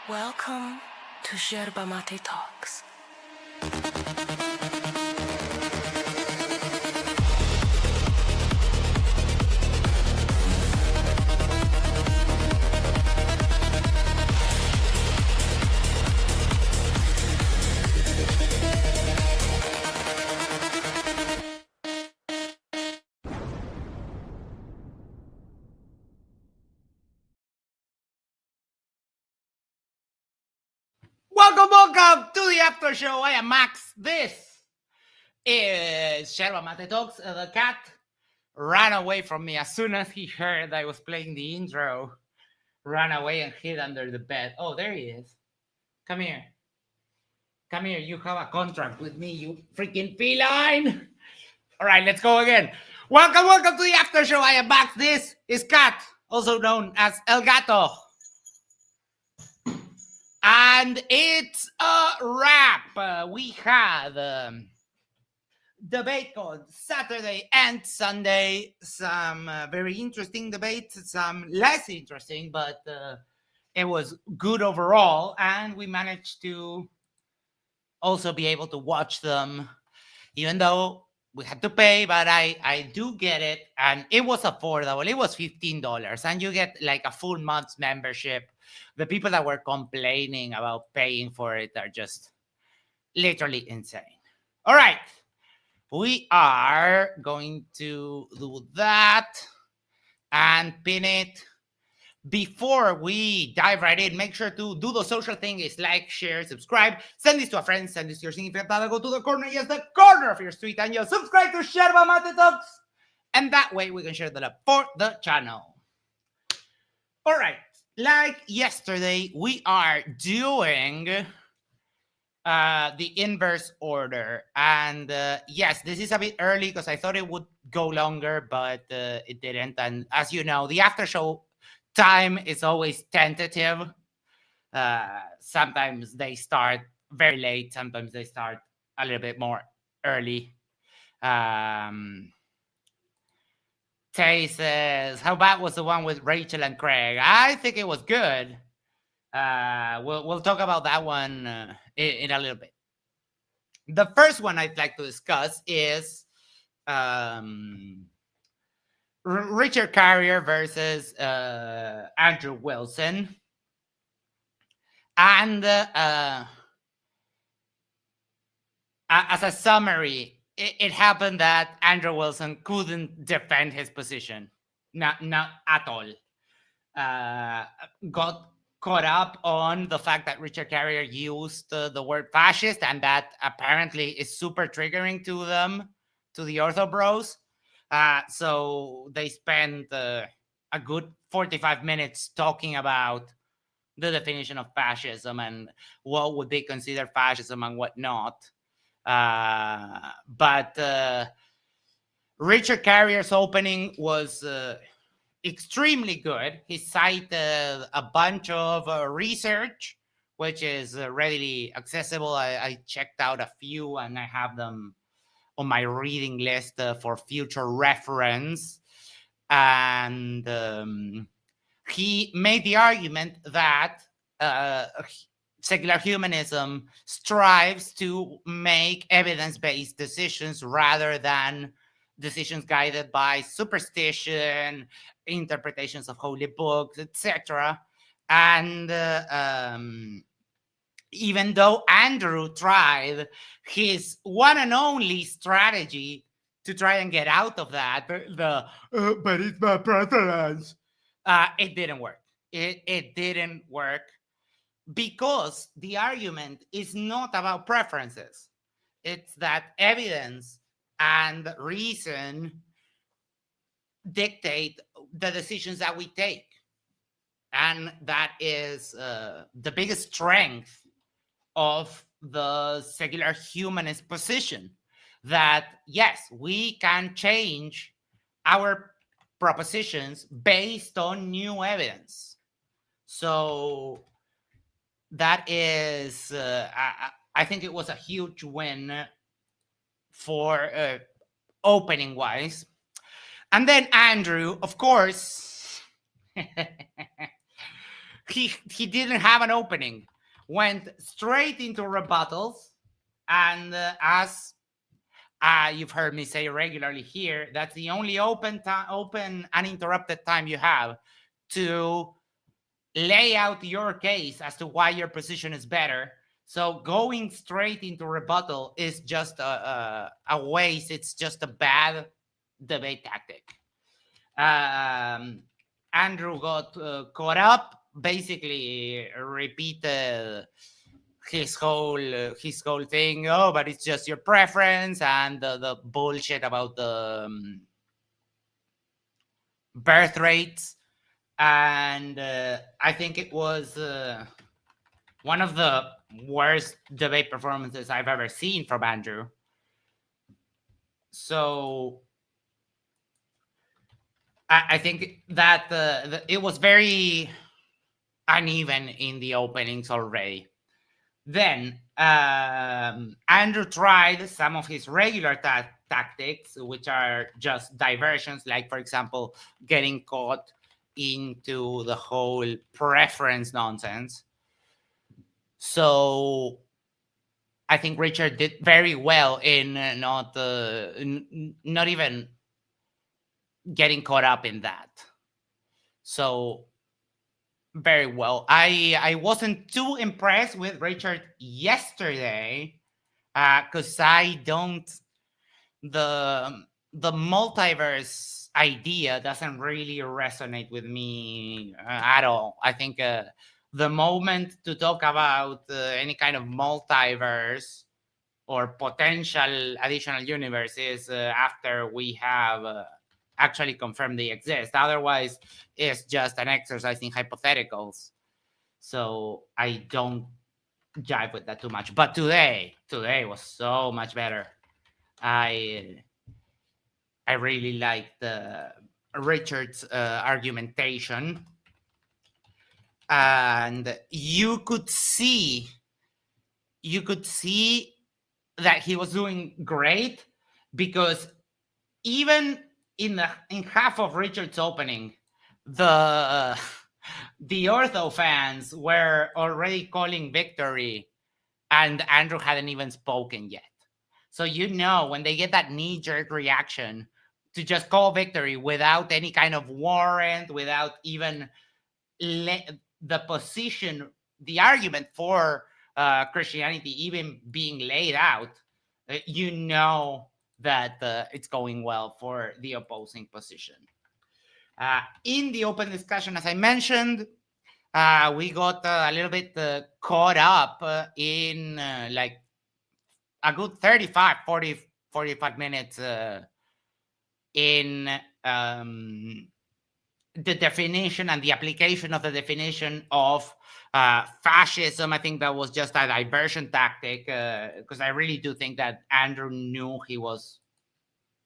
Welcome to Yerba Talks. Welcome to the Aftershow. I am Max. This is Yerba Talks. The cat ran away from me as soon as he heard I was playing the intro. Ran away and hid under the bed. Oh, there he is. Come here. Come here. You have a contract with me, you freaking feline. All right, let's go again. Welcome to the Aftershow. I am Max. This is Cat, also known as El Gato. And it's a wrap. We had DebateCon Saturday and Sunday. Some very interesting debates, some less interesting, but it was good overall. And we managed to also be able to watch them, even though we had to pay, but I do get it. And it was affordable. It was $15. And you get like a full month's membership. The people that were complaining about paying for it are just literally insane. All right. We are going to do that and pin it. Before we dive right in, make sure to do the social thing is like, share, subscribe, send this to a friend, send this to your significant other, go to the corner, yes, the corner of your street, and you'll subscribe to Yerba Talks. And that way we can share the love for the channel. All right. Like yesterday, we are doing the inverse order. And yes, this is a bit early because I thought it would go longer, but it didn't. And as you know, the after show time is always tentative. Sometimes they start very late. Sometimes they start a little bit more early. Tay says, how bad was the one with Rachel and Craig? I think it was good. We'll talk about that one in a little bit. The first one I'd like to discuss is Richard Carrier versus Andrew Wilson. And as a summary, it happened that Andrew Wilson couldn't defend his position. Not at all. Got caught up on the fact that Richard Carrier used the word fascist, and that apparently is super triggering to them, to the Ortho Bros. So they spent a good 45 minutes talking about the definition of fascism and what would be considered fascism and what not. But Richard Carrier's opening was extremely good. He cited a bunch of research, which is readily accessible. I checked out a few and I have them on my reading list for future reference. And he made the argument that secular humanism strives to make evidence-based decisions rather than decisions guided by superstition, interpretations of holy books, etc. And even though Andrew tried his one and only strategy to try and get out of that, but it's my preference, it didn't work. It didn't work because the argument is not about preferences. It's that evidence and reason dictate the decisions that we take. And that is the biggest strength of the secular humanist position, that yes, we can change our propositions based on new evidence. So that is, I think it was a huge win for opening wise. And then Andrew, of course, he didn't have an opening, went straight into rebuttals, and as you've heard me say regularly here, that's the only open uninterrupted time you have to lay out your case as to why your position is better. So going straight into rebuttal is just a waste. It's just a bad debate tactic. Andrew got caught up, basically repeated his whole thing. Oh, but it's just your preference, and the bullshit about the birth rates. And I think it was one of the worst debate performances I've ever seen from Andrew. So I think that it was very uneven in the openings already. Then Andrew tried some of his regular tactics, which are just diversions, like, for example, getting caught into the whole preference nonsense. So I think Richard did very well in not even getting caught up in that. So very well. I wasn't too impressed with Richard yesterday because I don't the multiverse idea doesn't really resonate with me at all. I think the moment to talk about any kind of multiverse or potential additional universes after we have actually confirmed they exist. Otherwise, it's just an exercise in hypotheticals. So I don't jive with that too much. But today was so much better. I really liked Richard's argumentation, and you could see that he was doing great, because even in half of Richard's opening, the ortho fans were already calling victory, and Andrew hadn't even spoken yet. So when they get that knee-jerk reaction to just call victory without any kind of warrant, without even the position, the argument for Christianity even being laid out, that it's going well for the opposing position. In the open discussion, as I mentioned, we got a little bit caught up in like a good 45 minutes in the definition and the application of the definition of fascism. I think that was just a diversion tactic, because I really do think that Andrew knew he was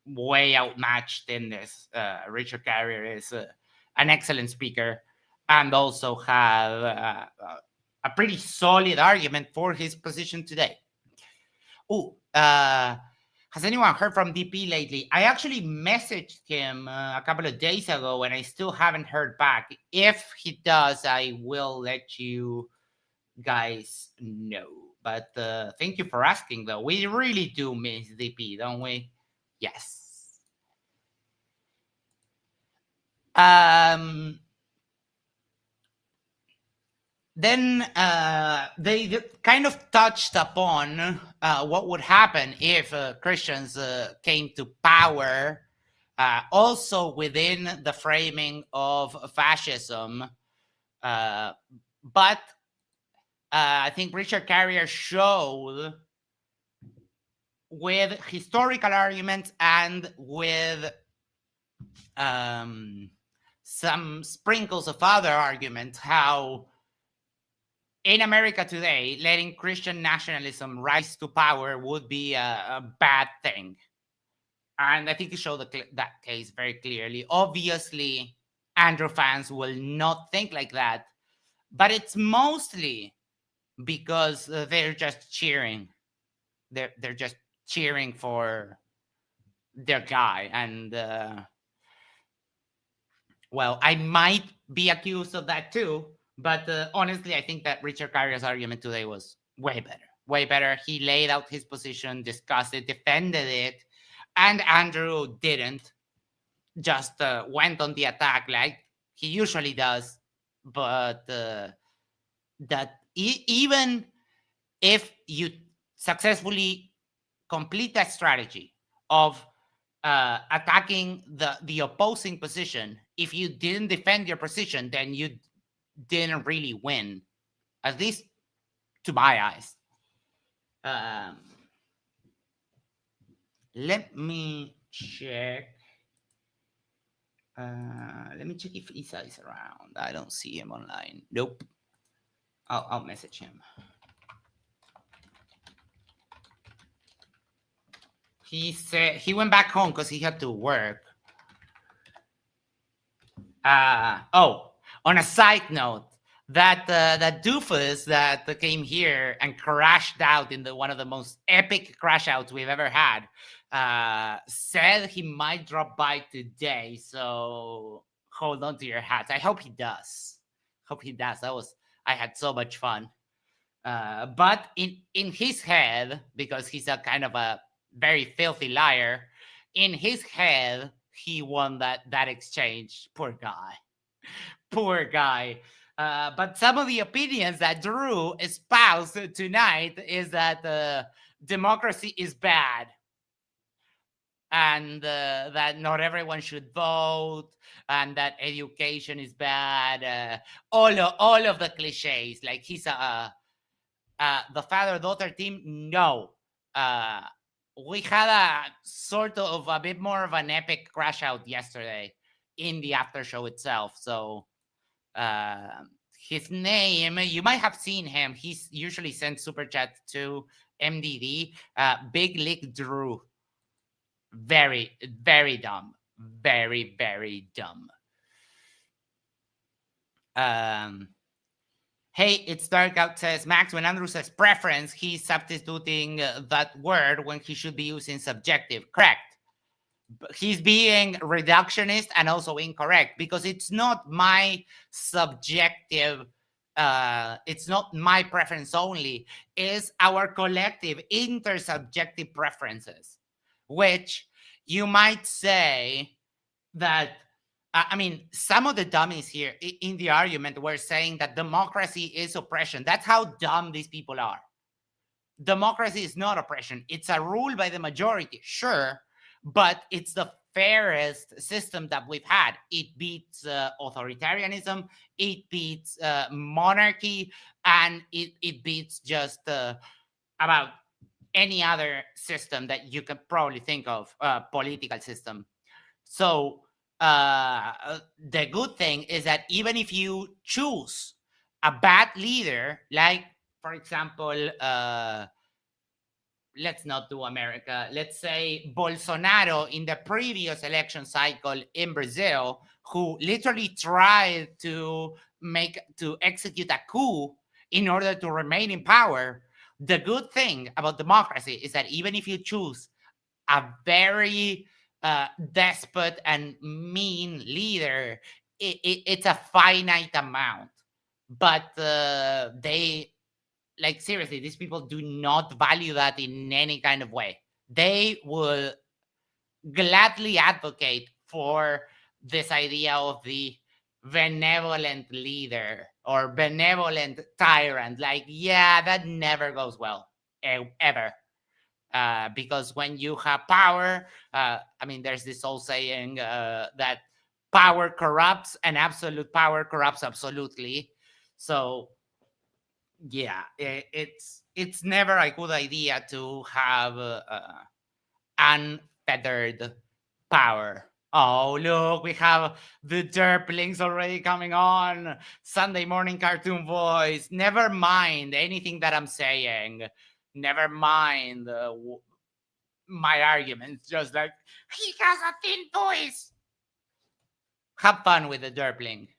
way outmatched in this. Richard Carrier is an excellent speaker and also have a pretty solid argument for his position today. Has anyone heard from DP lately? I actually messaged him a couple of days ago, and I still haven't heard back. If he does, I will let you guys know. But thank you for asking, though. We really do miss DP, don't we? Yes. Then they kind of touched upon what would happen if Christians came to power, also within the framing of fascism. But I think Richard Carrier showed, with historical arguments and with some sprinkles of other arguments, how in America today, letting Christian nationalism rise to power would be a bad thing. And I think he showed that case very clearly. Obviously, Andrew fans will not think like that, but it's mostly because they're just cheering. They're just cheering for their guy. And, well, I might be accused of that too, But honestly, I think that Richard Carrier's argument today was way better. Way better. He laid out his position, discussed it, defended it, and Andrew didn't. Just went on the attack like he usually does. But that even if you successfully complete that strategy of attacking the opposing position, if you didn't defend your position, then you didn't really win, at least to my eyes. Let me check. Let me check if Isa is around. I don't see him online. Nope. I'll message him. He said he went back home because he had to work. On a side note, that doofus that came here and crashed out in one of the most epic crash outs we've ever had said he might drop by today. So hold on to your hats. I hope he does. I had so much fun. But in his head, because he's a kind of a very filthy liar, in his head, he won that exchange. Poor guy. But some of the opinions that Drew espoused tonight is that democracy is bad, and that not everyone should vote, and that education is bad. All of the cliches. Like he's the father-daughter team. No. We had a sort of a bit more of an epic crash out yesterday in the after show itself. So his name, you might have seen him. He's usually sends super chat to MDD. Big Lick Drew. Very, very dumb. Very, very dumb. Hey, it's Dark Out says, Max, when Andrew says preference, he's substituting that word when he should be using subjective. Correct. He's being reductionist and also incorrect because it's not my subjective, it's not my preference only, it's our collective intersubjective preferences, which you might say that I mean, some of the dummies here in the argument were saying that democracy is oppression. That's how dumb these people are. Democracy is not oppression. It's a rule by the majority, sure, but it's the fairest system that we've had. It beats authoritarianism, it beats monarchy, and it beats just about any other system that you can probably think of, political system. So the good thing is that even if you choose a bad leader, like, for example, let's not do America, let's say Bolsonaro in the previous election cycle in Brazil, who literally tried to execute a coup in order to remain in power. The good thing about democracy is that even if you choose a very despot and mean leader, it's a finite amount. But they, like, seriously, these people do not value that in any kind of way. They will gladly advocate for this idea of the benevolent leader or benevolent tyrant. Like, yeah, that never goes well, ever. Because when you have power, I mean, there's this old saying that power corrupts and absolute power corrupts absolutely. So, yeah, it's never a good idea to have unfettered power. Oh, look, we have the derplings already coming on. Sunday morning cartoon voice. Never mind anything that I'm saying. Never mind my arguments. Just like, he has a thin voice. Have fun with the derpling.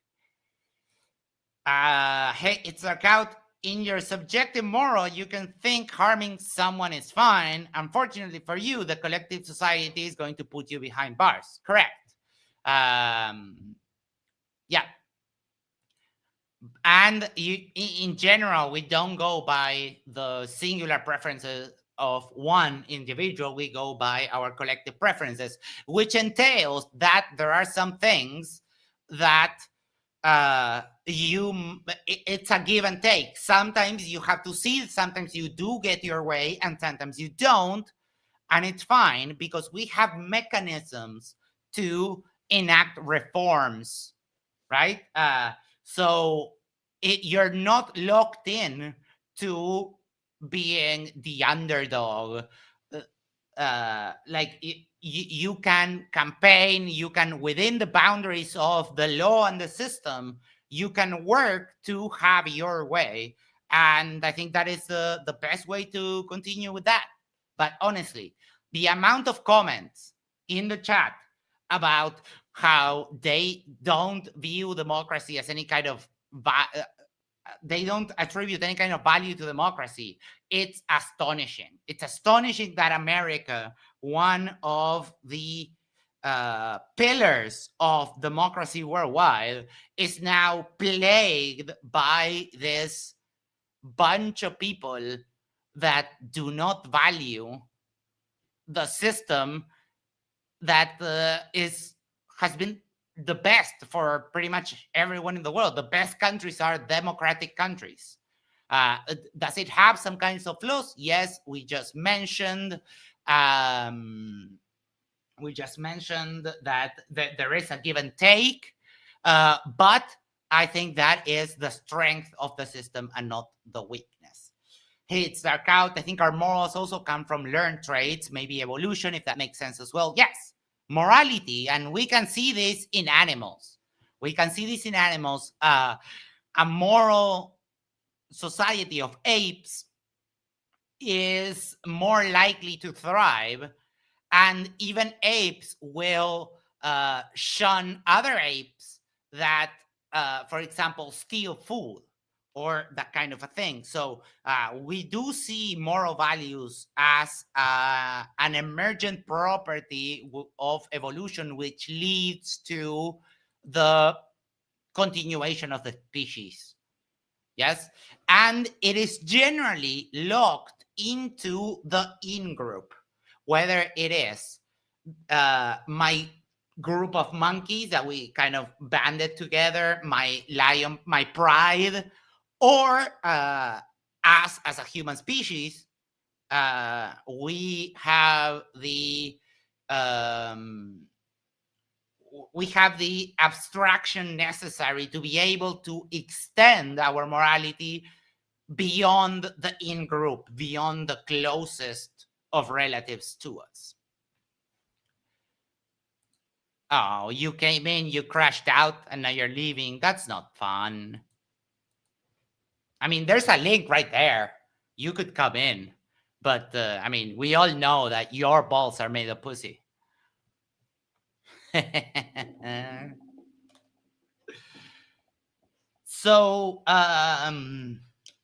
Hey, it's Dark Out. In your subjective moral, you can think harming someone is fine. Unfortunately for you, the collective society is going to put you behind bars. Correct. Yeah. And in general, we don't go by the singular preferences of one individual. We go by our collective preferences, which entails that there are some things that it's a give and take. Sometimes you have to see, sometimes you do get your way, and sometimes you don't, and it's fine because we have mechanisms to enact reforms, right? So you're not locked in to being the underdog. You can campaign, you can, within the boundaries of the law and the system, you can work to have your way. And I think that is the best way to continue with that. But honestly, the amount of comments in the chat about how they don't view democracy as any kind of they don't attribute any kind of value to democracy. It's astonishing. It's astonishing that America, one of the pillars of democracy worldwide, is now plagued by this bunch of people that do not value the system that has been the best for pretty much everyone in the world. The best countries are democratic countries. Does it have some kinds of flaws? Yes, we just mentioned. We just mentioned that there is a give and take, but I think that is the strength of the system and not the weakness. Hey, it's dark out. I think our morals also come from learned traits, maybe evolution, if that makes sense as well. Yes, morality, and we can see this in animals. We can see this in animals. A moral society of apes is more likely to thrive, and even apes will shun other apes that, for example, steal food or that kind of a thing. So we do see moral values as an emergent property of evolution, which leads to the continuation of the species. Yes, and it is generally locked into the in-group, whether it is my group of monkeys that we kind of banded together, my lion, my pride, or us as a human species. We have the abstraction necessary to be able to extend our morality beyond the in-group, beyond the closest of relatives to us. Oh, you came in, you crashed out, and now you're leaving. That's not fun. I mean, there's a link right there. You could come in. But, I mean, we all know that your balls are made of pussy. So,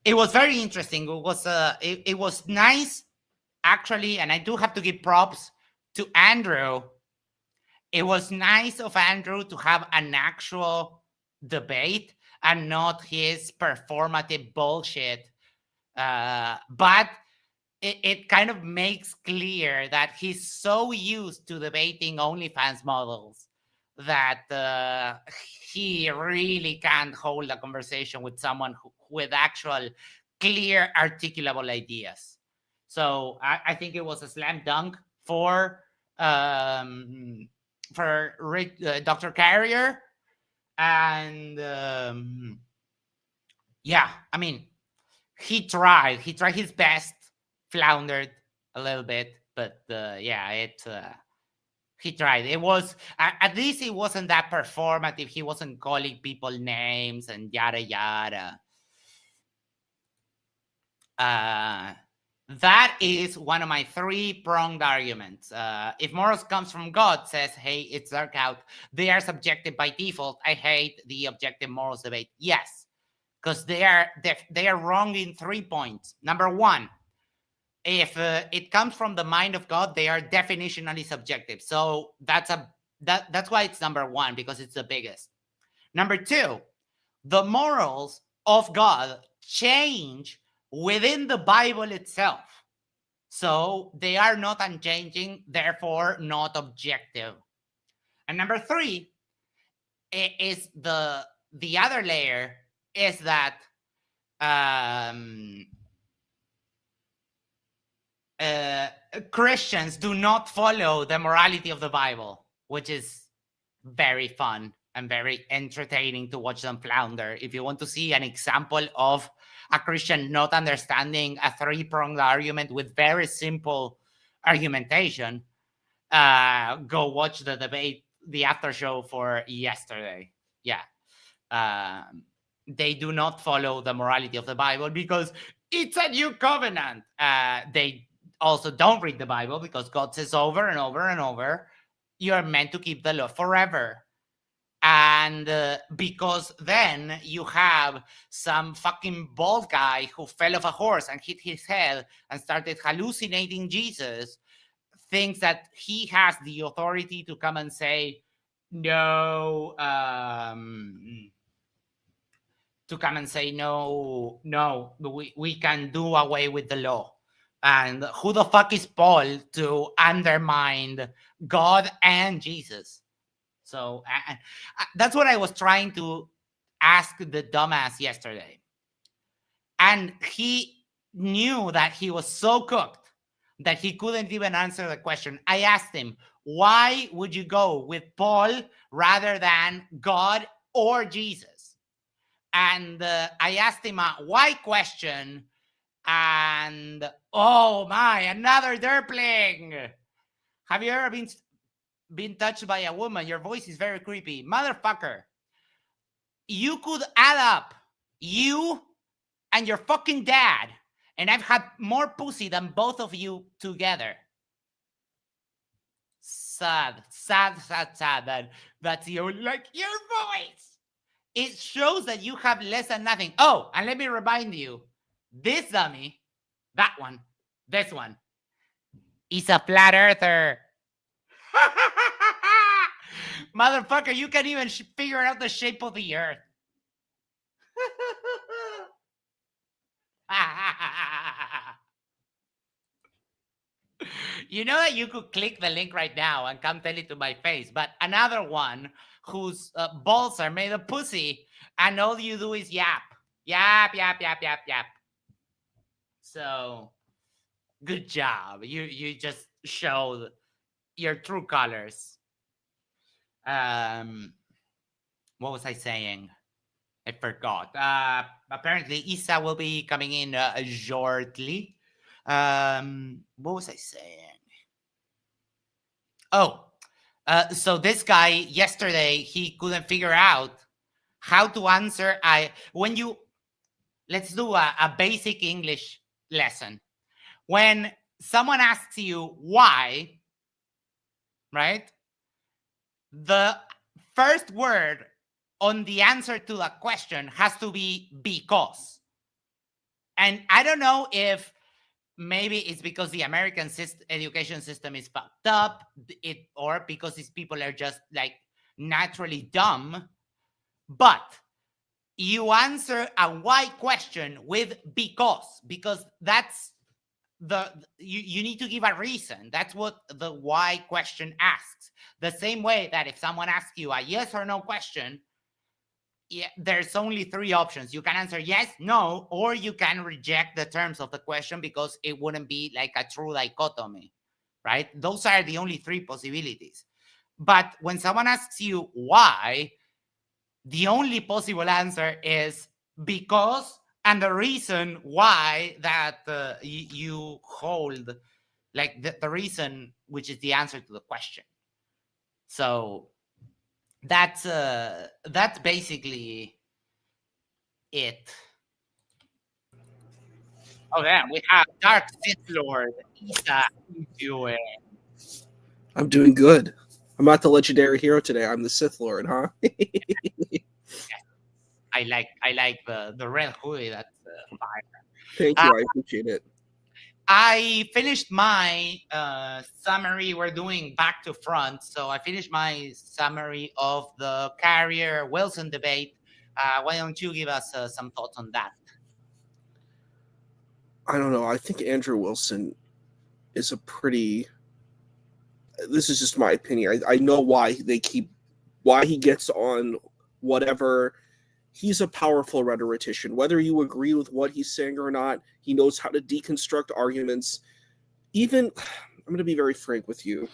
it was very interesting. It was nice, actually, and I do have to give props to Andrew. It was nice of Andrew to have an actual debate and not his performative bullshit. But it kind of makes clear that he's so used to debating OnlyFans models that he really can't hold a conversation with someone with actual clear articulable ideas. So I think it was a slam dunk for Dr. Carrier. And yeah, I mean, he tried his best, floundered a little bit, but yeah, he tried. It was, at least it wasn't that performative. He wasn't calling people names and yada yada. That is one of my three-pronged arguments. If morals comes from God, says, hey, it's dark out, they are subjective by default. I hate the objective morals debate. Yes, because they are wrong in 3 points. Number one, if it comes from the mind of God, they are definitionally subjective. So that's why it's number one, because it's the biggest. Number two, the morals of God change within the Bible itself. So they are not unchanging, therefore not objective. And number three is the other layer is that Christians do not follow the morality of the Bible, which is very fun and very entertaining to watch them flounder. If you want to see an example of a Christian not understanding a three-pronged argument with very simple argumentation, go watch the debate, the after show for yesterday. Yeah. They do not follow the morality of the Bible because it's a new covenant. They also don't read the Bible because God says over and over and over, you're meant to keep the law forever. And because then you have some fucking bald guy who fell off a horse and hit his head and started hallucinating Jesus, thinks that he has the authority to come and say, no, we can do away with the law. And who the fuck is Paul to undermine God and Jesus? So that's what I was trying to ask the dumbass yesterday. And he knew that he was so cooked that he couldn't even answer the question. I asked him, why would you go with Paul rather than God or Jesus? And I asked him a why question, and oh my, another derpling. Have you ever been touched by a woman? Your voice is very creepy. Motherfucker, you could add up you and your fucking dad, and I've had more pussy than both of you together. Sad. That's your voice. It shows that you have less than nothing. Oh, and let me remind you, this dummy, that one, this one, is a flat earther. Motherfucker, you can't even figure out the shape of the earth. You know that you could click the link right now and come tell it to my face, but another one whose balls are made of pussy, and all you do is yap. So, good job. You just showed your true colors. What was I saying? I forgot. Apparently, Isa will be coming in shortly. What was I saying? Oh, so this guy yesterday, he couldn't figure out how to answer. Let's do a basic English lesson. When someone asks you why, right? The first word on the answer to the question has to be because. And I don't know if maybe it's because the American education system is fucked up, or because these people are just like naturally dumb. But you answer a why question with because that's you need to give a reason. That's what the why question asks. The same way that if someone asks you a yes or no question, there's only three options. You can answer yes, no, or you can reject the terms of the question because it wouldn't be like a true dichotomy, right? Those are the only three possibilities. But when someone asks you why, the only possible answer is because, and the reason why that you hold, like the reason, which is the answer to the question. So that's basically it. Oh yeah, we have Dark Sith Lord Isa. How you doing? I'm doing good. I'm not the legendary hero today. I'm the Sith Lord, huh? I like the red hoodie. That's fire. Thank you. I appreciate it. I finished my summary. We're doing back to front. So I finished my summary of the Carrier Wilson debate. Why don't you give us some thoughts on that? I don't know. I think Andrew Wilson is a pretty. This is just my opinion. I know why he gets on whatever. He's a powerful rhetorician. Whether you agree with what he's saying or not, he knows how to deconstruct arguments. Even, I'm going to be very frank with you.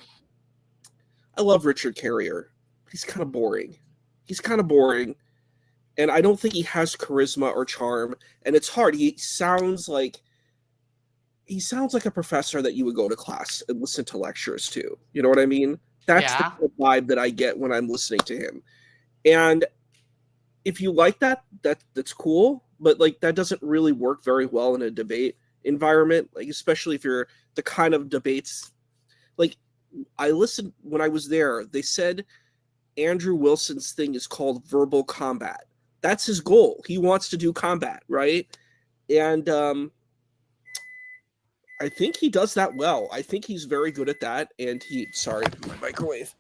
I love Richard Carrier. He's kind of boring. And I don't think he has charisma or charm. And it's hard. He sounds like a professor that you would go to class and listen to lectures to. You know what I mean? That's the kind of vibe that I get when I'm listening to him. And if you like that's cool. But like that doesn't really work very well in a debate environment. Like especially if you're the kind of debates. Like I listened when I was there. They said Andrew Wilson's thing is called verbal combat. That's his goal. He wants to do combat, right? And I think he does that well. I think he's very good at that. And sorry, my microwave.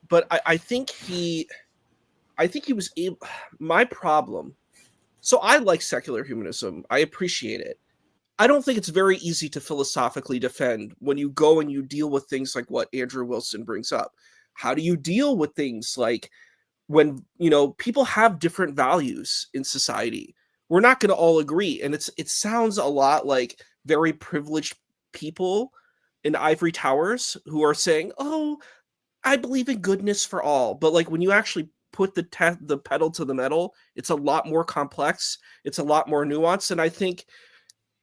But I think he was able. My problem. So I like secular humanism. I appreciate it. I don't think it's very easy to philosophically defend when you go and you deal with things like what Andrew Wilson brings up. How do you deal with things like when, people have different values in society? We're not going to all agree. And it sounds a lot like very privileged people in ivory towers who are saying, oh, I believe in goodness for all. But like when you actually put the pedal to the metal, it's a lot more complex. It's a lot more nuanced. And I think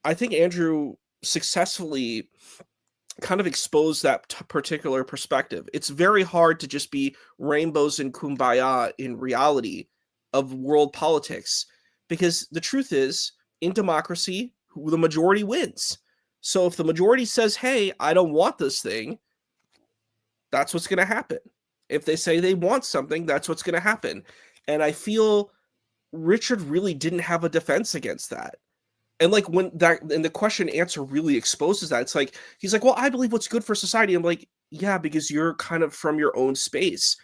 Andrew successfully kind of exposed that particular perspective. It's very hard to just be rainbows and kumbaya in reality of world politics, because the truth is, in democracy, the majority wins. So if the majority says, hey, I don't want this thing, that's what's going to happen. If they say they want something, that's what's going to happen. And I feel Richard really didn't have a defense against that. And like the question answer really exposes that. It's like, he's like, well, I believe what's good for society. I'm like, yeah, because you're kind of from your own space.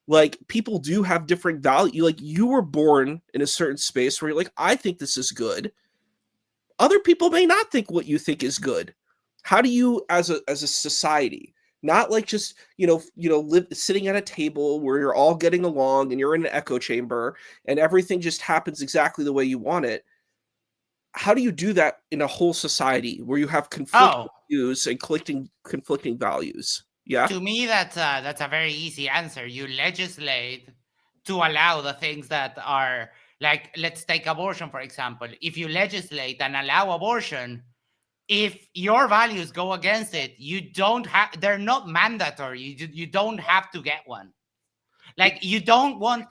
Like people do have different value. Like you were born in a certain space where you're like, I think this is good. Other people may not think what you think is good. How do you, as a society, not like just, live sitting at a table where you're all getting along and you're in an echo chamber and everything just happens exactly the way you want it. How do you do that in a whole society where you have conflicting views and conflicting values? Yeah. To me, that's a very easy answer. You legislate to allow the things that are like, let's take abortion, for example. If you legislate and allow abortion, if your values go against it, they're not mandatory. You don't have to get one. Like you don't want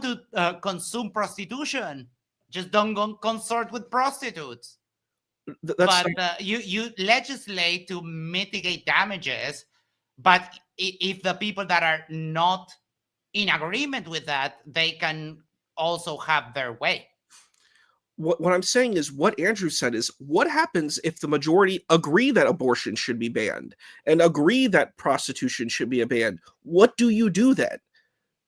to consume prostitution. Just don't go consort with prostitutes. You legislate to mitigate damages, but if the people that are not in agreement with that, they can also have their way. What I'm saying is what Andrew said is, what happens if the majority agree that abortion should be banned and agree that prostitution should be banned? What do you do then?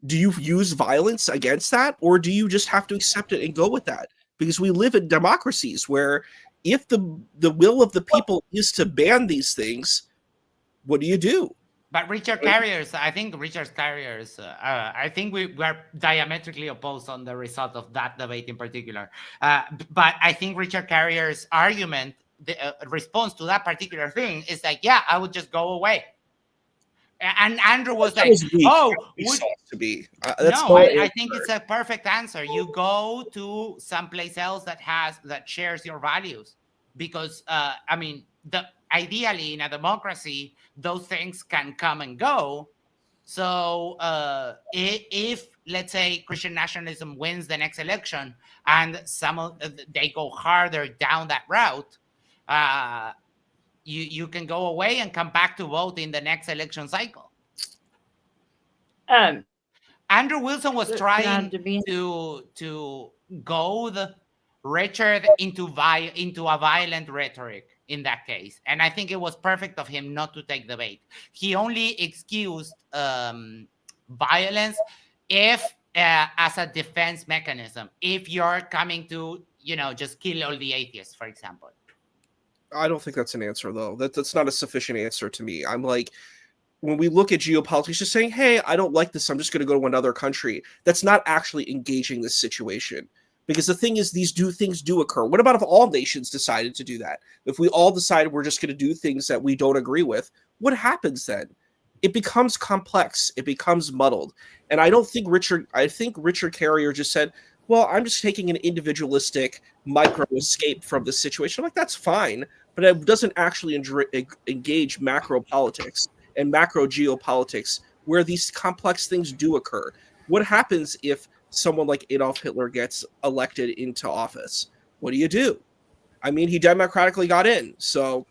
Do you use violence against that, or do you just have to accept it and go with that? Because we live in democracies where if the will of the people is to ban these things, what do you do? But I think we are diametrically opposed on the result of that debate in particular. But I think Richard Carrier's argument, the response to that particular thing is like, yeah, I would just go away. And Andrew was like, "Oh, to be." I think it's a perfect answer. You go to someplace else that shares your values, because ideally in a democracy, those things can come and go. So if let's say Christian nationalism wins the next election and they go harder down that route, you can go away and come back to vote in the next election cycle. Andrew Wilson was trying to goad Richard into a violent rhetoric in that case, and I think it was perfect of him not to take the bait. He only excused violence if as a defense mechanism, if you're coming to, just kill all the atheists, for example. I don't think that's an answer, though. That's not a sufficient answer to me. I'm like, when we look at geopolitics, just saying, hey, I don't like this, I'm just going to go to another country. That's not actually engaging this situation. Because the thing is, things do occur. What about if all nations decided to do that? If we all decided we're just going to do things that we don't agree with, what happens then? It becomes complex. It becomes muddled. And I think Richard Carrier just said, well, I'm just taking an individualistic micro escape from this situation. I'm like, that's fine, but it doesn't actually engage macro politics and macro geopolitics where these complex things do occur. What happens if someone like Adolf Hitler gets elected into office? What do? I mean, he democratically got in, so...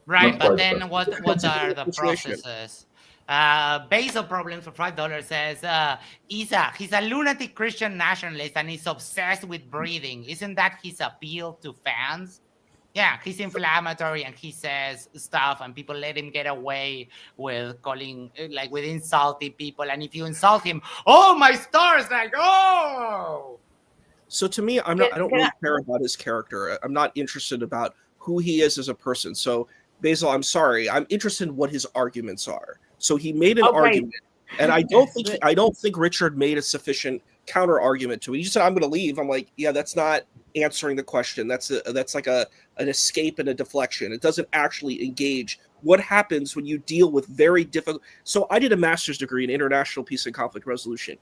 Right, but then what are the processes? Basil Problems for $5 says, he's a lunatic Christian nationalist and he's obsessed with breathing. Isn't that his appeal to fans? Yeah, he's inflammatory and he says stuff and people let him get away with with insulting people. And if you insult him, oh, my stars, like, oh! So to me, I don't really care about his character. I'm not interested about who he is as a person. So Basil, I'm sorry. I'm interested in what his arguments are. So he made an argument, and I don't think Richard made a sufficient counter argument to it. He just said, "I'm going to leave." I'm like, yeah, that's not answering the question. That's like an escape and a deflection. It doesn't actually engage what happens when you deal with very difficult. So I did a master's degree in international peace and conflict resolution.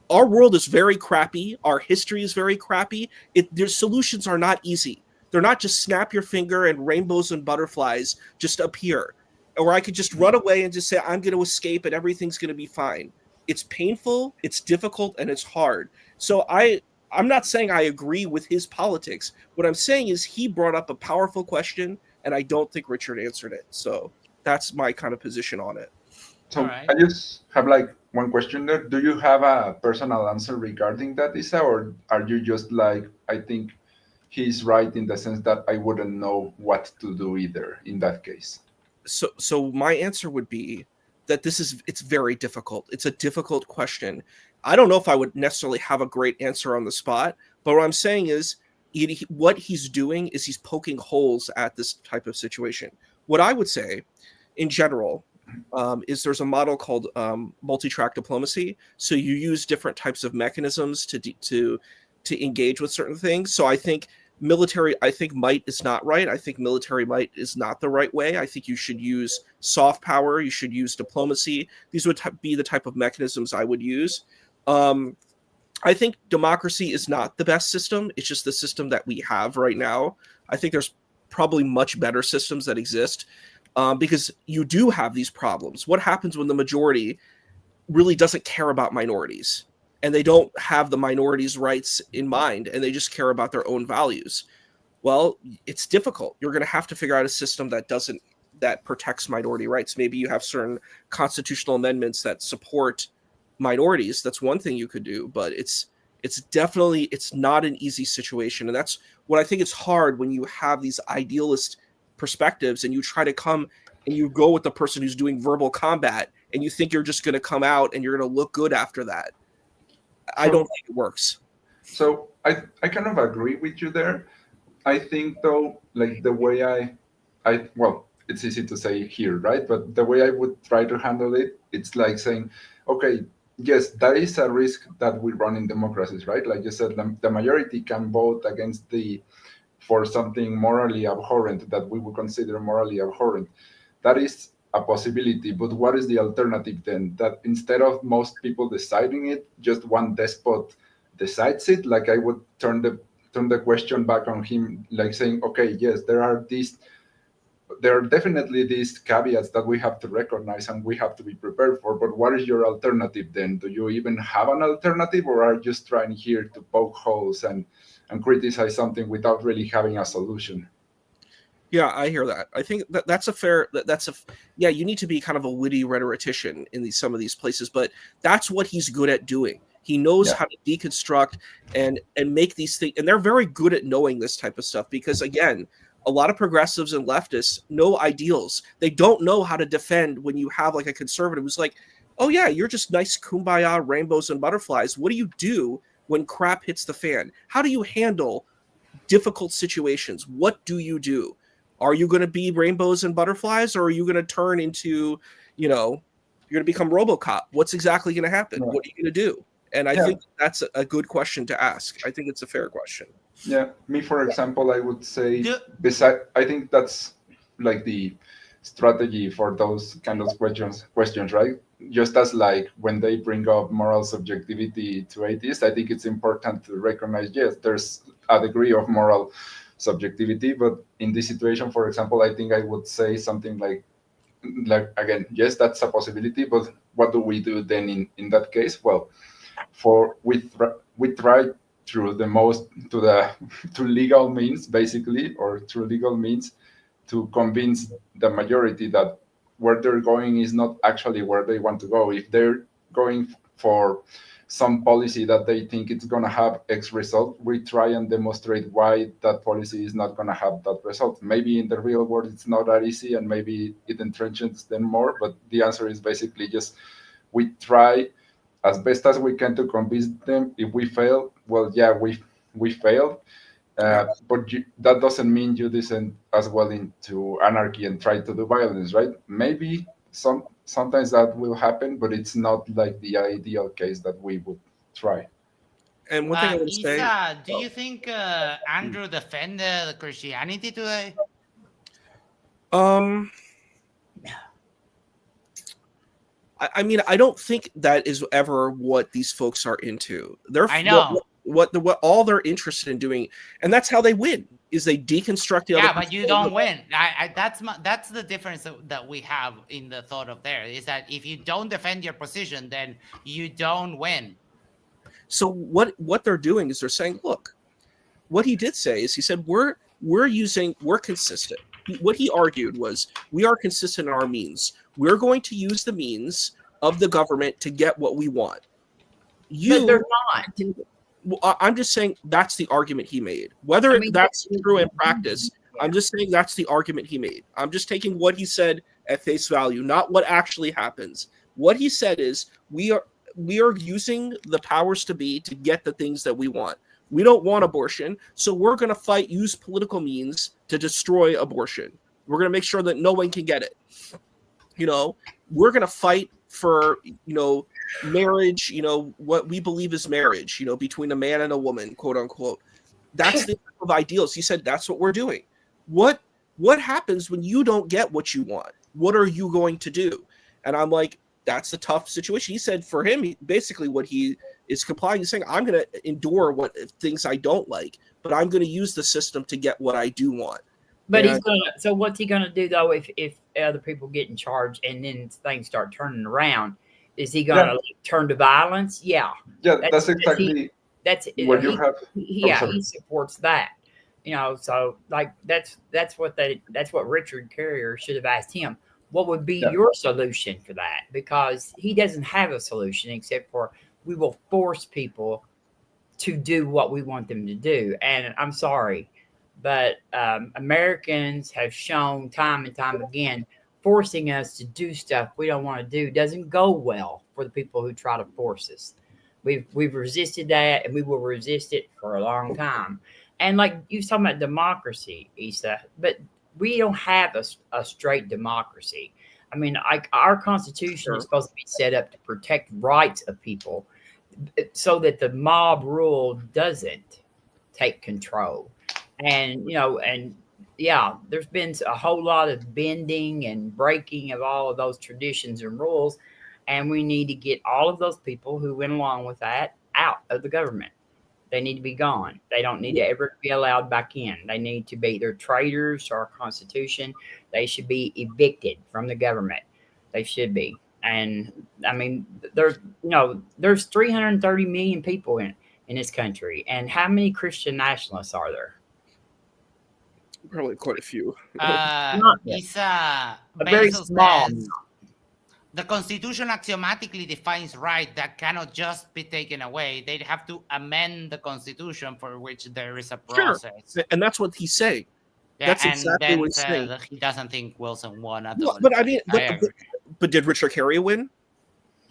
Our world is very crappy. Our history is very crappy. Their solutions are not easy. They're not just snap your finger and rainbows and butterflies just appear. Or I could just run away and just say, I'm going to escape and everything's going to be fine. It's painful, it's difficult, and it's hard. So I'm not saying I agree with his politics. What I'm saying is he brought up a powerful question, and I don't think Richard answered it. So that's my kind of position on it. So right. I just have one question there. Do you have a personal answer regarding that, Isa, or are you just like, I think he's right in the sense that I wouldn't know what to do either in that case? So my answer would be that it's very difficult. It's a difficult question. I don't know if I would necessarily have a great answer on the spot, but what I'm saying is what he's doing is he's poking holes at this type of situation. What I would say in general is there's a model called multi-track diplomacy. So you use different types of mechanisms to engage with certain things. So I think might is not right. I think military might is not the right way. I think you should use soft power. You should use diplomacy. These would be the type of mechanisms I would use. I think democracy is not the best system. It's just the system that we have right now. I think there's probably much better systems that exist because you do have these problems. What happens when the majority really doesn't care about minorities? And they don't have the minorities' rights in mind, and they just care about their own values. Well, it's difficult. You're going to have to figure out a system that protects minority rights. Maybe you have certain constitutional amendments that support minorities. That's one thing you could do, but it's not an easy situation. And that's what I think it's hard when you have these idealist perspectives and you try to come and you go with the person who's doing verbal combat and you think you're just going to come out and you're going to look good after that. I don't think it works. So I kind of agree with you there. I think though, like the way I well, it's easy to say here, right? But the way I would try to handle it, it's like saying, okay, yes, that is a risk that we run in democracies, right? Like you said, the majority can vote against for something morally abhorrent that we would consider morally abhorrent. That is a possibility, but what is the alternative then? That instead of most people deciding it, just one despot decides it? Like I would turn the question back on him, like saying, okay, yes, there are definitely these caveats that we have to recognize and we have to be prepared for, but what is your alternative then? Do you even have an alternative, or are you just trying here to poke holes and criticize something without really having a solution? Yeah, I hear that. I think you need to be kind of a witty rhetorician in some of these places, but that's what he's good at doing. He knows how to deconstruct and make these things, and they're very good at knowing this type of stuff because, again, a lot of progressives and leftists know ideals. They don't know how to defend when you have like a conservative who's like, oh yeah, you're just nice kumbaya, rainbows and butterflies. What do you do when crap hits the fan? How do you handle difficult situations? What do you do? Are you going to be rainbows and butterflies, or are you going to turn into, you're going to become RoboCop? What's exactly going to happen? Right. What are you going to do? And I think that's a good question to ask. I think it's a fair question. Yeah, me, for example, I would say, Do- I think that's like the strategy for those kind of questions, right? Just as like when they bring up moral subjectivity to atheists, I think it's important to recognize, yes, there's a degree of moral subjectivity, but in this situation, for example, I think I would say something like again, yes, that's a possibility, but what do we do then in that case? Well, we try through the most to legal means, basically, or through legal means, to convince the majority that where they're going is not actually where they want to go. If they're going for some policy that they think it's going to have X result, we try and demonstrate why that policy is not going to have that result. Maybe in the real world it's not that easy, and maybe it entrenches them more, but the answer is basically just we try as best as we can to convince them. If we fail, well, yeah, we failed. But that doesn't mean you descend as well into anarchy and try to do violence, right? Maybe sometimes that will happen, but it's not like the ideal case that we would try. And one thing I would say, Isa, do you think Andrew defended the Christianity today? I mean, I don't think that is ever what these folks are into. I know. What all they're interested in doing, and that's how they win, is they deconstruct the other. Yeah, but you don't win. That's the difference that we have in the thought of there, is that if you don't defend your position, then you don't win. So what they're doing is they're saying, look, what he did say is he said we're consistent. What he argued was we are consistent in our means. We're going to use the means of the government to get what we want. But they're not. I'm just saying that's the argument he made. Whether that's true in practice, I'm just saying that's the argument he made. I'm just taking what he said at face value, not what actually happens. What he said is we are using the powers to be to get the things that we want. We don't want abortion, so we're going to use political means to destroy abortion. We're going to make sure that no one can get it. We're going to fight for, marriage, what we believe is marriage, between a man and a woman, quote unquote. That's the type of ideals. He said that's what we're doing. What happens when you don't get what you want? What are you going to do? And I'm like, that's a tough situation. He said for him, basically what he is complying, he's saying, I'm going to endure what things I don't like, but I'm going to use the system to get what I do want. But so what's he going to do though if other people get in charge and then things start turning around? Is he going to turn to violence? Yeah. Yeah, that's exactly what you have. He supports that. So like that's what Richard Carrier should have asked him. What would be your solution for that? Because he doesn't have a solution except for we will force people to do what we want them to do. And I'm sorry, but Americans have shown time and time again, forcing us to do stuff we don't want to do doesn't go well for the people who try to force us. We've resisted that, and we will resist it for a long time. And like you was talking about democracy, Isa, but we don't have a straight democracy. I mean, like our Constitution is supposed to be set up to protect rights of people so that the mob rule doesn't take control. And, there's been a whole lot of bending and breaking of all of those traditions and rules. And we need to get all of those people who went along with that out of the government. They need to be gone. They don't need to ever be allowed back in. They need to be either traitors to our Constitution. They should be evicted from the government. They should be. And I mean, there's 330 million people in this country. And how many Christian nationalists are there? Probably quite a few. Isa, a very small. The Constitution axiomatically defines right that cannot just be taken away. They'd have to amend the Constitution, for which there is a process. Sure. And that's what he's saying. Yeah, that's exactly what he's saying. He doesn't think Wilson won. But I mean, but did Richard Carrier win?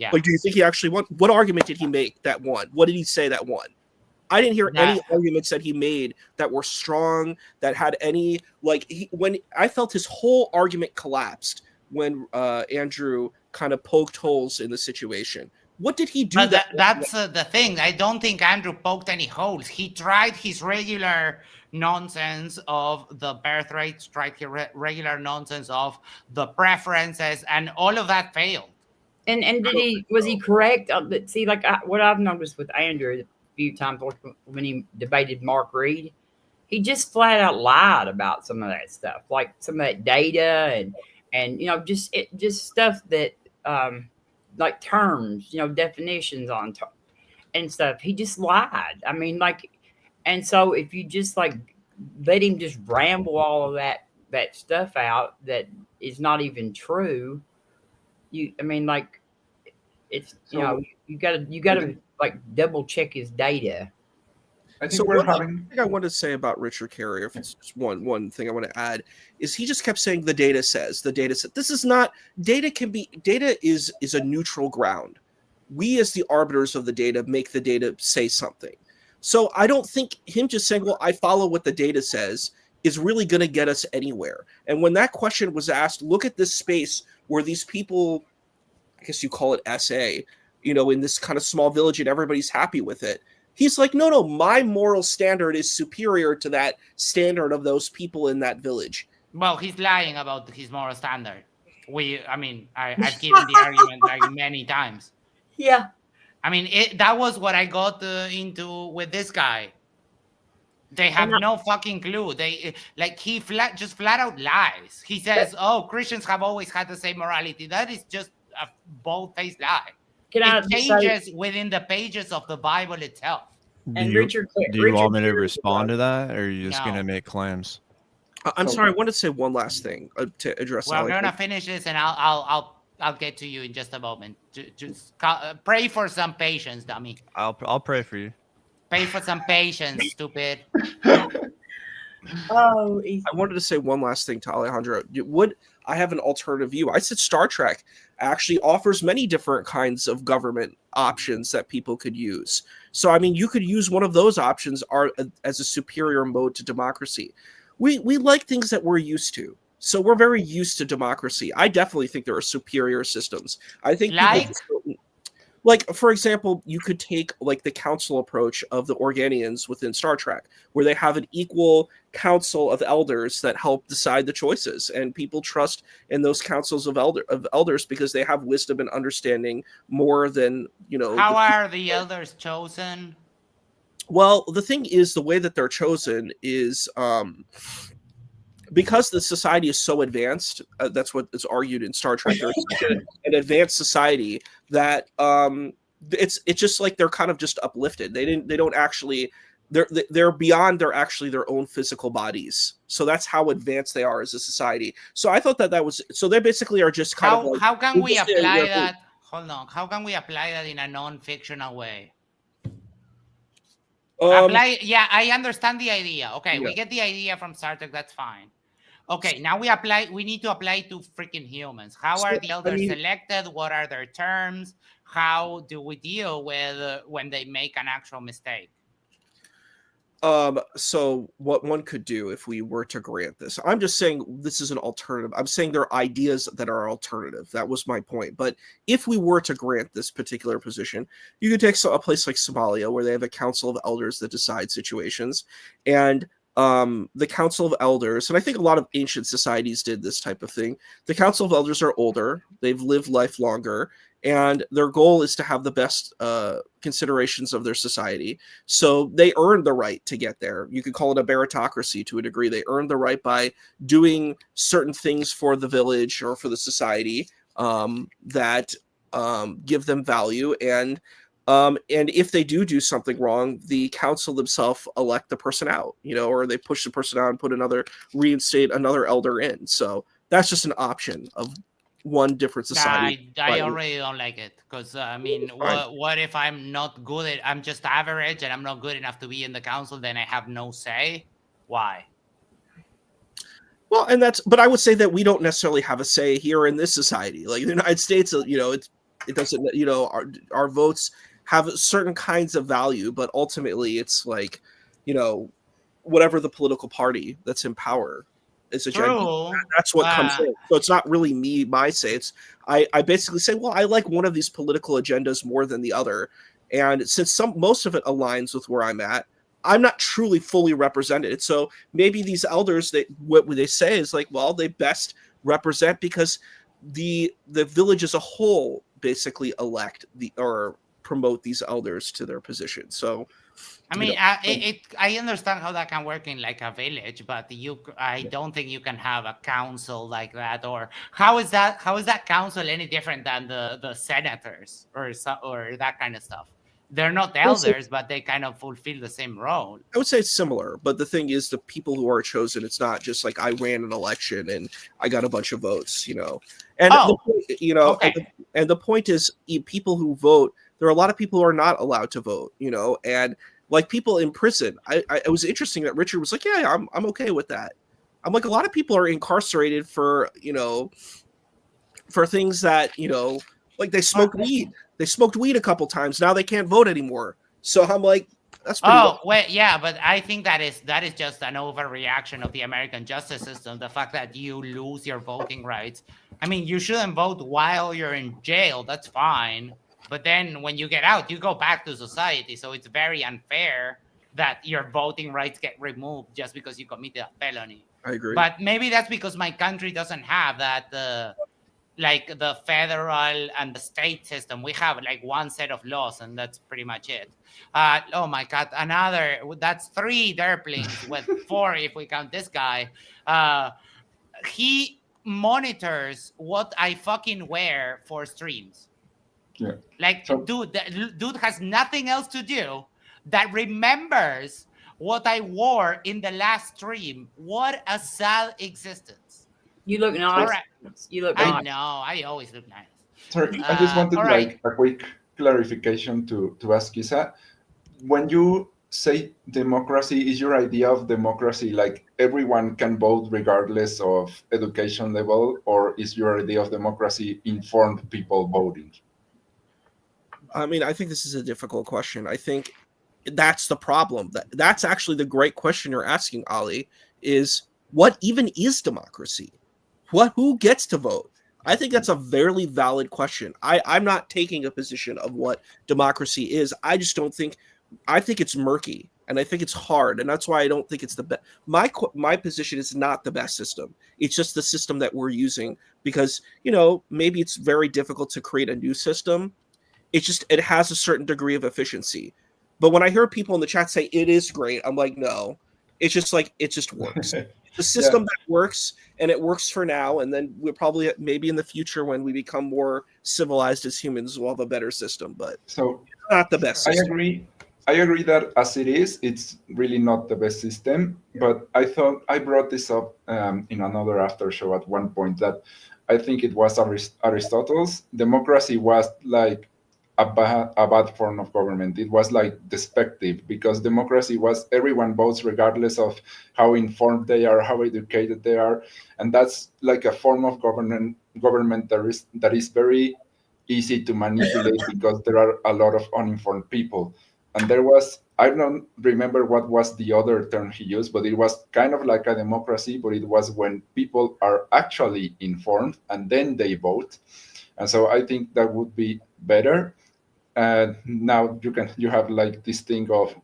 Yeah. Like, do you think he actually won? What argument did he make that won? What did he say that won? I didn't hear any arguments that he made that were strong, that had any, like, when I felt his whole argument collapsed when Andrew kind of poked holes in the situation. What did he do? But that's the thing. I don't think Andrew poked any holes. He tried his regular nonsense of the birth rates, tried his regular nonsense of the preferences, and all of that failed. And was he correct? See, like what I've noticed with Andrew a few times when he debated Mark Reed, he just flat out lied about some of that stuff, like some of that data and just stuff that like terms, definitions on and stuff. He just lied. I mean, like, and so if you just like let him just ramble all of that stuff out that is not even true, it's you gotta like double check his data. I think we're having. One thing I wanted to say about Richard Carrier, if it's just one thing I want to add, is he just kept saying the data says. This is not data. Data is a neutral ground. We as the arbiters of the data make the data say something. So I don't think him just saying, well, I follow what the data says, is really going to get us anywhere. And when that question was asked, look at this space where these people, I guess you call it SA, in this kind of small village and everybody's happy with it. He's like, no, my moral standard is superior to that standard of those people in that village. Well, he's lying about his moral standard. I've given the argument like many times. Yeah. I mean, that was what I got into with this guy. They have no fucking clue. He just flat out lies. He says, "Oh, Christians have always had the same morality." That is just a bold-faced lie. It changes within the pages of the Bible itself. Do you want me to respond to that, or are you just going to make claims? I'm sorry. I want to say one last thing to address. Well, we're gonna finish this, and I'll get to you in just a moment. Just pray for some patience, dummy. I'll pray for you. Pray for some patience, stupid. Oh, I wanted to say one last thing to Alejandro. I have an alternative view? I said Star Trek actually offers many different kinds of government options that people could use. So, I mean, you could use one of those options as a superior mode to democracy. We like things that we're used to. So we're very used to democracy. I definitely think there are superior systems. I think like, for example, you could take like the council approach of the Organians within Star Trek, where they have an equal council of elders that help decide the choices, and people trust in those councils of elders because they have wisdom and understanding more than, How are the elders chosen? Well, the thing is, the way that they're chosen is because the society is so advanced. That's what is argued in Star Trek. There's an advanced society that it's just like they're kind of just uplifted. They don't actually. They're beyond their own physical bodies. So that's how advanced they are as a society. So I thought that was so they basically are just kind of like, how can we apply that? Hold on. How can we apply that in a non-fictional way? Yeah, I understand the idea. Okay, yeah. We get the idea from Star Trek. That's fine. Okay, now we need to apply to freaking humans. How are the elders selected? What are their terms? How do we deal with when they make an actual mistake? So what one could do if we were to grant this, I'm just saying this is an alternative. I'm saying there are ideas that are alternative. That was my point. But if we were to grant this particular position, you could take a place like Somalia, where they have a council of elders that decide situations, and the council of elders, and I think a lot of ancient societies did this type of thing. The council of elders are older, they've lived life longer, and their goal is to have the best considerations of their society. So they earned the right to get there. You could call it a meritocracy to a degree. They earned the right by doing certain things for the village or for the society that give them value. And if they do something wrong, the council themselves elect the person out, or they push the person out and reinstate another elder in. So that's just an option of one different society. I already don't like it because what if I'm not good I'm just average and I'm not good enough to be in the council? Then I have no say. Why? Well, but I would say that we don't necessarily have a say here in this society. Like the United States, It doesn't, our votes have certain kinds of value, but ultimately it's like, whatever the political party that's in power is agenda. True. That's what comes in. So it's not really my say. It's I basically say, well, I like one of these political agendas more than the other. And since most of it aligns with where I'm at, I'm not truly fully represented. So maybe these elders, what they say is like, well, they best represent because the village as a whole basically elect or promote these elders to their position. So I mean, I understand how that can work in like a village, but I don't think you can have a council like that. Or how is that council any different than the senators or that kind of stuff? They're not elders, but they kind of fulfill the same role. I would say it's similar, but the thing is, the people who are chosen, it's not just like I ran an election and I got a bunch of votes, And and the point is, people who vote, there are a lot of people who are not allowed to vote, and like people in prison. It was interesting that Richard was like, yeah, I'm okay with that. I'm like, a lot of people are incarcerated for for things that like they smoked weed. They smoked weed a couple times. Now they can't vote anymore. So I'm like, that's pretty well, yeah, but I think that is just an overreaction of the American justice system. The fact that you lose your voting rights. I mean, you shouldn't vote while you're in jail. That's fine. But then when you get out, you go back to society. So it's very unfair that your voting rights get removed just because you committed a felony. I agree. But maybe that's because my country doesn't have that. Like the federal and the state system, we have like one set of laws, and that's pretty much it. Oh my God, that's 3 derplings with 4 if we count this guy. He monitors what I fucking wear for streams. Yeah. Like, dude has nothing else to do that remembers what I wore in the last stream. What a sad existence. You look nice. Right. You look nice. I know. I always look nice. Sorry, I just wanted a quick clarification to ask Isa. When you say democracy, is your idea of democracy like everyone can vote regardless of education level, or is your idea of democracy informed people voting? I mean, I think this is a difficult question. I think that's the problem. That's actually the great question you're asking, Ali, is what even is democracy? Who gets to vote? I think that's a very valid question. I'm not taking a position of what democracy is. I think it's murky, and I think it's hard, and that's why I don't think it's the best. My position is not the best system. It's just the system that we're using because, maybe it's very difficult to create a new system. It has a certain degree of efficiency. But when I hear people in the chat say it is great, I'm like, no, it's just like, it just works. The system that works, and it works for now, and then we'll probably maybe in the future when we become more civilized as humans, we'll have a better system. But so it's not the best system. I agree that as it is, it's really not the best system. But I thought I brought this up in another after show at one point that I think it was Aristotle's. Democracy was like a bad form of government. It was like despective because democracy was everyone votes regardless of how informed they are, how educated they are, and that's like a form of government that is very easy to manipulate because there are a lot of uninformed people. And there was, I don't remember what was the other term he used, but it was kind of like a democracy, but it was when people are actually informed and then they vote. And so I think that would be better. Now you have like this thing of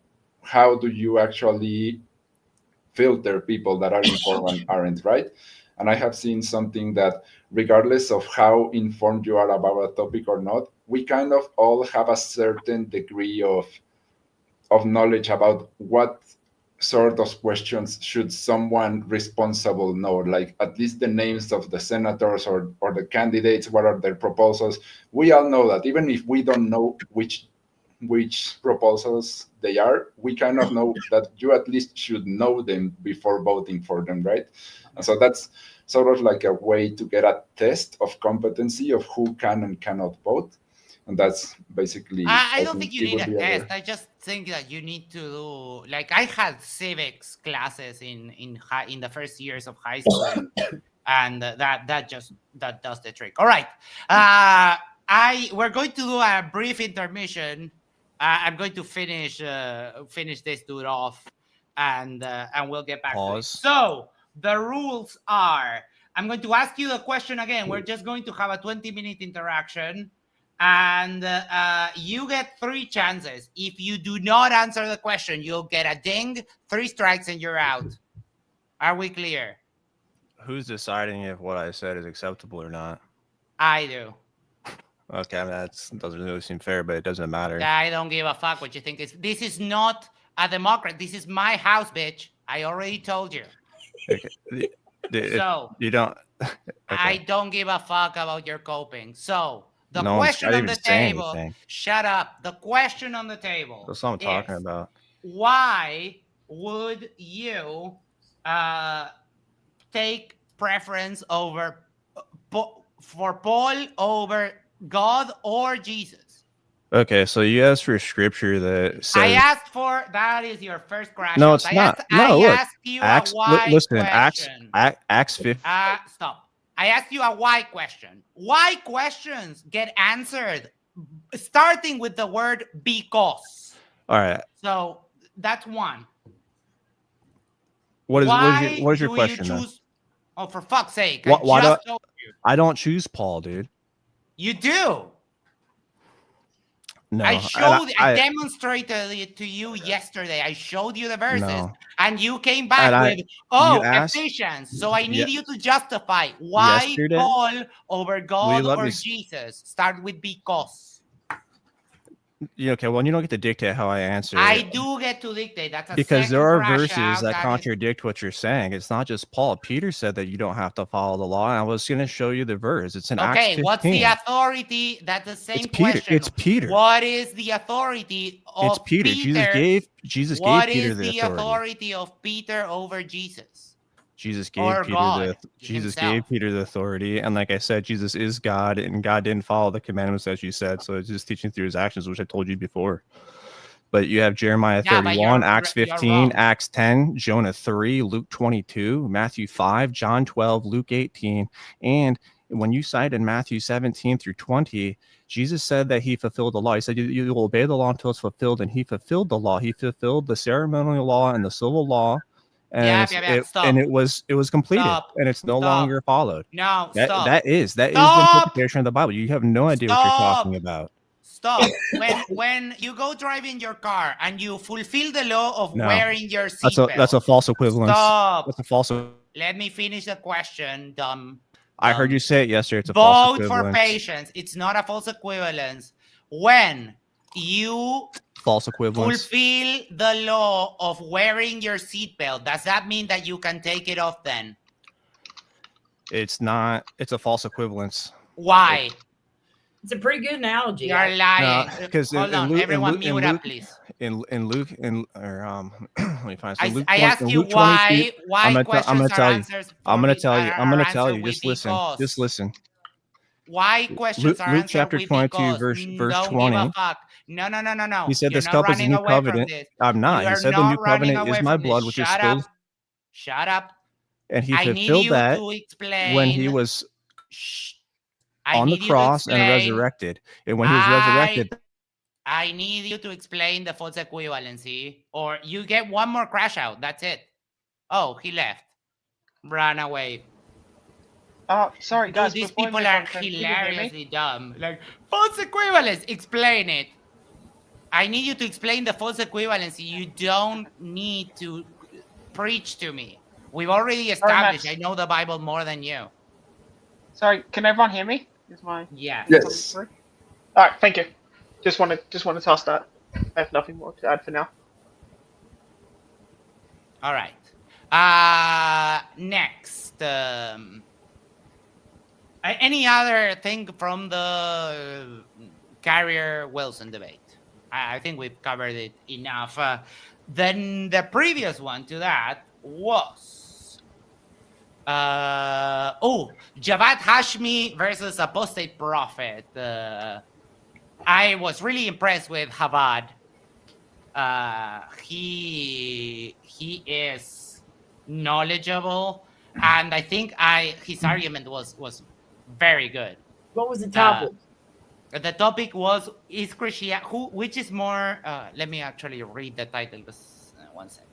how do you actually filter people that are informed and aren't, right? And I have seen something that regardless of how informed you are about a topic or not, we kind of all have a certain degree of knowledge about what sort of questions should someone responsible know, like at least the names of the senators or the candidates, what are their proposals. We all know that, even if we don't know which proposals they are, we kind of know that you at least should know them before voting for them, right? And so that's sort of like a way to get a test of competency of who can and cannot vote. And that's basically. I don't think you need a test. I just think that you need to do, like, I had civics classes in the first years of high school, and that does the trick. All right, we're going to do a brief intermission. I'm going to finish this dude off, and we'll get back to it. Pause. So the rules are: I'm going to ask you the question again. We're just going to have a 20-minute interaction, and you get 3 chances. If you do not answer the question, you'll get a ding, 3 strikes, and you're out. Are we clear? Who's deciding if what I said is acceptable or not? I do. Okay, I mean, that doesn't really seem fair, but it doesn't matter. I don't give a fuck what you think. This is not a democracy. This is my house, bitch. I already told you. Okay. So you don't. Okay. I don't give a fuck about your coping. So the No one's question not on even the saying table. anything. Shut up. The question on the table. That's what I'm talking is, about. Why would you take preference over for Paul over God or Jesus? Okay, so you asked for a scripture that says. I asked for that is your first crash. No, out. it's not. No, I look. asked you Acts, a why listen, question. Acts 50. Stop. I asked you a why question. Why questions get answered starting with the word because. All right. So that's one. What is your do question? You choose? Oh, for fuck's sake! Why I just told you. I don't choose Paul, dude. You do. No, I demonstrated it to you yesterday. I showed you the verses, and you came back with, Ephesians. So I need you to justify why Paul over God or Jesus. Start with because. Yeah, okay, well, you don't get to dictate how I answer. I do get to dictate. That's because there are verses that contradict what you're saying. It's not just Paul. Peter said that you don't have to follow the law. And I was going to show you the verse. It's in Acts 15. Okay, what's the authority? That's the same question. It's Peter. What is the authority of It's Peter. Jesus gave Peter the authority. What is the authority of Peter over Jesus? Jesus gave Peter the authority, and like I said, Jesus is God, and God didn't follow the commandments as you said, so it's just teaching through his actions, which I told you before. But you have Jeremiah 31, Acts 15, Acts 10, Jonah 3, Luke 22, Matthew 5, John 12, Luke 18, and when you cite in Matthew 17 through 20, Jesus said that he fulfilled the law. He said you will obey the law until it's fulfilled, and he fulfilled the law. He fulfilled the ceremonial law and the civil law. And it was completed, and it's no longer followed. No, that is the interpretation of the Bible. You have no idea what you're talking about. Stop. when you go drive in your car and you fulfill the law of wearing your seatbelt. That's a false equivalence. Stop. That's a false. Let me finish the question, dumb. I heard you say it yesterday. It's a false equivalence. Vote for patience. It's not a false equivalence. When you false equivalence. Fulfill the law of wearing your seatbelt. Does that mean that you can take it off then? It's not. It's a false equivalence. Why? It's a pretty good analogy. You're lying. Because everyone mute up, please. In Luke, let me find some. I asked you why questions are answered. I'm going to tell you. Just listen. Just listen. Why questions are answered? Luke chapter 22, verse 20. Give a fuck. No. He said this cup is a new covenant. I'm not. He said the new covenant is my blood, which is spilled. Shut up. And he fulfilled that when he was on the cross and resurrected. And when he was resurrected. I need you to explain the false equivalency, or you get one more crash out. That's it. Oh, he left. Ran away. Sorry, guys. These people are hilariously dumb. Like, false equivalence. Explain it. I need you to explain the false equivalency. You don't need to preach to me. We've already established I know the Bible more than you. Sorry, can everyone hear me? Yes. All right, thank you. Just want to toss that. I have nothing more to add for now. All right. Next. Any other thing from the Carrier-Wilson debate? I think we've covered it enough. Then the previous one to that was Javad Hashmi versus Apostate Prophet. I was really impressed with Javad. He is knowledgeable, and I think his argument was very good. What was the topic? The topic was, is Christianity, which is more, let me actually read the title, just 1 second.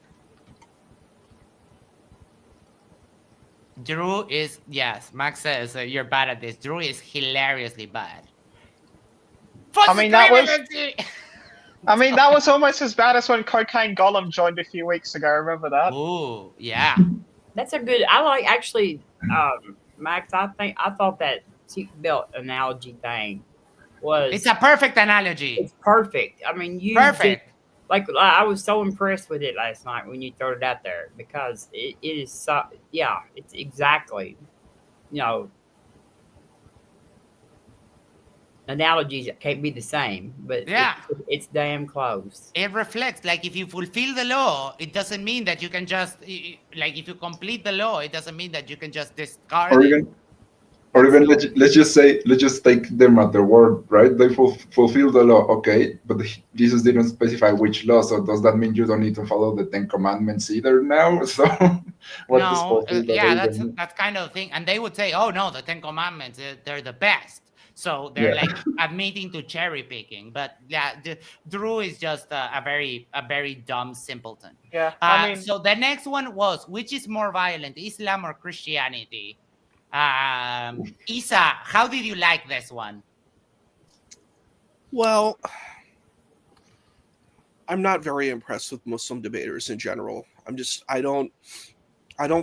Drew is, yes, Max says, you're bad at this. Drew is hilariously bad. I mean, that was almost as bad as when Cocaine Golem joined a few weeks ago. Remember that? Ooh, yeah. That's a good. I like actually, Max. I thought that seatbelt analogy thing was. It's a perfect analogy. It's perfect. I mean, you perfect. I was so impressed with it last night when you threw it out there because it is so. Yeah, it's exactly. Analogies can't be the same, but yeah, it's damn close. It reflects, like, if you fulfill the law, it doesn't mean that you can just, like, if you complete the law, it doesn't mean that you can just discard it. Or even let's just take them at their word, right? They fulfill the law, okay, but Jesus didn't specify which law, so does that mean you don't need to follow the 10 Commandments either now? So what does fulfill the law mean? That's kind of thing. And they would say, oh no, the 10 Commandments, they're the best. So they're like admitting to cherry picking, but yeah, Drew is just a very dumb simpleton. Yeah, I mean, so the next one was, which is more violent, Islam or Christianity? Isa, how did you like this one? Well, I'm not very impressed with Muslim debaters in general. I don't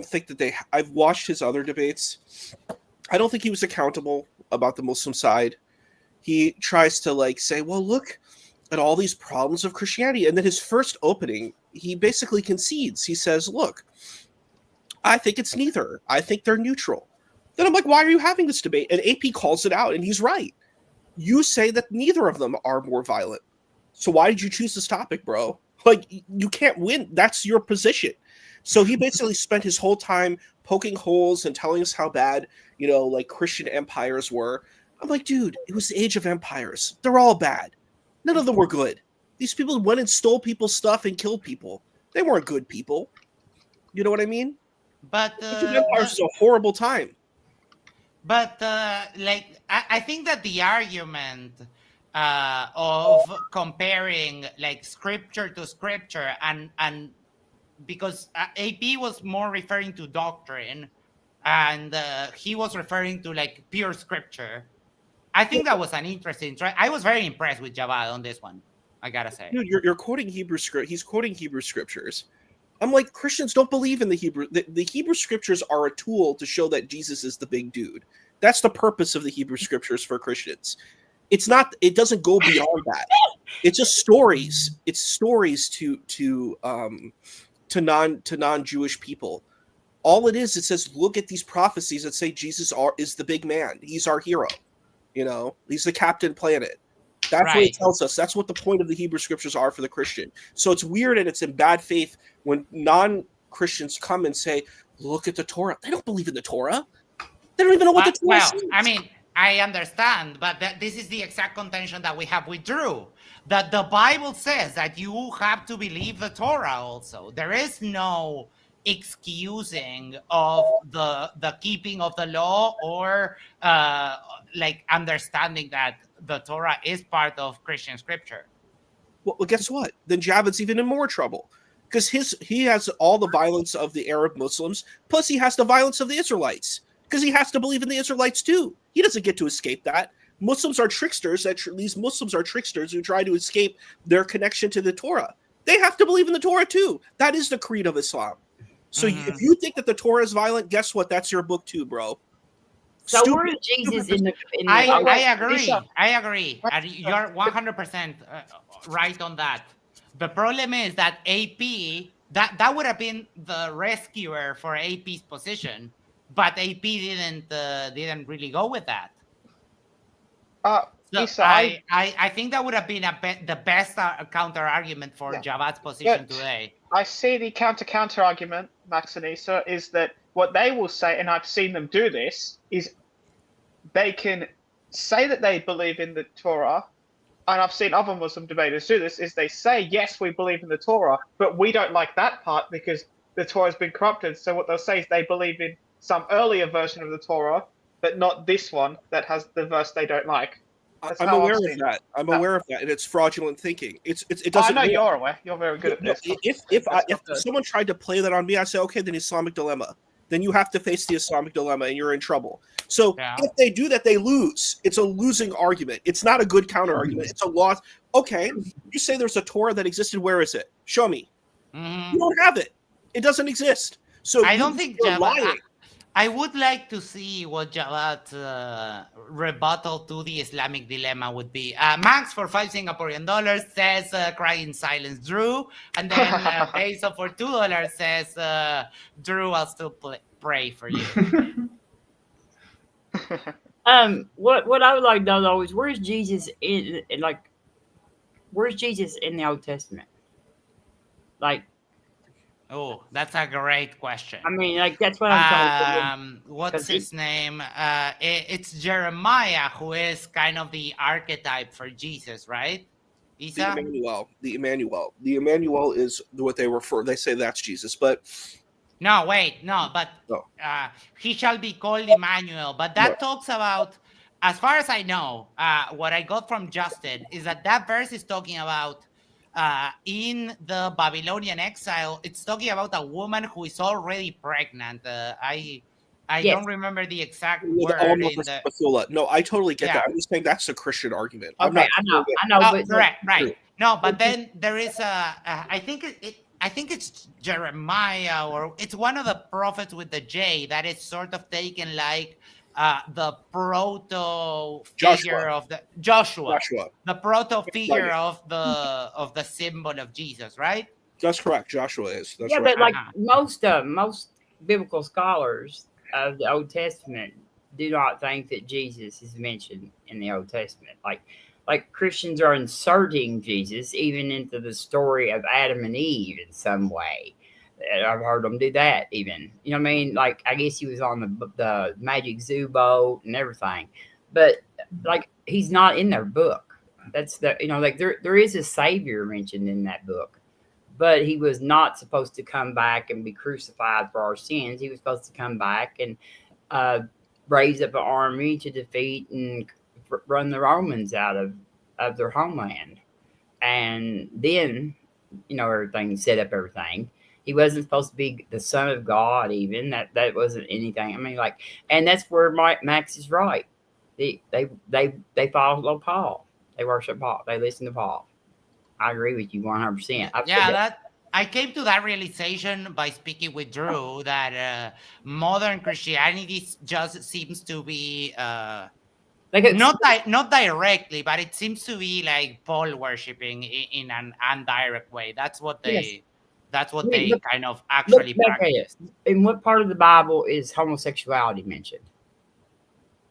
think that I've watched his other debates. I don't think he was accountable about the Muslim side. He tries to say, well, look at all these problems of Christianity. And then his first opening, he basically concedes. He says, look, I think it's neither. I think they're neutral. Then I'm like, why are you having this debate? And AP calls it out, and he's right. You say that neither of them are more violent. So why did you choose this topic, bro? You can't win. That's your position. So he basically spent his whole time poking holes and telling us how bad, Christian empires were. I'm like, dude, it was the age of empires. They're all bad. None of them were good. These people went and stole people's stuff and killed people. They weren't good people. You know what I mean? But age of empires was a horrible time. But I think that the argument of comparing scripture to scripture and because AP was more referring to doctrine and he was referring to pure scripture. I think that was an interesting try. I was very impressed with Javad on this one, I gotta say. Dude, you're quoting Hebrew script. He's quoting Hebrew scriptures. I'm like, Christians don't believe in the Hebrew. The Hebrew scriptures are a tool to show that Jesus is the big dude. That's the purpose of the Hebrew scriptures for Christians. It's not. It doesn't go beyond that. It's just stories. It's stories to non-Jewish people. All it is, it says, look at these prophecies that say Jesus is the big man. He's our hero. He's the Captain Planet. That's what it tells us. That's what the point of the Hebrew scriptures are for the Christian. So it's weird and it's in bad faith when non-Christians come and say, look at the Torah. They don't believe in the Torah. They don't even know what the Torah says. I mean, I understand, but this is the exact contention that we have with Drew. That the Bible says that you have to believe the Torah also. There is no excusing of the keeping of the law or understanding that the Torah is part of Christian scripture. Well, guess what? Then Javid's even in more trouble because he has all the violence of the Arab Muslims, plus he has the violence of the Israelites because he has to believe in the Israelites too. He doesn't get to escape that. Muslims are tricksters. These Muslims are tricksters who try to escape their connection to the Torah. They have to believe in the Torah too. That is the creed of Islam. So if you think that the Torah is violent, guess what? That's your book too, bro. So where is Jesus in the I agree. I agree. You're 100% right on that. The problem is that AP, that would have been the rescuer for AP's position, but AP didn't really go with that. So I think that would have been the best counter argument for Javad's position today. I see the counter argument, Max and Isa, is that what they will say, and I've seen them do this, is they can say that they believe in the Torah, and I've seen other Muslim debaters do this, is they say, yes, we believe in the Torah, but we don't like that part because the Torah has been corrupted. So what they'll say is they believe in some earlier version of the Torah, but not this one that has the verse they don't like. That's I'm how aware I've of seen it. that. I'm aware of that, and it's fraudulent thinking. It doesn't. I know work. you're aware. You're very good at No, this. if That's not good. someone tried to play that on me, I'd say, okay, then Islamic dilemma. Then you have to face the Islamic dilemma, and you're in trouble. So Yeah. if they do that, they lose. It's a losing argument. It's not a good counter argument. It's a loss. Okay, you say there's a Torah that existed. Where is it? Show me. Mhm. You don't have it. It doesn't exist. So I don't think you're Javad. lying. I would like to see what Jawad's rebuttal to the Islamic dilemma would be. Max for $5 says "Cry in silence, Drew," and then Peso for $2 says "Drew, I'll still pray for you." What I would like to know though is where's Jesus where's Jesus in the Old Testament? Like, Oh, that's a great question. I mean, like that's what I'm trying to figure. What's his name? It's Jeremiah, who is kind of the archetype for Jesus, right? Isa? The Emmanuel is what they refer. They say that's Jesus, but No, wait, no, but no. He shall be called Emmanuel. But that talks about, as far as I know, what I got from Justin is that verse is talking about in the Babylonian exile. It's talking about a woman who is already pregnant. I don't remember the exact word. No, I totally get that. I'm just saying that's a Christian argument. Okay, I'm not I know, but correct, right? No, but then there is I think it's Jeremiah, or it's one of the prophets with the J that is sort of taken like the proto figure of the Joshua, the proto figure of the symbol of Jesus, right? That's correct. Joshua is. That's right. But like most biblical scholars of the Old Testament do not think that Jesus is mentioned in the Old Testament. Like Christians are inserting Jesus even into the story of Adam and Eve in some way. I've heard them do that even. You know what I mean? Like, I guess he was on the Magic Zoo boat and everything. But, like, he's not in their book. That's like there is a Savior mentioned in that book. But he was not supposed to come back and be crucified for our sins. He was supposed to come back and raise up an army to defeat and run the Romans out of their homeland. And then, everything, set up everything. He wasn't supposed to be the Son of God even. That wasn't anything. I mean, like, and that's where Max is right. They follow Paul. They worship Paul. They listen to Paul. I agree with you 100%. I came to that realization by speaking with Drew that modern Christianity just seems to be not directly, but it seems to be like Paul worshiping in an indirect way. That's what they kind of actually practice. In what part of the Bible is homosexuality mentioned?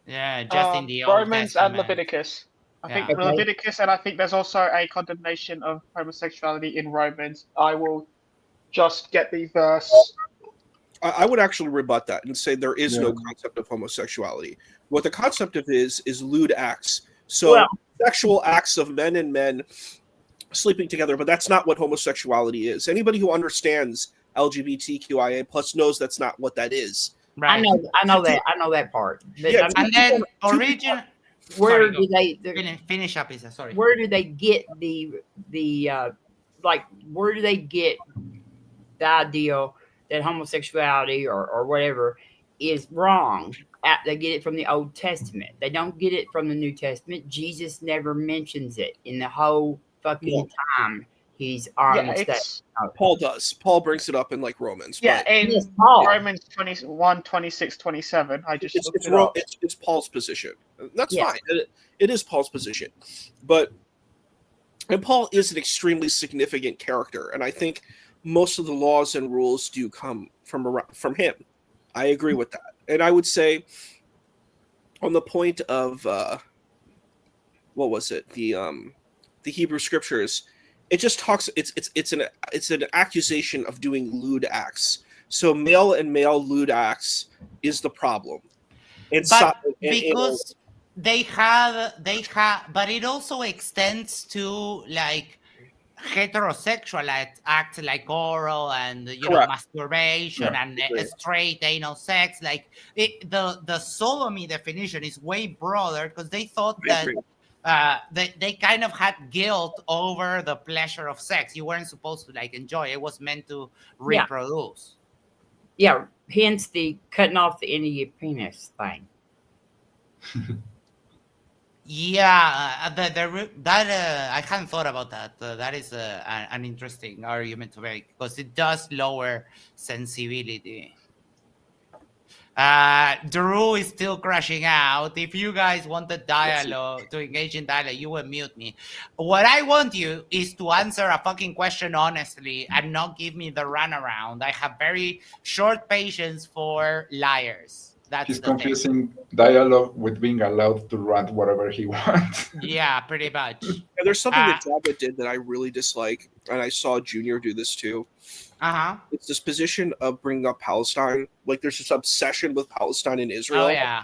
Yeah, just in the Romans Old and Leviticus. I think Leviticus, and I think there's also a condemnation of homosexuality in Romans. I will just get the verse. I would actually rebut that and say there is no concept of homosexuality. What the concept of is lewd acts. So sexual acts of men and men sleeping together, but that's not what homosexuality is. Anybody who understands LGBTQIA plus knows that's not what that is. Right. I know that part. But, Yeah, and then origin. Where do they finish up? Isa, sorry. Where do they get the where do they get the idea that homosexuality or whatever is wrong? They get it from the Old Testament. They don't get it from the New Testament. Jesus never mentions it in the whole fucking time he's on the stage. Paul does. Paul brings it up in like Romans. Yeah, in Romans 21, 26, 27. I just looked it up. It's Paul's position. That's fine. It is Paul's position. And Paul is an extremely significant character, and I think most of the laws and rules do come from him. I agree with that. And I would say on the point of what was it? The Hebrew scriptures, it just talks. It's an accusation of doing lewd acts. So male and male lewd acts is the problem. Because they have, but it also extends to like heterosexual acts like oral and masturbation and straight anal sex. Like the sodomy definition is way broader because they thought that they kind of had guilt over the pleasure of sex. You weren't supposed to like enjoy it. It was meant to Yeah. reproduce. Yeah, hence the cutting off the end of your penis thing. Yeah, I hadn't thought about that. That is an interesting argument to make because it does lower sensibility. Drew is still crashing out. If you guys want the dialogue, to engage in dialogue, you will mute me. What I want you is to answer a fucking question honestly and not give me the runaround. I have very short patience for liars. That's He's the thing. confusing dialogue with being allowed to rant whatever he wants. Yeah, pretty much. And there's something that Java did that I really dislike, and I saw Junior do this too. It's this position of bringing up Palestine. Like there's this obsession with Palestine and Israel. Oh yeah.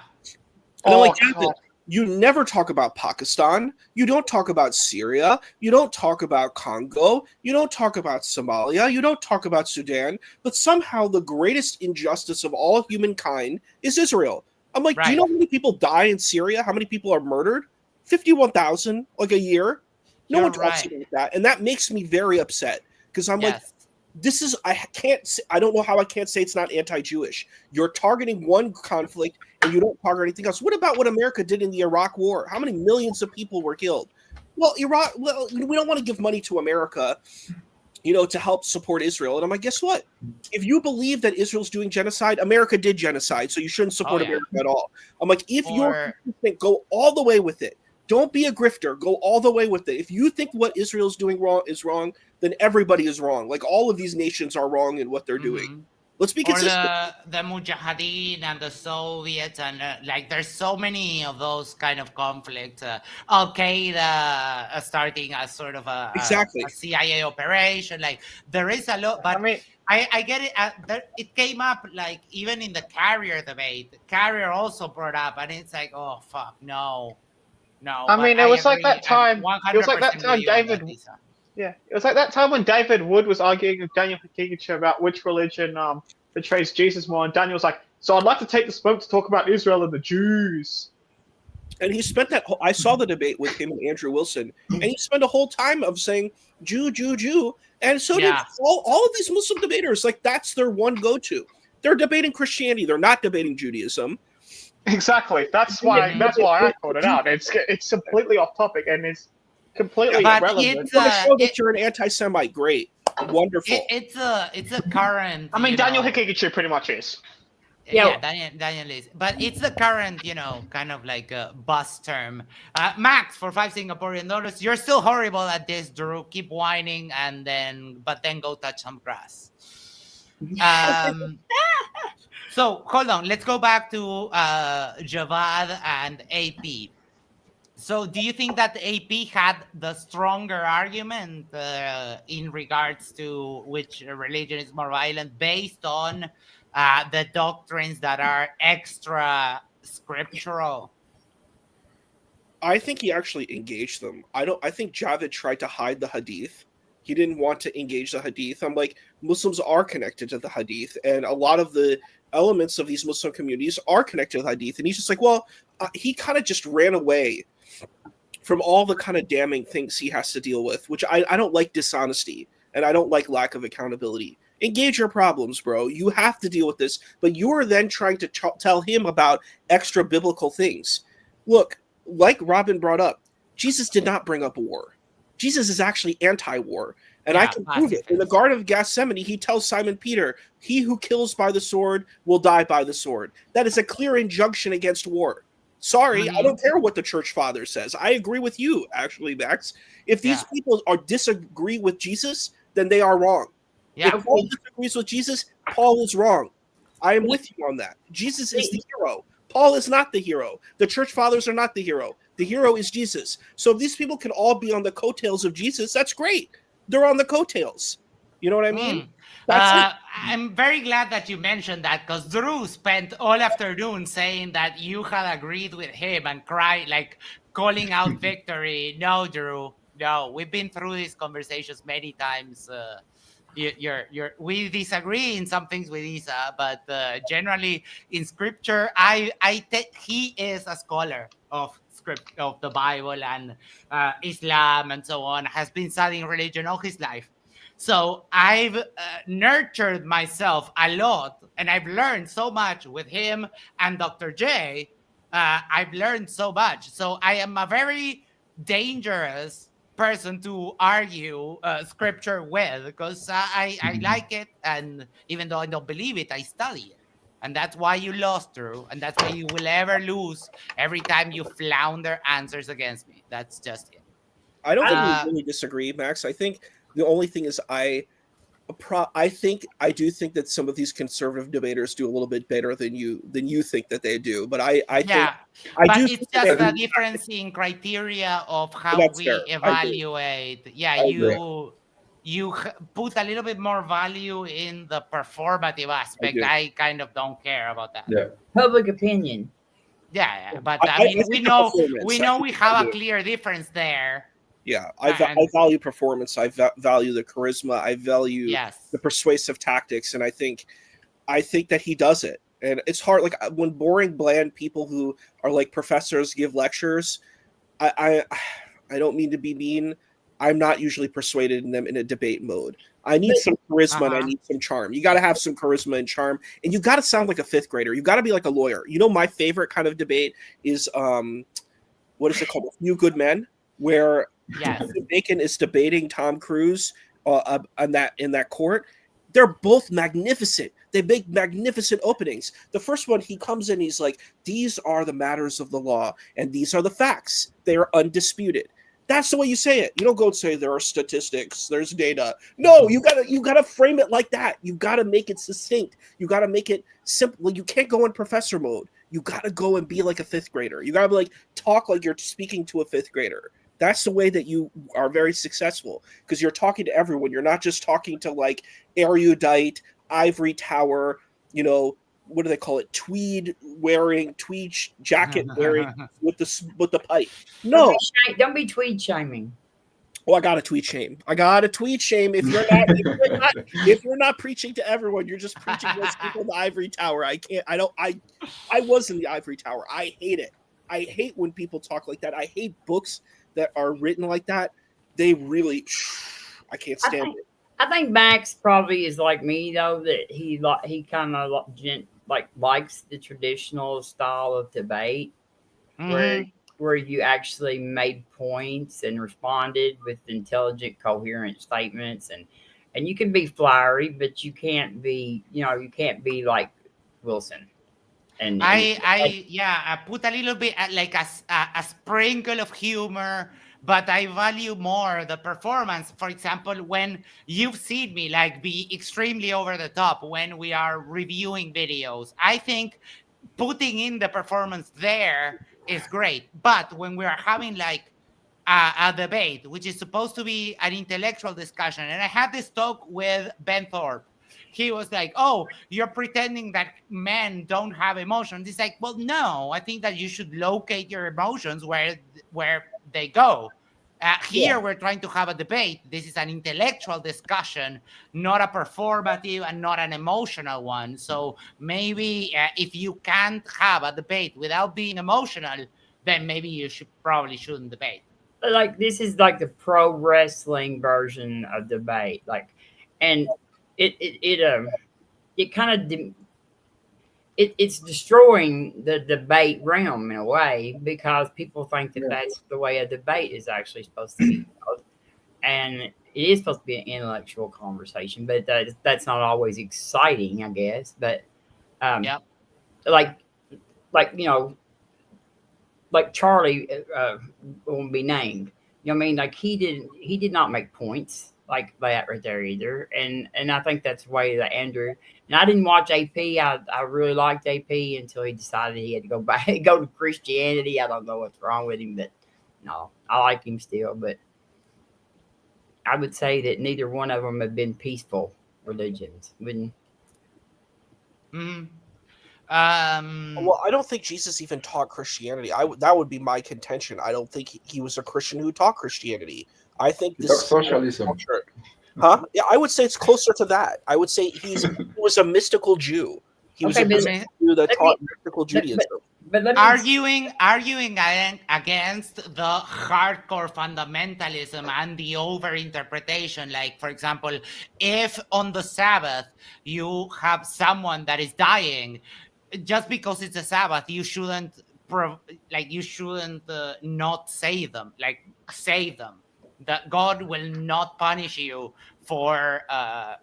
And I'm like, Java, you never talk about Pakistan. You don't talk about Syria. You don't talk about Congo. You don't talk about Somalia. You don't talk about Sudan. But somehow the greatest injustice of all humankind is Israel. I'm like, do you know how many people die in Syria? How many people are murdered? 51,000, like a year. No one talks about that. And that makes me very upset because I'm like, this is, I don't know how I can't say it's not anti-Jewish. You're targeting one conflict and you don't target anything else. What about what America did in the Iraq War? How many millions of people were killed? Well, we don't want to give money to America, to help support Israel. And I'm like, guess what? If you believe that Israel's doing genocide, America did genocide, so you shouldn't support America at all. I'm like, if you're go all the way with it. Don't be a grifter. Go all the way with it. If you think what Israel's doing wrong is wrong, then everybody is wrong. Like all of these nations are wrong in what they're doing. Let's be consistent. Or the Mujahideen and the Soviets and there's so many of those kind of conflicts. Al-Qaeda starting as sort of a CIA operation. Like there is a lot, but I get it. It came up like even in the Carrier debate. Carrier also brought up, and it's like, oh fuck, no. I mean, it was like that time. It was like that time David. Yeah, it was like that time when David Wood was arguing with Daniel Hakikicha about which religion betrays Jesus more, and Daniel was like, "So I'd like to take the smoke to talk about Israel and the Jews." And he spent I saw the debate with him and Andrew Wilson, and he spent a whole time of saying Jew, Jew, Jew, and so did all of these Muslim debaters. Like that's their one go-to. They're debating Christianity. They're not debating Judaism. Exactly. That's why I called it out. It's completely off topic and it's completely irrelevant. That you're an anti-Semite. Great, wonderful. It's a current. I mean, Daniel Hakikicha pretty much is. Yeah, Daniel is, but it's the current, kind of like a buzz term. Max for $5 You're still horrible at this, Drew. Keep whining but then go touch some grass. So hold on, let's go back to Javad and AP. So do you think that AP had the stronger argument in regards to which religion is more violent based on the doctrines that are extra scriptural? I think he actually engaged them. I think Javed tried to hide the hadith. He didn't want to engage the hadith. I'm like, Muslims are connected to the hadith, and a lot of the elements of these Muslim communities are connected to the hadith. And he's just like, he kind of just ran away from all the kind of damning things he has to deal with, which I don't like dishonesty, and I don't like lack of accountability. Engage your problems, bro. You have to deal with this, but you're then trying to tell him about extra biblical things. Look, like Robin brought up, Jesus did not bring up war. Jesus is actually anti-war, and I can prove it. In the Garden of Gethsemane, he tells Simon Peter, he who kills by the sword will die by the sword. That is a clear injunction against war. Sorry, I don't care what the church father says. I agree with you, actually, Max. If these people disagree with Jesus, then they are wrong. Yeah. If Paul disagrees with Jesus, Paul is wrong. I am with you on that. Jesus is the hero. Paul is not the hero. The church fathers are not the hero. The hero is Jesus. So if these people can all be on the coattails of Jesus, that's great. They're on the coattails. You know what I mean? I'm very glad that you mentioned that because Drew spent all afternoon saying that you had agreed with him and calling out victory. No, Drew. No, we've been through these conversations many times. We disagree in some things with Isa, but generally in scripture, he is a scholar of script of the Bible and Islam and so on, has been studying religion all his life. So I've nurtured myself a lot, and I've learned so much with him and Dr. J. I've learned so much. So I am a very dangerous person to argue scripture with, because I like it, and even though I don't believe it, I study it. And that's why you lost, Drew, and that's why you will ever lose every time you flounder answers against me. That's just it. I don't think we really disagree, Max. I think the only thing is I do think that some of these conservative debaters do a little bit better than you think that they do. But I think it's just a difference in criteria of how we evaluate. Yeah, you put a little bit more value in the performative aspect. I kind of don't care about that. Yeah. Public opinion. Yeah, but I mean, we know we have a clear difference there. Yeah, I value performance. I value the charisma. I value the persuasive tactics, and I think that he does it. And it's hard, like when boring, bland people who are like professors give lectures. I don't mean to be mean. I'm not usually persuaded them in a debate mode. I need some charisma and I need some charm. You got to have some charisma and charm, and you got to sound like a fifth grader. You got to be like a lawyer. You know, my favorite kind of debate is what is it called? A Few Good Men, where Bacon is debating Tom Cruise in that court. They're both magnificent. They make magnificent openings. The first one, he comes in, he's like, "These are the matters of the law, and these are the facts. They are undisputed." That's the way you say it. You don't go and say there are statistics, there's data. No, you gotta frame it like that. You gotta make it succinct. You gotta make it simple. You can't go in professor mode. You gotta go and be like a fifth grader. You gotta be like talk like you're speaking to a fifth grader. That's the way that you are very successful, because you're talking to everyone. You're not just talking to like erudite, ivory tower, what do they call it? Tweed jacket wearing with the pipe. No, don't be tweed shaming. Oh, I got a tweet shame. If you're not preaching to everyone, you're just preaching to people in the ivory tower. I was in the ivory tower. I hate it. I hate when people talk like that. I hate books that are written like that. They really, I can't stand it. I think Max probably is like me though, that he kind of likes the traditional style of debate, where you actually made points and responded with intelligent, coherent statements, and you can be flowery, but you can't be like Wilson. And I put a little bit like a sprinkle of humor, but I value more the performance. For example, when you've seen me like be extremely over the top when we are reviewing videos, I think putting in the performance there is great. But when we are having like a debate, which is supposed to be an intellectual discussion, and I had this talk with Ben Thorpe. He was like, "Oh, you're pretending that men don't have emotions." It's like, well, no, I think that you should locate your emotions where they go. Here, we're trying to have a debate. This is an intellectual discussion, not a performative and not an emotional one. So maybe if you can't have a debate without being emotional, then maybe you shouldn't debate. Like this is like the pro wrestling version of debate, and it kind of it's destroying the debate realm in a way, because people think that that's the way a debate is actually supposed to be held. And it is supposed to be an intellectual conversation, but that's not always exciting, I guess. But like Charlie won't be named. I mean, like he did not make points like that right there either. And I think that's the way that Andrew, and I didn't watch AP. I really liked AP until he decided he had to go to Christianity. I don't know what's wrong with him, but no, I like him still. But I would say that neither one of them have been peaceful religions. Well, I don't think Jesus even taught Christianity. That would be my contention. I don't think he was a Christian who taught Christianity. I think this is socialism. Huh? Yeah, I would say it's closer to that. I would say he was a mystical Jew. He was a mystical Jew that taught mystical Judaism. But let me arguing against the hardcore fundamentalism and the overinterpretation. Like, for example, if on the Sabbath you have someone that is dying, just because it's a Sabbath, you shouldn't not save them. Like, save them. That God will not punish you for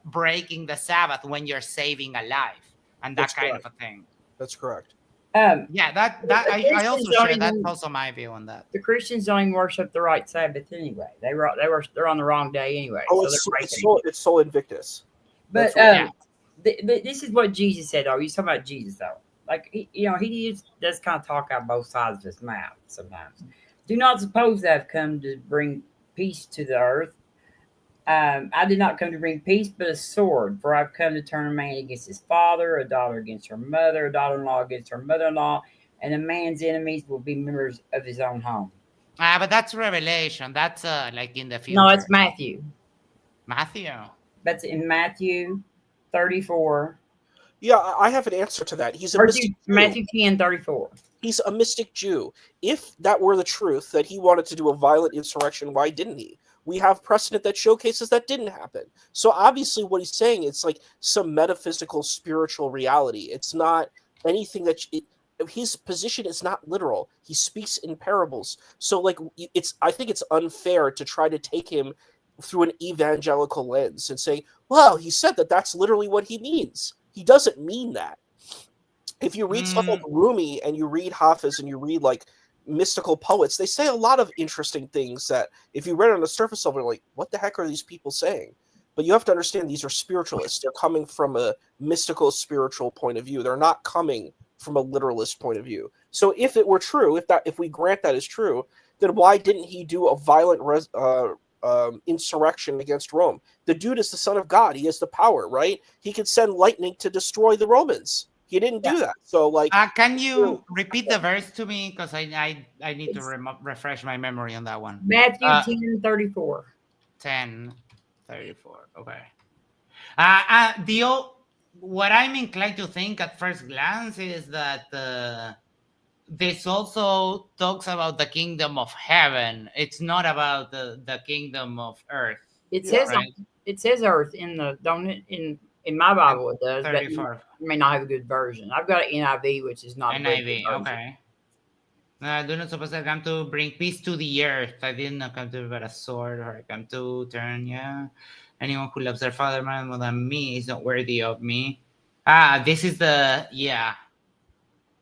breaking the Sabbath when you're saving a life and that That's kind correct. of a thing. That's correct. Yeah, I also Christians don't share. That's even- also my view on that. The Christians don't even worship the right Sabbath anyway. They're on the wrong day anyway. Oh, so it's Sol Invictus. But That's this is what Jesus said. Though he's talking about Jesus, though. Like he does kind of talk out both sides of his mouth sometimes. Do not suppose that I've come to bring peace to the earth. I did not come to bring peace, but a sword. For I've come to turn a man against his father, a daughter against her mother, a daughter-in-law against her mother-in-law, and a man's enemies will be members of his own home. But that's Revelation. That's like in the future. No, it's Matthew. Matthew. That's in Matthew 34. Yeah, I have an answer to that. He's a mystic Jew. Matthew 10:34. He's a mystic Jew. If that were the truth, that he wanted to do a violent insurrection, why didn't he? We have precedent that showcases that didn't happen. So obviously what he's saying, it's like some metaphysical, spiritual reality. It's not anything that... his position is not literal. He speaks in parables. So like I think it's unfair to try to take him through an evangelical lens and say, well, he said that that's literally what he means. He doesn't mean that. If you read stuff like Rumi and you read Hafiz and you read like mystical poets, they say a lot of interesting things that if you read on the surface level, you're like, what the heck are these people saying? But you have to understand these are spiritualists. They're coming from a mystical, spiritual point of view. They're not coming from a literalist point of view. So if it were true, if we grant that is true, then why didn't he do a violent insurrection against Rome? The dude is the son of God. He has the power, right? He could send lightning to destroy the Romans. He didn't do that. So like, can you repeat the verse to me? Because I need to refresh my memory on that one. Matthew 10:34. 10:34. Okay. What I'm inclined to think at first glance is that this also talks about the kingdom of heaven. It's not about the kingdom of earth. It says it says earth in my Bible. It does. 34. But you may not have a good version. I've got an NIV, which is not NIV. Okay. I do not suppose I come to bring peace to the earth. I did not come to bear a sword, or I come to turn. Yeah. Anyone who loves their father more than me is not worthy of me. This is the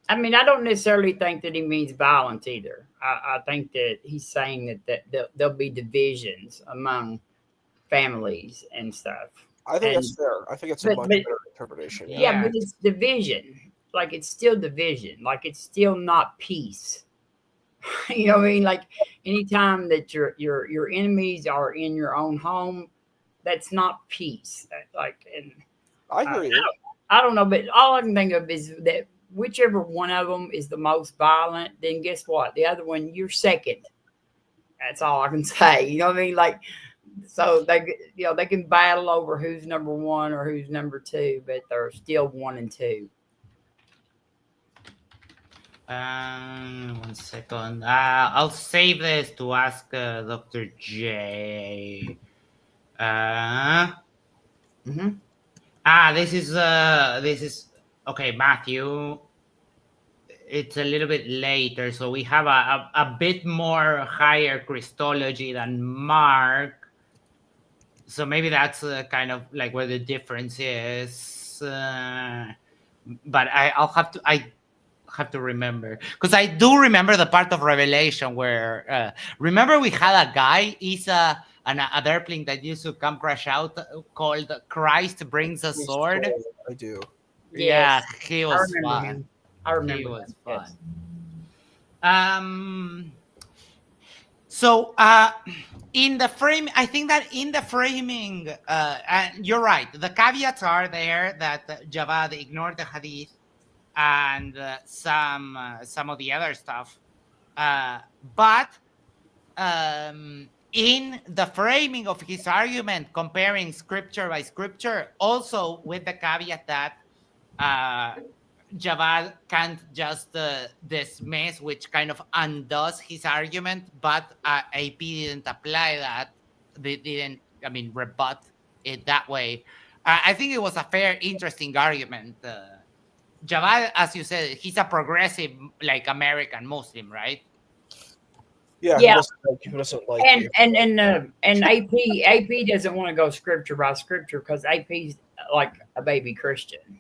I mean, I don't necessarily think that he means violence either. I think that he's saying that there'll be divisions among families and stuff. I think that's fair. I think it's a much better interpretation. Yeah, but it's division. Like, it's still division. Like, it's still not peace. You know what I mean? Like, anytime that your enemies are in your own home, that's not peace. I hear you. I don't know, but all I can think of is that whichever one of them is the most violent, then guess what? The other one, you're second. That's all I can say. You know what I mean? Like, so they can battle over who's number one or who's number two, but they're still 1 and 2. 1 second. I'll save this to ask Dr. J. This is okay, Matthew. It's a little bit later, so we have a bit more higher Christology than Mark. So maybe that's kind of like where the difference is. But I'll have to remember, because I do remember the part of Revelation where remember we had a guy, Isa, an airplane that used to come crash out, called Christ Brings a Sword. I do. Yeah, he was fun. Him. I remember he was him. fun. So in the frame, I think that in the framing, and you're right, the caveats are there that Javad ignored the hadith and some of the other stuff, but in the framing of his argument, comparing scripture by scripture, also with the caveat that Javad can't just dismiss, which kind of undoes his argument, but AP didn't apply that. They didn't, I mean, rebut it that way. I think it was a fair, interesting argument. Javad, as you said, he's a progressive, like American Muslim, right? Yeah, Yeah. He doesn't like and AP doesn't want to go scripture by scripture because AP's like a baby Christian.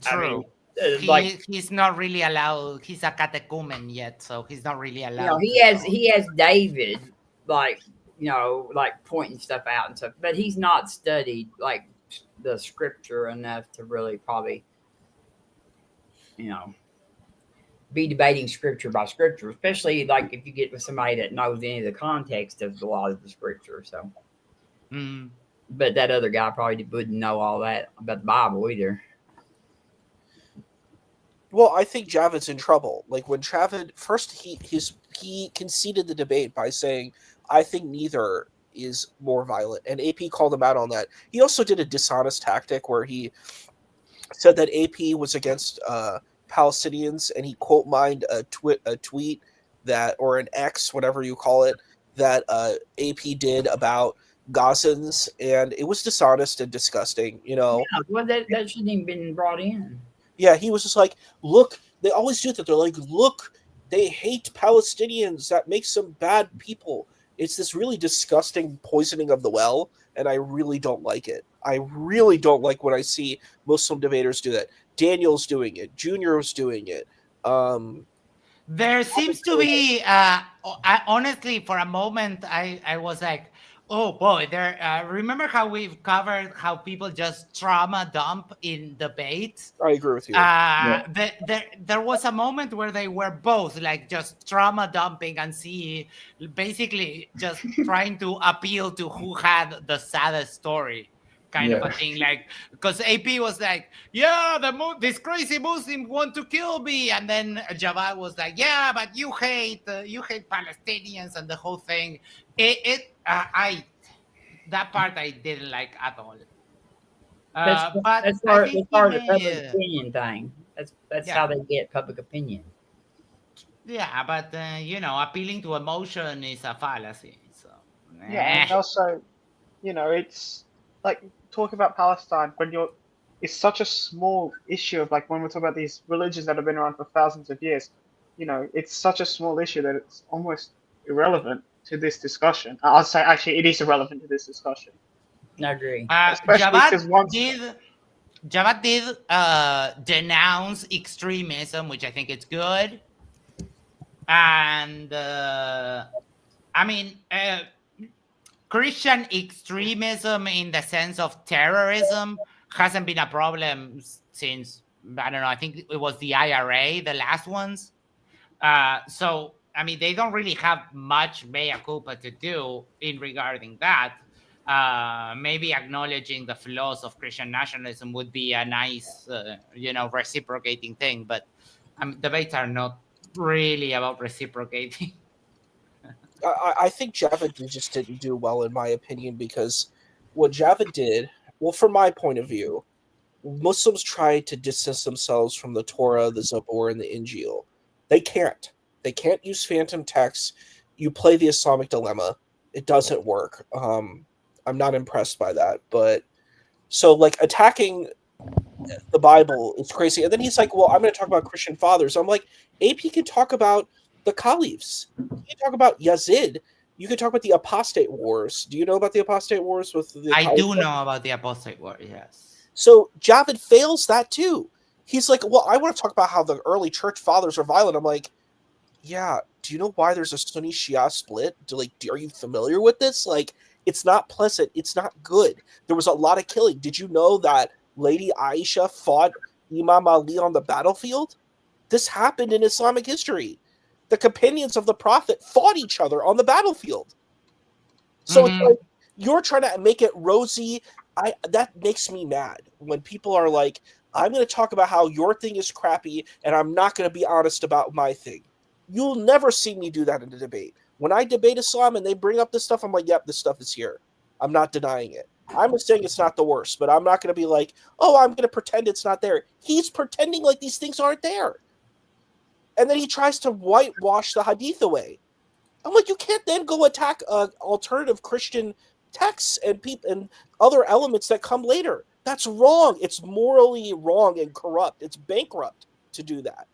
True. I mean, He's not really allowed. He's a catechumen yet, so he's not really allowed. He has David, like pointing stuff out and stuff, but he's not studied like the scripture enough to really probably be debating scripture by scripture, especially like if you get with somebody that knows any of the context of a lot of the scripture. So, but that other guy probably wouldn't know all that about the Bible either. Well, I think Javid's in trouble. Like when Javid first, he conceded the debate by saying, "I think neither is more violent," and AP called him out on that. He also did a dishonest tactic where he said that AP was against Palestinians, and he quote mined a tweet that, or an X, whatever you call it, that AP did about Gazans, and it was dishonest and disgusting. Yeah, well, that shouldn't even been brought in. Yeah, he was just like, look, they always do that. They're like, look, they hate Palestinians. That makes them bad people. It's this really disgusting poisoning of the well, and I really don't like it. I really don't like when I see Muslim debaters do that. Daniel's doing it. Junior's doing it. There seems to be, honestly, for a moment, I was like, oh boy, remember how we've covered how people just trauma dump in debates? I agree with you. There was a moment where they were both like just trauma dumping and basically just trying to appeal to who had the saddest story. Kind of a thing, like, because AP was like, yeah, this crazy Muslim want to kill me, and then Javad was like, yeah, but you hate Palestinians and the whole thing. That part I didn't like at all. That's part of the public opinion thing. That's how they get public opinion. Yeah, but appealing to emotion is a fallacy. So yeah, and also, it's like talk about Palestine when it's such a small issue of like when we're talking about these religions that have been around for thousands of years, it's such a small issue that it's almost irrelevant to this discussion. I'll say actually it is irrelevant to this discussion. I agree. Javad did denounce extremism, which I think is good. And Christian extremism in the sense of terrorism hasn't been a problem since, I don't know, I think it was the IRA, the last ones. So, they don't really have much mea culpa to do in regarding that. Maybe acknowledging the flaws of Christian nationalism would be a nice, reciprocating thing. But debates are not really about reciprocating. I think Javid just didn't do well, in my opinion, because what Javid did, well, from my point of view, Muslims try to distance themselves from the Torah, the Zabur, and the Injil. They can't. They can't use phantom texts. You play the Islamic dilemma. It doesn't work. I'm not impressed by that. But so, like, attacking the Bible is crazy. And then he's like, well, I'm going to talk about Christian fathers. I'm like, AP can talk about the caliphs. You can talk about Yazid. You can talk about the apostate wars. Do you know about the apostate wars with the I do know about the apostate war, yes. So Javid fails that too. He's like, well, I want to talk about how the early church fathers are violent. I'm like, yeah, do you know why there's a Sunni Shia split? Are you familiar with this? Like, it's not pleasant. It's not good. There was a lot of killing. Did you know that Lady Aisha fought Imam Ali on the battlefield? This happened in Islamic history. The companions of the Prophet fought each other on the battlefield. So it's like, you're trying to make it rosy. That makes me mad when people are like, I'm going to talk about how your thing is crappy and I'm not going to be honest about my thing. You'll never see me do that in a debate. When I debate Islam and they bring up this stuff, I'm like, yep, this stuff is here. I'm not denying it. I'm just saying it's not the worst, but I'm not going to be like, oh, I'm going to pretend it's not there. He's pretending like these things aren't there. And then he tries to whitewash the hadith away. I'm like, you can't then go attack alternative Christian texts and other elements that come later. That's wrong. It's morally wrong and corrupt. It's bankrupt to do that.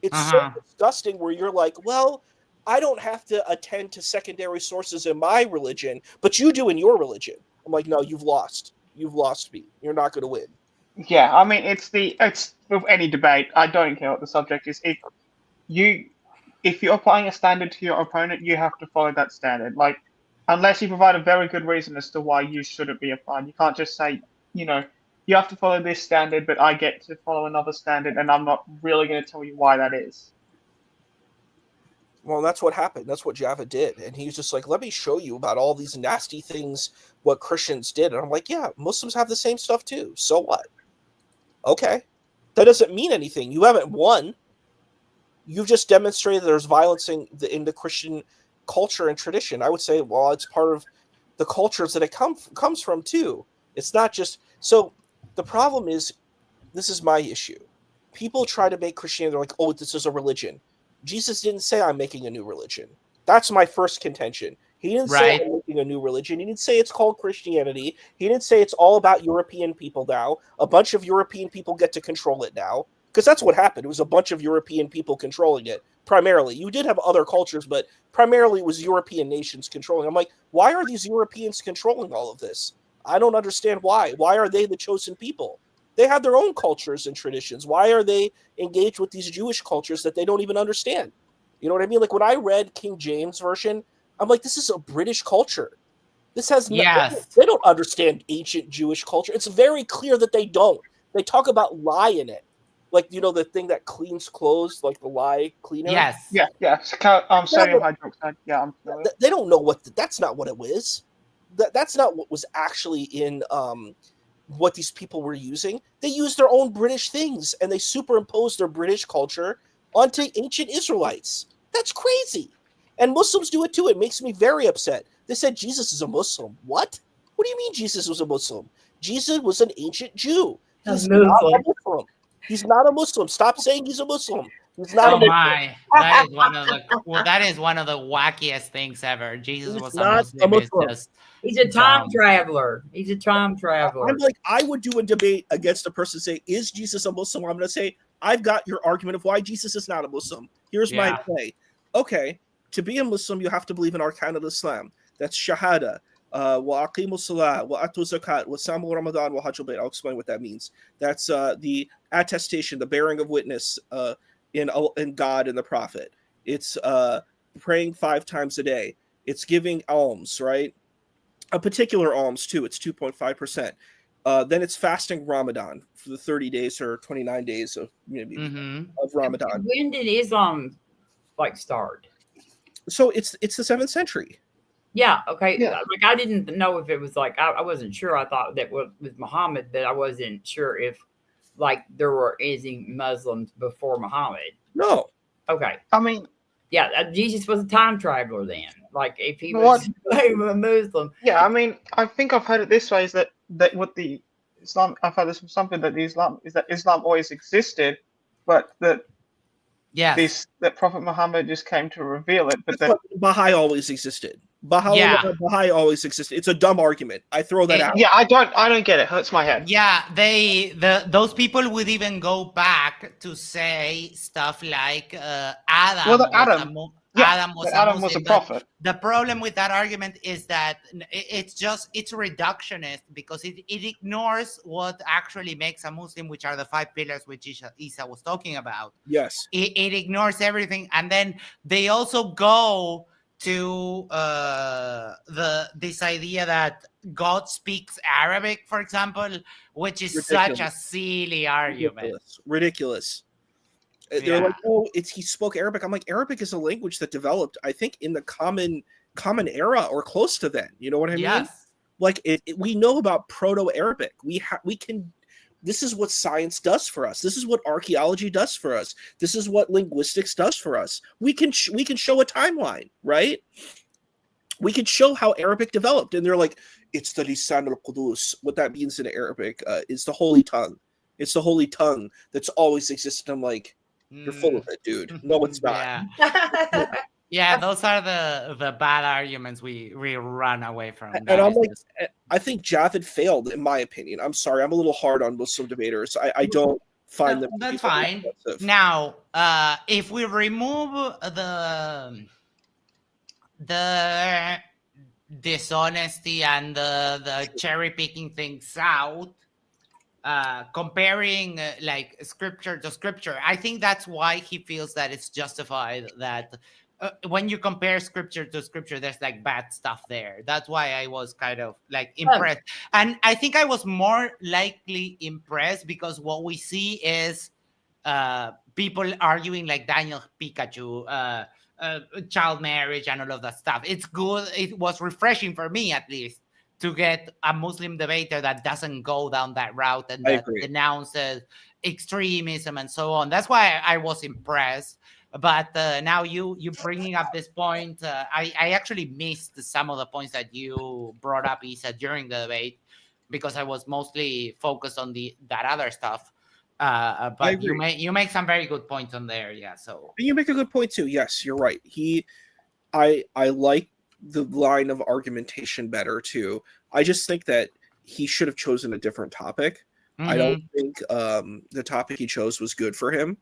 It's so disgusting where you're like, well, I don't have to attend to secondary sources in my religion, but you do in your religion. I'm like, no, you've lost. You've lost me. You're not going to win. Yeah, I mean, it's with any debate. I don't care what the subject is. If you're applying a standard to your opponent, you have to follow that standard. Like, unless you provide a very good reason as to why you shouldn't be applied, you can't just say, you have to follow this standard, but I get to follow another standard, and I'm not really going to tell you why that is. Well, that's what happened. That's what Java did. And he was just like, let me show you about all these nasty things, what Christians did. And I'm like, yeah, Muslims have the same stuff too. So what? Okay. That doesn't mean anything. You haven't won. You've just demonstrated there's violence in the Christian culture and tradition. I would say, well, it's part of the cultures that it comes from too. It's not just... So the problem is, this is my issue. People try to make Christianity, they're like, oh, this is a religion. Jesus didn't say I'm making a new religion. That's my first contention. He didn't say I'm making a new religion. He didn't say it's called Christianity. He didn't say it's all about European people now. A bunch of European people get to control it now. Because that's what happened. It was a bunch of European people controlling it, primarily. You did have other cultures, but primarily it was European nations controlling. I'm like, why are these Europeans controlling all of this? I don't understand why. Why are they the chosen people? They have their own cultures and traditions. Why are they engaged with these Jewish cultures that they don't even understand? You know what I mean? Like when I read King James Version, I'm like, this is a British culture. This has they don't understand ancient Jewish culture. It's very clear that they don't. They talk about lie in it. Like, the thing that cleans clothes, like the lye cleaner? Yes. Yeah. Sodium hydroxide. Yeah, I'm familiar. They don't know that's not what it was. That's not what was actually in what these people were using. They used their own British things and they superimposed their British culture onto ancient Israelites. That's crazy. And Muslims do it too. It makes me very upset. They said Jesus is a Muslim. What? What do you mean Jesus was a Muslim? Jesus was an ancient Jew. He's not a Muslim. He's not a Muslim. Stop saying he's a Muslim. He's not a Muslim. My. That is one of the wackiest things ever. Jesus was not a Muslim. He's a time traveler. He's a time traveler. I'm like, I would do a debate against a person saying, is Jesus a Muslim? I'm going to say, I've got your argument of why Jesus is not a Muslim. Here's my play. Okay, to be a Muslim, you have to believe in Arkan al-Islam. That's Shahada. Wa aqimu salah, wa atu zakat, wa samu Ramadan, wa hajjul bayt. I'll explain what that means. That's the attestation, the bearing of witness in God and the Prophet. It's praying 5 times a day. It's giving alms, right? A particular alms too. It's 2.5%. Then it's fasting Ramadan for the 30 days or 29 days of of Ramadan. When did Islam start? So it's the 7th century. Yeah. Okay. Yeah. Like I didn't know if it was I wasn't sure. I thought that was Muhammad, but I wasn't sure if there were any Muslims before Muhammad. No. Okay. I mean, yeah, Jesus was a time traveler then. If he was a Muslim. Yeah, I mean, I think I've heard it this way: is that what the Islam? I've heard this from something that Islam always existed, but that Prophet Muhammad just came to reveal it. But that Baha'i always existed. Baha'i always existed. It's a dumb argument. I throw that out. Yeah, I don't get it. Hurts my head. Yeah, those people would even go back to say stuff like Adam. Well, Adam was a prophet. The problem with that argument is that it's reductionist because it ignores what actually makes a Muslim, which are the 5 pillars which Isa was talking about. Yes. It ignores everything. And then they also go to this idea that God speaks Arabic, for example, which is such a silly argument. Ridiculous. They're like, oh, he spoke Arabic. I'm like, Arabic is a language that developed, I think, in the common era or close to then. You know what I mean? Yes. We know about Proto-Arabic. We can. This is what science does for us. This is what archaeology does for us. This is what linguistics does for us. We can show a timeline, right? we could show how Arabic developed. And they're like, it's the lisan al-qudus. What that means in Arabic is the holy tongue. It's the holy tongue that's always existed. I'm like, you're full of it, dude. No, it's not. Yeah, those are the bad arguments we run away from. And I'm like, I think Javid failed, in my opinion. I'm sorry, I'm a little hard on Muslim debaters. I don't find them. That's fine. Now, if we remove the dishonesty and the cherry picking things out, comparing like scripture to scripture, I think that's why he feels that it's justified that when you compare scripture to scripture, there's like bad stuff there. That's why I was kind of like impressed. And I think I was more likely impressed because what we see is people arguing like Daniel Pikachu, child marriage and all of that stuff. It's good. It was refreshing for me, at least, to get a Muslim debater that doesn't go down that route and that denounces extremism and so on. That's why I was impressed. But now you bringing up this point, I actually missed some of the points that you brought up, Isa, during the debate, because I was mostly focused on that other stuff. But you make some very good points on there, yeah. So you make a good point too. Yes, you're right. I like the line of argumentation better too. I just think that he should have chosen a different topic. I don't think the topic he chose was good for him.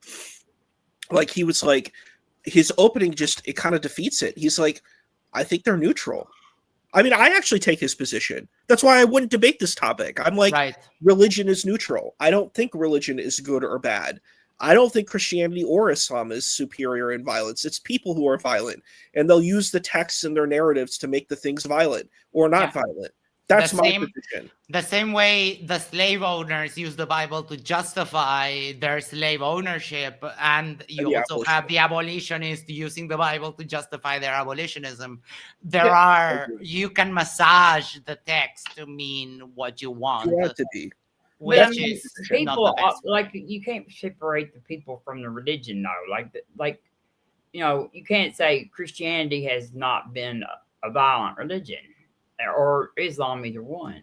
Like, he was like, his opening it kind of defeats it. He's like, I think they're neutral. I mean, I actually take his position. That's why I wouldn't debate this topic. I'm like, religion is neutral. I don't think religion is good or bad. I don't think Christianity or Islam is superior in violence. It's people who are violent, and they'll use the texts and their narratives to make the things violent or not violent. That's my position. The same way the slave owners use the Bible to justify their slave ownership, and you also have the abolitionists using the Bible to justify their abolitionism. You can massage the text to mean what you want. To be. Which is people like, you can't separate the people from the religion, though. Like you can't say Christianity has not been a violent religion, or Islam, either one,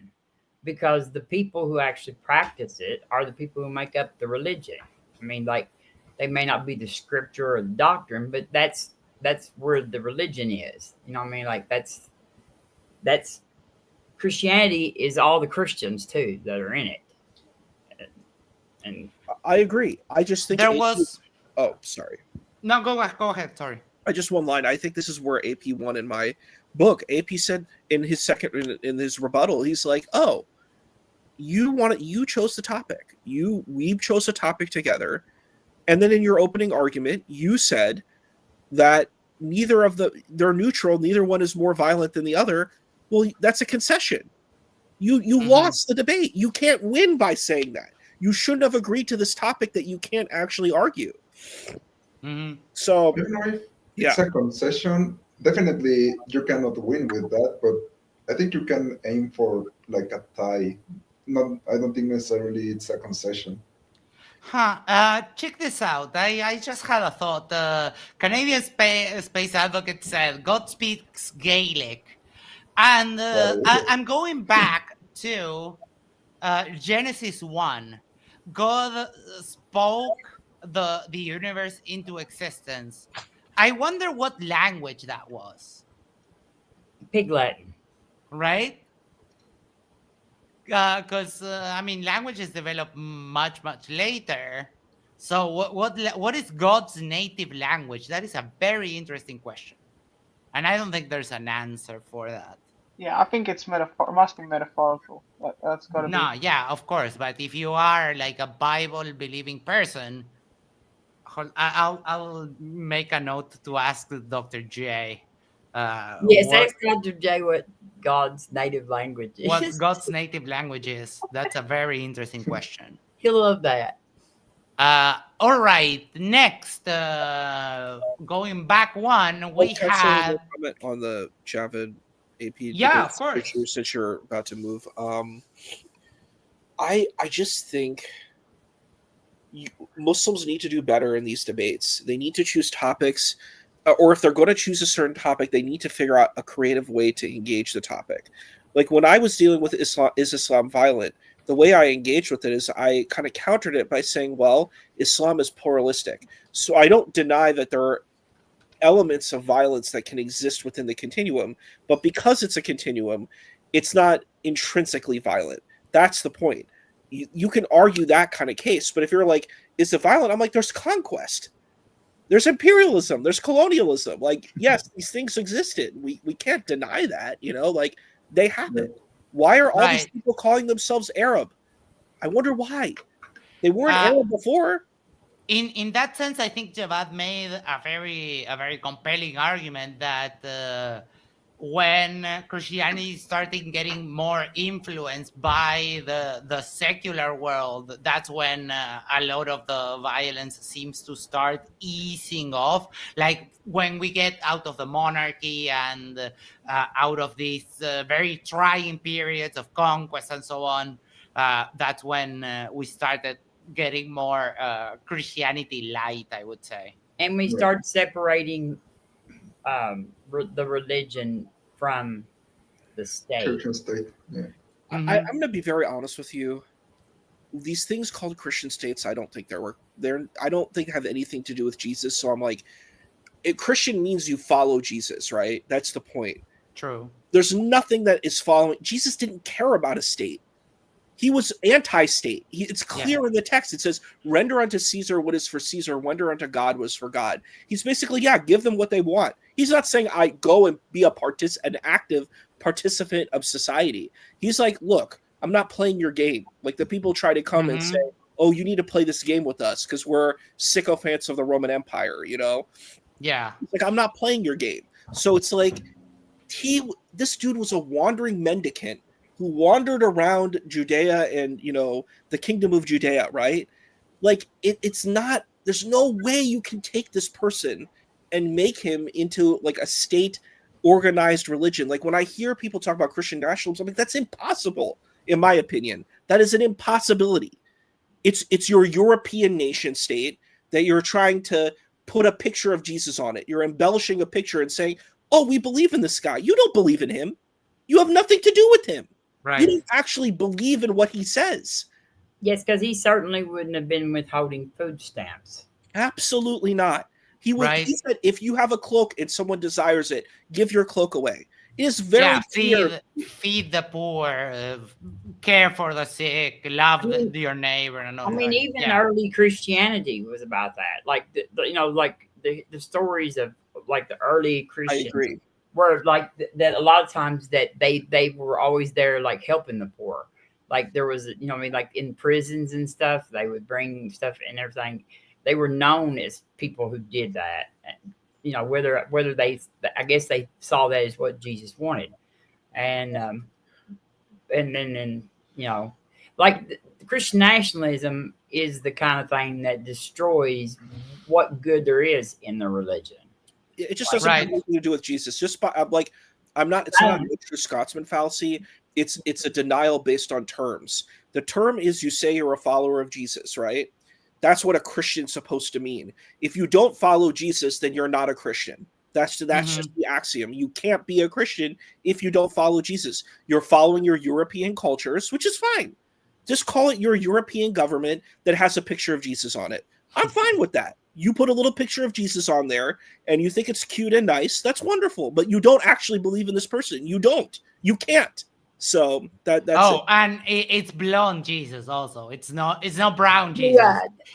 because the people who actually practice it are the people who make up the religion. I mean, like, they may not be the scripture or the doctrine, but that's where the religion is. You know what I mean? Like, that's Christianity is all the Christians too that are in it. And I agree. I just think there was. Oh, sorry. No, go ahead. Sorry. I just one line. I think this is where AP won in my book. AP said in his in his rebuttal, he's like, "Oh, you chose the topic. We chose a topic together, and then in your opening argument, you said that they're neutral. Neither one is more violent than the other. Well, that's a concession. You lost the debate. You can't win by saying that. You shouldn't have agreed to this topic that you can't actually argue." So, it's a concession. Definitely, you cannot win with that, but I think you can aim for like a tie. I don't think necessarily it's a concession. Check this out. I just had a thought. Canadian Space Advocate said, God speaks Gaelic. And I'm going back to Genesis 1. God spoke the universe into existence. I wonder what language that was. Pig Latin. Right? Because languages develop much later. So what is God's native language? That is a very interesting question, and I don't think there's an answer for that. Yeah, I think it's must be metaphorical. That's got to be. No, yeah, of course. But if you are like a Bible believing person, I'll make a note to ask Dr. J. Ask Dr. J what God's native language is. What God's native language is. That's a very interesting question. He'll love that. All right. Next, going back one, we have comment on the Javid AP. Yeah, of course. Since you're about to move, I just think Muslims need to do better in these debates. They need to choose topics or if they're going to choose a certain topic, they need to figure out a creative way to engage the topic. Like when I was dealing with Islam, is Islam violent? The way I engaged with it is I kind of countered it by saying, well, Islam is pluralistic. So I don't deny that there are elements of violence that can exist within the continuum, but because it's a continuum, it's not intrinsically violent. That's the point. You can argue that kind of case, but if you're like, is it violent? I'm like, there's conquest. There's imperialism, there's colonialism. Like, yes, these things existed. We can't deny that, like they happen. Why are all these people calling themselves Arab? I wonder why. They weren't Arab before. In that sense, I think Javad made a very compelling argument that when Christianity started getting more influenced by the secular world, that's when a lot of the violence seems to start easing off. Like when we get out of the monarchy and out of these very trying periods of conquest and so on, that's when we started getting more Christianity light, I would say. And we start separating the religion from the state. Church and state. Yeah. I'm going to be very honest with you. These things called Christian states, I don't think I don't think have anything to do with Jesus. So I'm like, Christian means you follow Jesus, right? That's the point. True. There's nothing that is following. Jesus didn't care about a state. He was anti-state. It's clear in the text. It says, render unto Caesar what is for Caesar, render unto God what is for God. He's basically, give them what they want. He's not saying I go and be an active participant of society. He's like, look, I'm not playing your game. Like the people try to come and say, oh, you need to play this game with us because we're sycophants of the Roman Empire, Yeah. Like, I'm not playing your game. So it's like, this dude was a wandering mendicant who wandered around Judea and, the kingdom of Judea, right? Like, it's not, there's no way you can take this person and make him into, like, a state organized religion. Like, when I hear people talk about Christian nationalism, I'm like, that's impossible, in my opinion. That is an impossibility. It's your European nation state that you're trying to put a picture of Jesus on it. You're embellishing a picture and saying, oh, we believe in this guy. You don't believe in him. You have nothing to do with him. Right. You don't actually believe in what he says. Yes, because he certainly wouldn't have been withholding food stamps. Absolutely not. He would. Right. He said, if you have a cloak and someone desires it, give your cloak away. It is very clear. Feed the poor, care for the sick, love your neighbor. And all even early Christianity was about that. Like the stories of like the early Christians. I agree. Were like that a lot of times that they were always there like helping the poor. Like there was like in prisons and stuff, they would bring stuff and everything. They were known as people who did that. Whether they, I guess they saw that as what Jesus wanted. And then like Christian nationalism is the kind of thing that destroys what good there is in the religion. It just doesn't have anything to do with Jesus. Just by, I'm not. It's not a true Scotsman fallacy. It's a denial based on terms. The term is you say you're a follower of Jesus, right? That's what a Christian's supposed to mean. If you don't follow Jesus, then you're not a Christian. That's just the axiom. You can't be a Christian if you don't follow Jesus. You're following your European cultures, which is fine. Just call it your European government that has a picture of Jesus on it. I'm fine with that. You put a little picture of Jesus on there and you think it's cute and nice. That's wonderful. But you don't actually believe in this person. You don't. You can't. So that's it. And it's blonde Jesus also. It's not brown Jesus.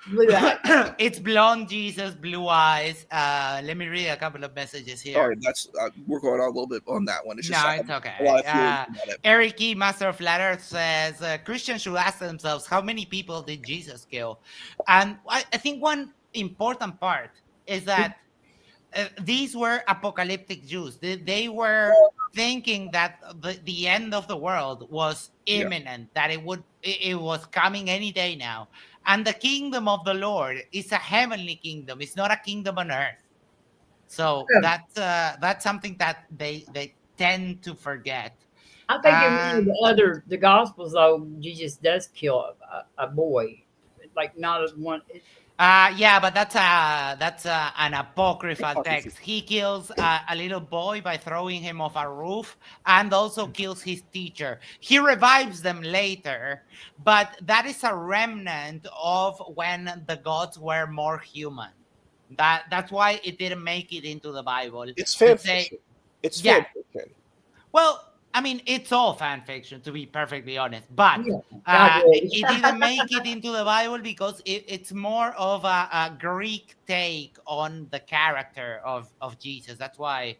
Blue eyes. It's blonde Jesus, blue eyes. Let me read a couple of messages here. Sorry, that's we're going on a little bit on that one. It's just it's okay. Eric E. Master of Letters says Christians should ask themselves, how many people did Jesus kill? And I think one important part is that these were apocalyptic Jews. They were thinking that the end of the world was imminent, that it was coming any day now. And the kingdom of the Lord is a heavenly kingdom. It's not a kingdom on earth. So that's something that they tend to forget. I think in the Gospels, though, Jesus does kill a boy, like not as one. Yeah, but that's an apocryphal text. He kills a little boy by throwing him off a roof, and also kills his teacher. He revives them later, but that is a remnant of when the gods were more human. That's why it didn't make it into the Bible. It's fan fiction. It's fan fiction. Well, I mean, it's all fan fiction, to be perfectly honest. But it didn't make it into the Bible because it's more of a Greek take on the character of Jesus. That's why,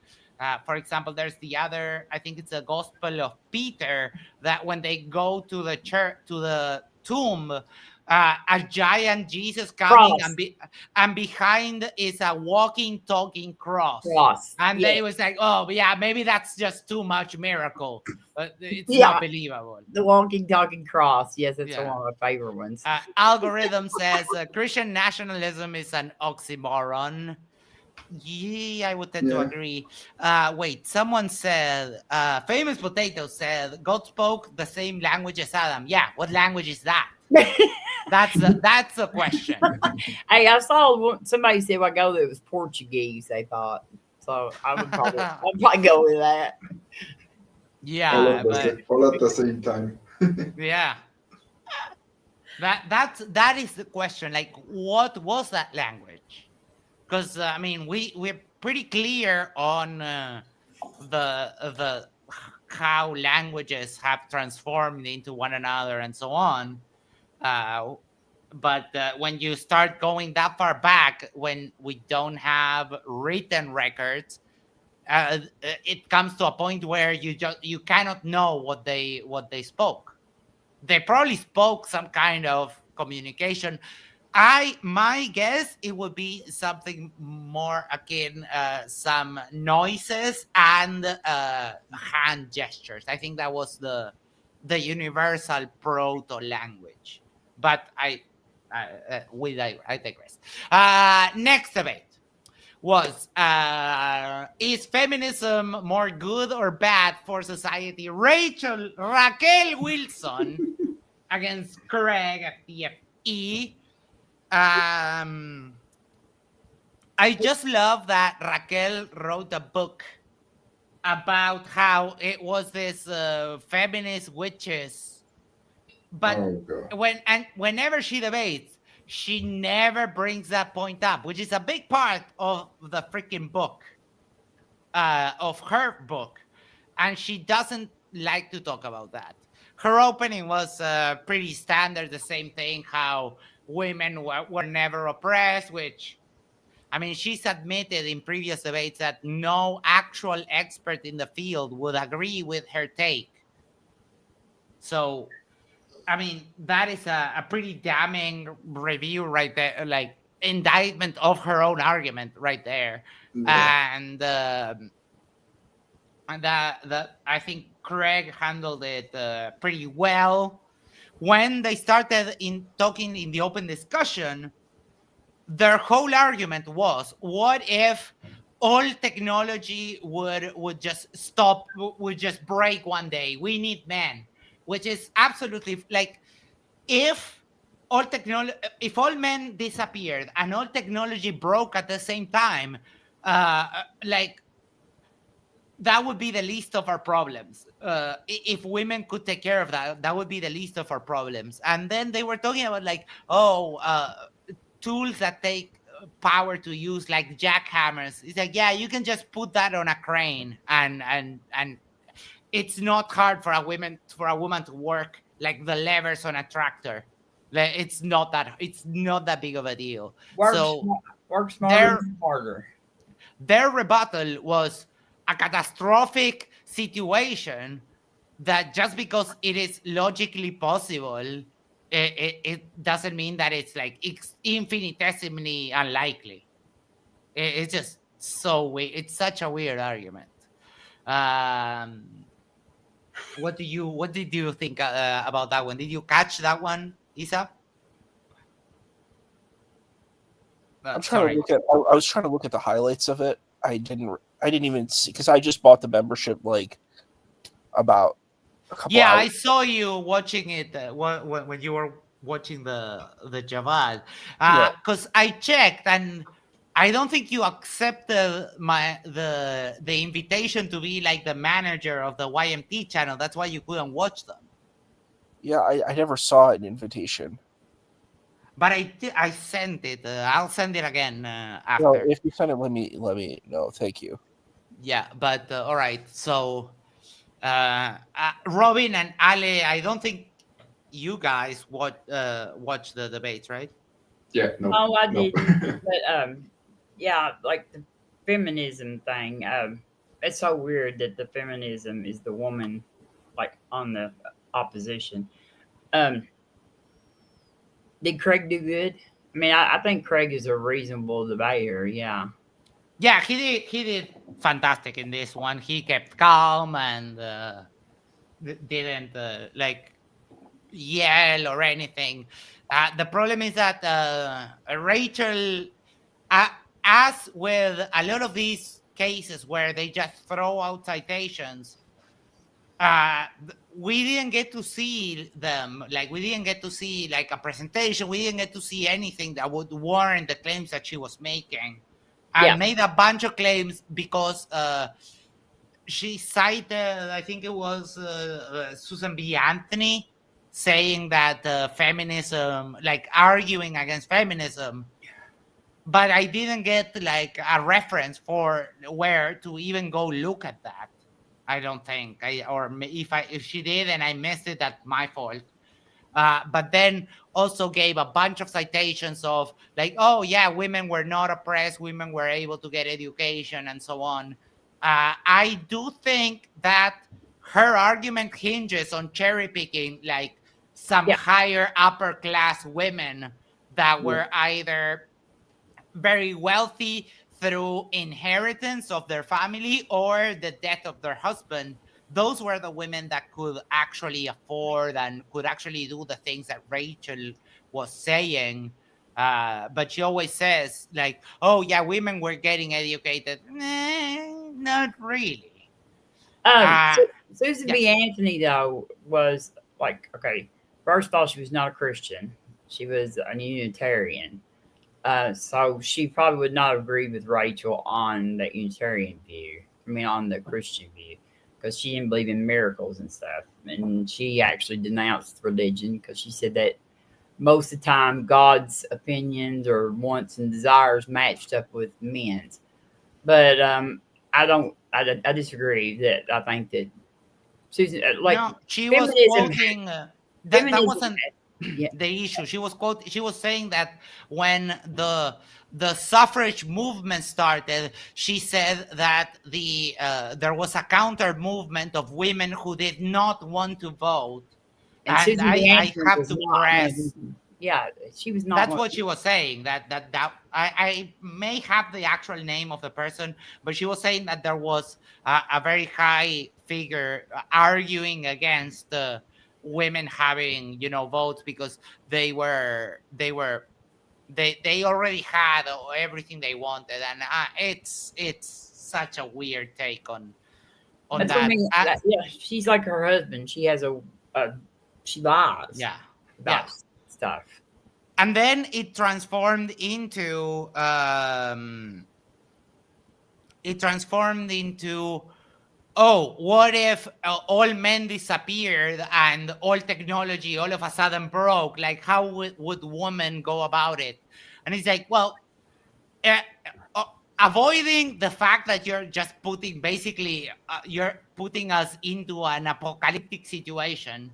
for example, there's the other, I think it's the Gospel of Peter, that when they go to the church, to the tomb, a giant Jesus coming, and behind is a walking, talking cross. And they was like, oh, yeah, maybe that's just too much miracle. It's not believable. The walking, talking cross. Yes, it's one of my favorite ones. Algorithm says Christian nationalism is an oxymoron. Yeah, I would tend to agree. Wait, someone said, Famous Potato said, God spoke the same language as Adam. Yeah, what language is that? That's a question. Hey, I saw somebody say I go there it was Portuguese, they thought. So I would probably go with that. Yeah, all at the same time. Yeah. That is the question. Like, what was that language? Because I mean, we're pretty clear on the how languages have transformed into one another and so on. But when you start going that far back, when we don't have written records, it comes to a point where you cannot know what they spoke. They probably spoke some kind of communication. My guess it would be something more akin some noises and hand gestures. I think that was the universal proto language. But I digress. Next debate was is feminism more good or bad for society? Raquel Wilson against Craig at TFE. I just love that Raquel wrote a book about how it was this feminist witches. But whenever she debates, she never brings that point up, which is a big part of the freaking book, of her book. And she doesn't like to talk about that. Her opening was pretty standard, the same thing, how women were never oppressed, which, I mean, she's admitted in previous debates that no actual expert in the field would agree with her take. So, I mean, that is a pretty damning review right there, like indictment of her own argument right there. Yeah. And that I think Craig handled it pretty well. When they started talking in the open discussion, their whole argument was, what if all technology would just stop, would just break one day? We need men. Which is absolutely like, if all men disappeared and all technology broke at the same time, like, that would be the least of our problems. If women could take care of that, that would be the least of our problems. And then they were talking about like, tools that take power to use, like jackhammers. It's like, yeah, you can just put that on a crane and it's not hard for a woman to work like the levers on a tractor. It's not that big of a deal. Work smarter, harder. Their rebuttal was a catastrophic situation that just because it is logically possible, it doesn't mean that it's like infinitesimally unlikely. It's just so weird. It's such a weird argument. What did you think about that one? Did you catch that one, Isa? I'm trying to look at. I was trying to look at the highlights of it. I didn't even see, because I just bought the membership like about a couple hours. I saw you watching it when you were watching the Javad, Yeah. because I checked and I don't think you accepted the invitation to be like the manager of the YMT channel. That's why you couldn't watch them. Yeah, I never saw an invitation. But I sent it. I'll send it again after. No, if you send it, let me know. Thank you. Yeah, but all right. So, Robin and Ale, I don't think you guys watch the debates, right? Yeah, no. Oh, I no. didn't. But yeah, like the feminism thing. It's so weird that the feminism is the woman, like on the opposition. Did Craig do good? I mean, I think Craig is a reasonable debater. Yeah. Yeah, he did fantastic in this one. He kept calm and didn't like yell or anything. The problem is that Rachel, as with a lot of these cases where they just throw out citations, we didn't get to see them. Like, we didn't get to see like a presentation. We didn't get to see anything that would warrant the claims that she was making. Yeah. And made a bunch of claims because she cited, I think it was Susan B. Anthony, saying that feminism, like arguing against feminism. But I didn't get like a reference for where to even go look at that. I don't think. If she did and I missed it, that's my fault. But then also gave a bunch of citations of like, oh yeah, women were not oppressed, women were able to get education and so on. I do think that her argument hinges on cherry picking like some higher upper class women that were either very wealthy through inheritance of their family or the death of their husband. Those were the women that could actually afford and could actually do the things that Rachel was saying. But she always says like, oh yeah, women were getting educated. Not really. Susan B. Anthony, though, was like, okay, first of all, she was not a Christian. She was a Unitarian. So she probably would not agree with Rachel on the Unitarian view. I mean, on the Christian view, because she didn't believe in miracles and stuff. And she actually denounced religion because she said that most of the time God's opinions or wants and desires matched up with men's. But I disagree. That I think that Susan, like, no, she was quoting that wasn't the issue. She was saying that when the suffrage movement started, she said that there was a counter movement of women who did not want to vote, and I have to press. Yeah, she was not. That's what she was saying. That I may have the actual name of the person, but she was saying that there was a very high figure arguing against women having votes because they already had everything they wanted, and it's such a weird take on That's that. I mean, yeah, she's like her husband. She has she lies. Yeah. About stuff. And then it transformed into oh, what if all men disappeared and all technology all of a sudden broke? Like, how would women go about it? And it's like, well, avoiding the fact that you're just putting you're putting us into an apocalyptic situation.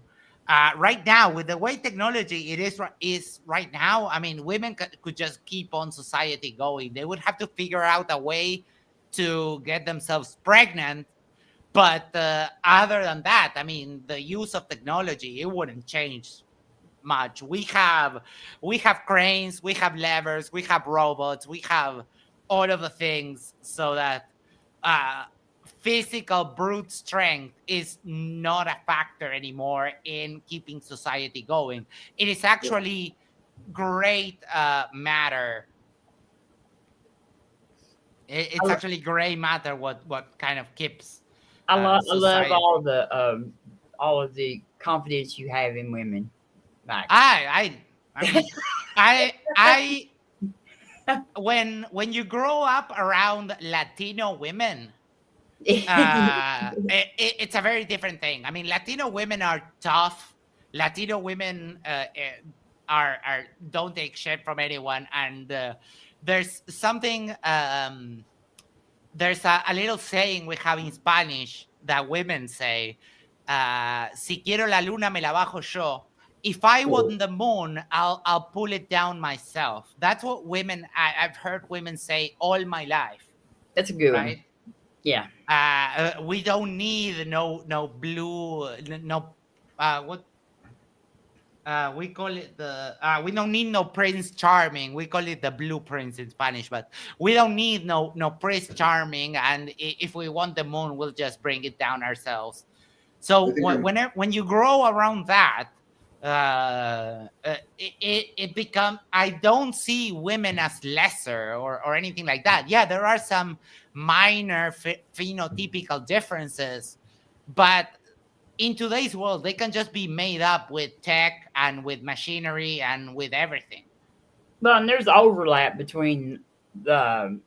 Right now, with the way technology it is right now, I mean, women could just keep on society going. They would have to figure out a way to get themselves pregnant. But other than that, I mean, the use of technology, it wouldn't change much. We have cranes, we have levers, we have robots, we have all of the things so that physical brute strength is not a factor anymore in keeping society going. It is actually great matter. It's actually gray matter what kind of keeps. I love all of the confidence you have in women. Max? I mean, I when you grow up around Latino women, it's a very different thing. I mean, Latino women are tough. Latino women are don't take shit from anyone, and there's something. There's a little saying we have in Spanish that women say, "Si quiero la luna, me la bajo yo." If I want the moon, I'll pull it down myself. That's what women. I've heard women say all my life. That's a good Right? one. Yeah. We don't need no blue no what we call it the we don't need no Prince Charming. We call it the Blue Prince in Spanish, but we don't need no Prince Charming. And if we want the moon, we'll just bring it down ourselves. So when you grow around that, it becomes. I don't see women as lesser or anything like that. Yeah, there are some minor phenotypical differences, but in today's world, they can just be made up with tech and with machinery and with everything. Well, and there's overlap between the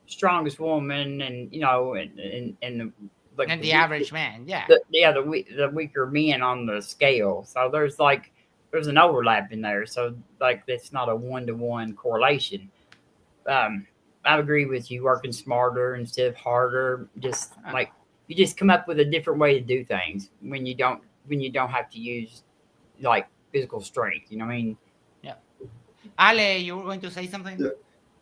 strongest woman and the average man, yeah. The weaker men on the scale. So there's an overlap in there. So that's not a 1-to-1 correlation. I agree with you. Working smarter instead of harder. Just you just come up with a different way to do things when you don't have to use physical strength. You know what I mean? Yeah. Ale, you were going to say something?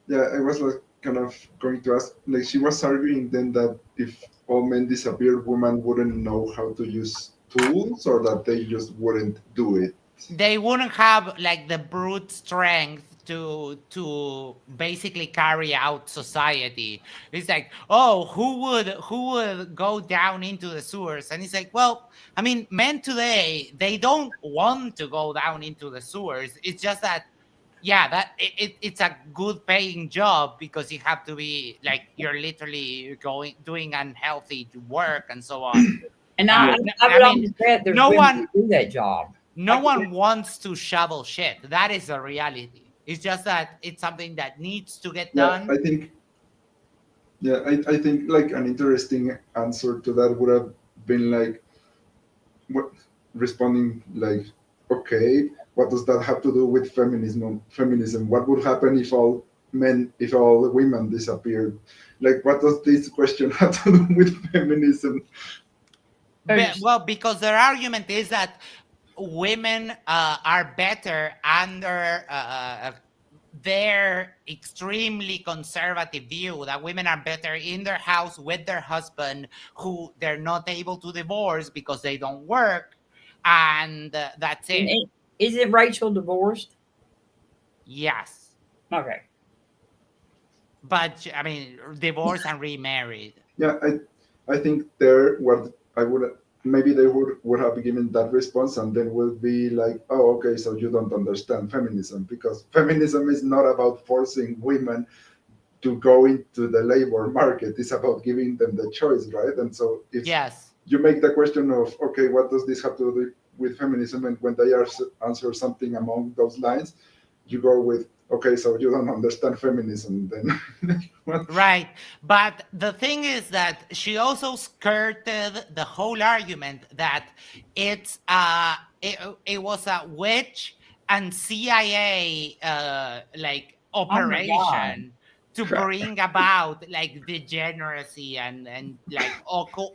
Yeah. I was kind of going to ask. She was arguing then that if all men disappeared, women wouldn't know how to use tools, or that they just wouldn't do it. They wouldn't have the brute strength to basically carry out society. It's who would go down into the sewers? And it's well, I mean, men today, they don't want to go down into the sewers. It's just that it's a good paying job, because you have to be you're literally doing unhealthy work and so on. And I would almost bet there's women who do that job. No one wants to shovel shit. That is a reality. It's just that it's something that needs to get done. I think an interesting answer to that would have been responding okay, what does that have to do with feminism? What would happen if all women disappeared? What does this question have to do with feminism? Well, because their argument is that women are better under their extremely conservative view, that women are better in their house with their husband, who they're not able to divorce because they don't work, and that's it. Is it Rachel divorced? Yes. Okay. But I mean, divorced and remarried. Yeah, I think maybe they would have given that response, and then will be oh, okay, so you don't understand feminism, because feminism is not about forcing women to go into the labor market. It's about giving them the choice, right? And so if you make the question of, okay, what does this have to do with feminism, and when they answer something along those lines, you go with, okay, so you don't understand feminism then. Right. But the thing is that she also skirted the whole argument that it was a witch and CIA operation to bring about degeneracy and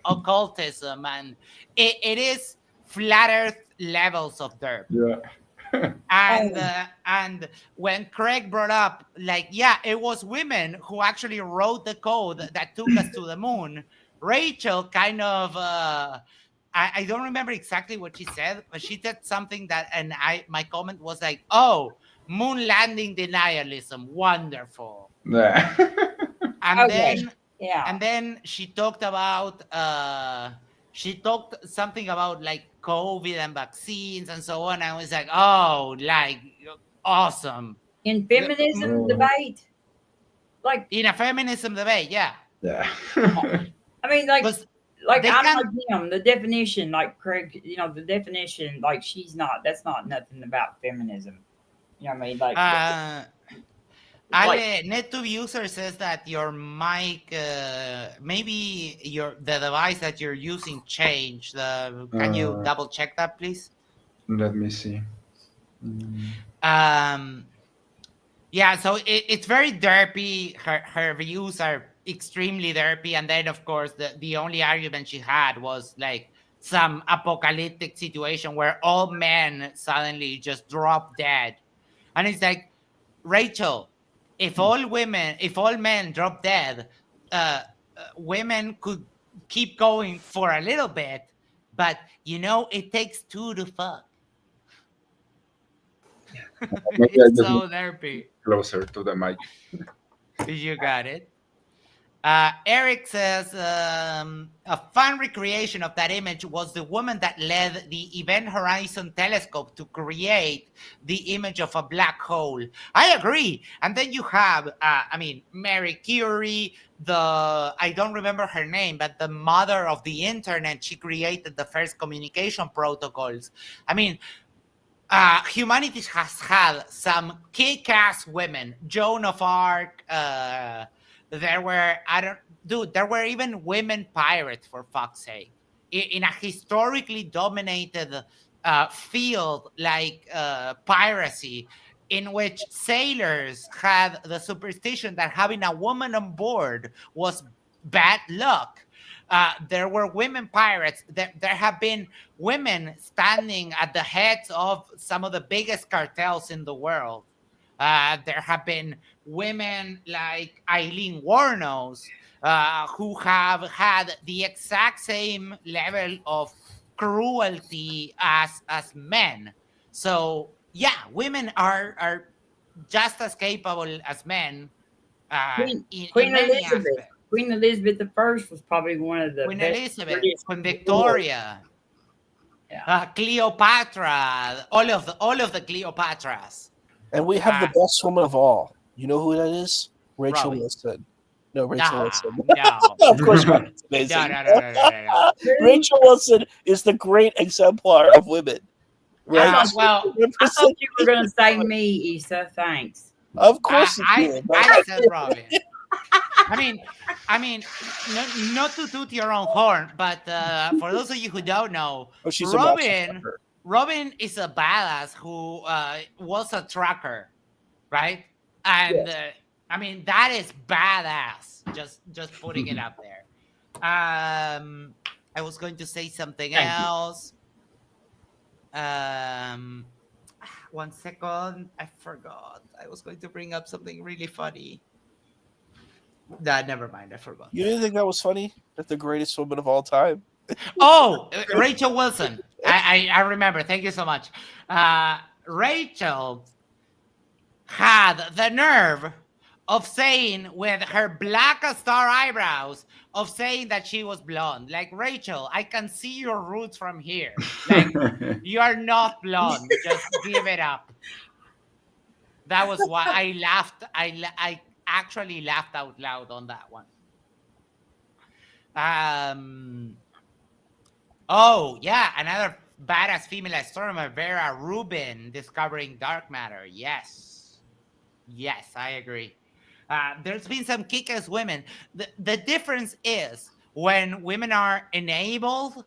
occultism, and it is flat earth levels of dirt. Yeah. And when Craig brought up, it was women who actually wrote the code that took us to the moon. Rachel kind of, I don't remember exactly what she said, but she said something my comment was oh, moon landing denialism, wonderful. Yeah. And then she talked about, something about COVID and vaccines and so on. I was awesome. In feminism debate? In a feminism debate, yeah. Yeah. I mean, like They I'm can- like him. The definition, like Craig, the definition, like she's not. That's not nothing about feminism. You know what I mean? Like, Ale, NetTube user says that your mic, maybe the device that you're using changed. Can you double check that, please? Let me see. Yeah, so it's very derpy. Her views are extremely derpy, and then of course the only argument she had was like some apocalyptic situation where all men suddenly just drop dead, and it's like, Rachel, if all men drop dead, women could keep going for a little bit, but it takes two to fuck. It's so derpy. Closer to the mic. You got it. Eric says a fun recreation of that image was the woman that led the Event Horizon telescope to create the image of a black hole. I agree. And then you have, Mary Curie, I don't remember her name, but the mother of the internet. She created the first communication protocols. I mean, humanity has had some kick-ass women. Joan of Arc. There were even women pirates, for fuck's sake, in a historically dominated field like piracy, in which sailors had the superstition that having a woman on board was bad luck. There were women pirates. There have been women standing at the heads of some of the biggest cartels in the world. There have been women like Eileen Wuornos who have had the exact same level of cruelty as men. So yeah, women are just as capable as men. Queen in many Elizabeth. aspects. Queen Elizabeth I was probably one of the Queen best Elizabeth, British Queen Victoria, Cleopatra, all of the Cleopatras. And we have the best woman of all. You know who that is? Rachel Robbie. Wilson. No, Rachel Wilson. No. Of course, it's amazing. No. Rachel Wilson is the great exemplar of women. Right? Well, I thought you were going to say me, Issa. Thanks. Of course, I said Robin. I mean, not to toot your own horn, but for those of you who don't know, she's Robin is a badass who was a trucker, right? And yes. That is badass. Just putting it out there. I was going to say something else. 1 second, I forgot. I was going to bring up something really funny. Nah, never mind. I forgot. You didn't think that was funny? That the greatest woman of all time? Oh, Rachel Wilson. I remember. Thank you so much. Rachel had the nerve of saying, with her black star eyebrows, of saying that she was blonde. Like, Rachel, I can see your roots from here. Like, you are not blonde. Just give it up. That was why I laughed. I actually laughed out loud on that one. Oh, yeah, another badass female astronomer, Vera Rubin, discovering dark matter. Yes, I agree. There's been some kick-ass women. The difference is when women are enabled,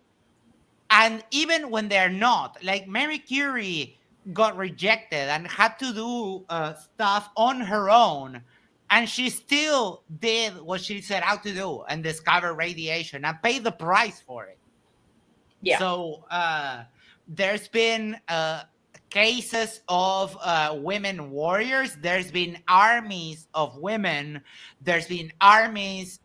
and even when they're not. Like Mary Curie got rejected and had to do stuff on her own, and she still did what she set out to do and discover radiation and pay the price for it. Yeah. So there's been cases of women warriors. There's been armies of women. There's been armies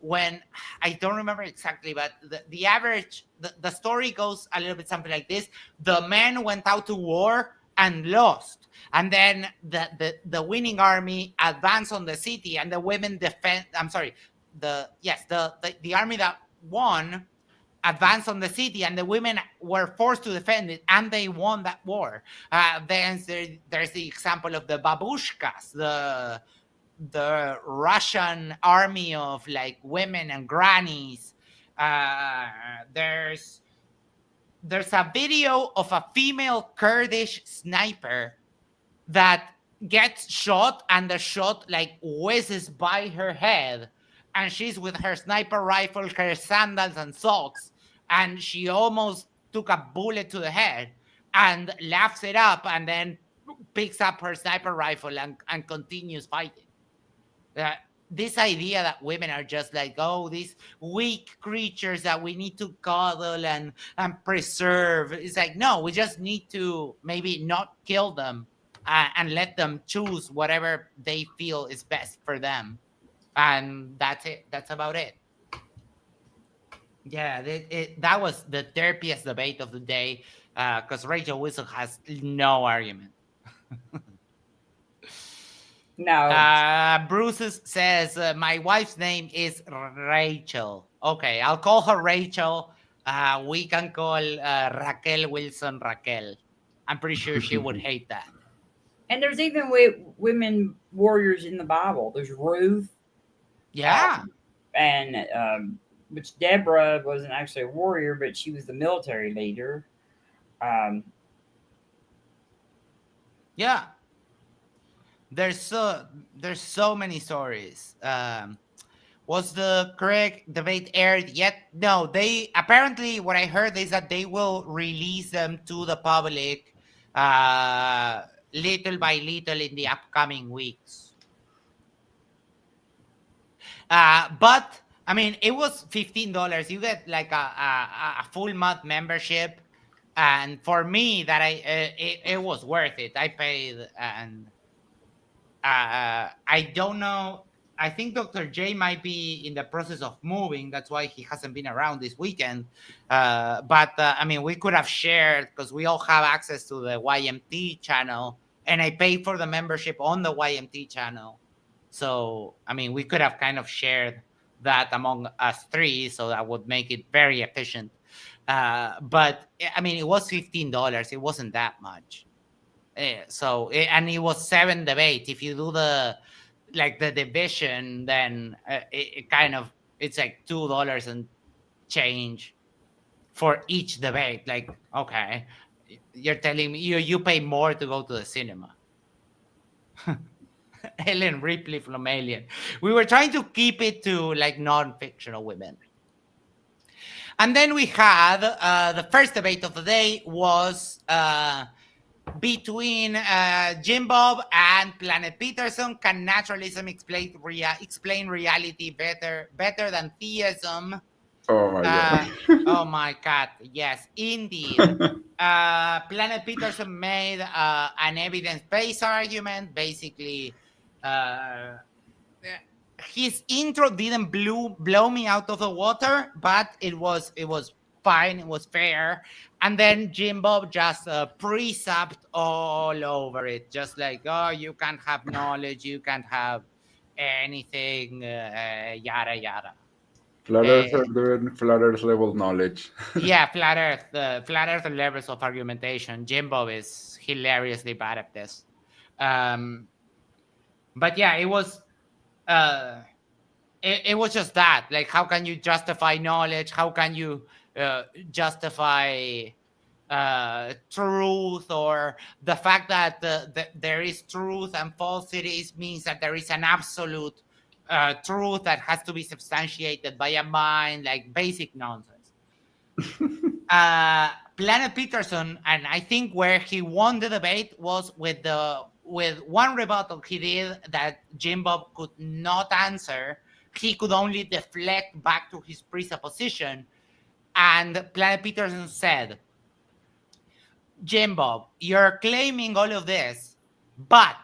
when, I don't remember exactly, but the average, the story goes a little bit something like this. The men went out to war and lost. And then the winning army advanced on the city, and the women defend. I'm sorry, the army that won advanced on the city, and the women were forced to defend it, and they won that war. Then there's the example of the babushkas, the Russian army of like women and grannies There's a video of a female Kurdish sniper that gets shot, and the shot like whizzes by her head, and she's with her sniper rifle, her sandals and socks, and she almost took a bullet to the head and laughs it up, and then picks up her sniper rifle and continues fighting. This idea that women are just like, oh, these weak creatures that we need to cuddle and preserve. It's like, no, we just need to maybe not kill them and let them choose whatever they feel is best for them. And that's it. That's about it. Yeah, that was the therapiest debate of the day, because Rachel Wilson has no argument. No. Bruce says, my wife's name is Rachel. Okay, I'll call her Rachel. We can call Raquel Wilson Raquel. I'm pretty sure she would hate that. And there's even women warriors in the Bible. There's Ruth. Yeah. Which Deborah wasn't actually a warrior, but she was the military leader. Yeah. There's so many stories. Was the correct debate aired yet? No, they apparently, what I heard is that they will release them to the public little by little in the upcoming weeks. But I mean, it was $15. You get like a full month membership, and for me, that it was worth it. I paid, and I don't know. I think Dr. J might be in the process of moving. That's why he hasn't been around this weekend. But I mean, we could have shared, because we all have access to the YMT channel, and I paid for the membership on the YMT channel. So, I mean, we could have kind of shared that among us three, so that would make it very efficient. But I mean, it was $15. It wasn't that much. And it was 7 debates. If you do the division, then it's like $2 and change for each debate. Like, okay, you're telling me you pay more to go to the cinema. Ellen Ripley from Alien. We were trying to keep it to like non-fictional women. And then we had the first debate of the day was between Jim Bob and Planet Peterson. Can naturalism explain reality better than theism? Oh, yeah. Oh my God, yes, indeed. Planet Peterson made an evidence-based argument. Basically, his intro didn't blow me out of the water, but it was fine. It was fair. And then Jim Bob just presupped all over it, just like, oh, you can't have knowledge, you can't have anything, yada yada. Flat Earth are doing Flat Earth level knowledge. Yeah, Flat Earth levels of argumentation. Jim Bob is hilariously bad at this. But yeah, it was just that. Like, how can you justify knowledge? How can you justify truth, or the fact that there is truth and falsities means that there is an absolute truth that has to be substantiated by a mind, like basic nonsense. Planet Peterson, and I think where he won the debate was with one rebuttal he did that Jim Bob could not answer. He could only deflect back to his presupposition. And Planet Peterson said, Jim Bob, you're claiming all of this, but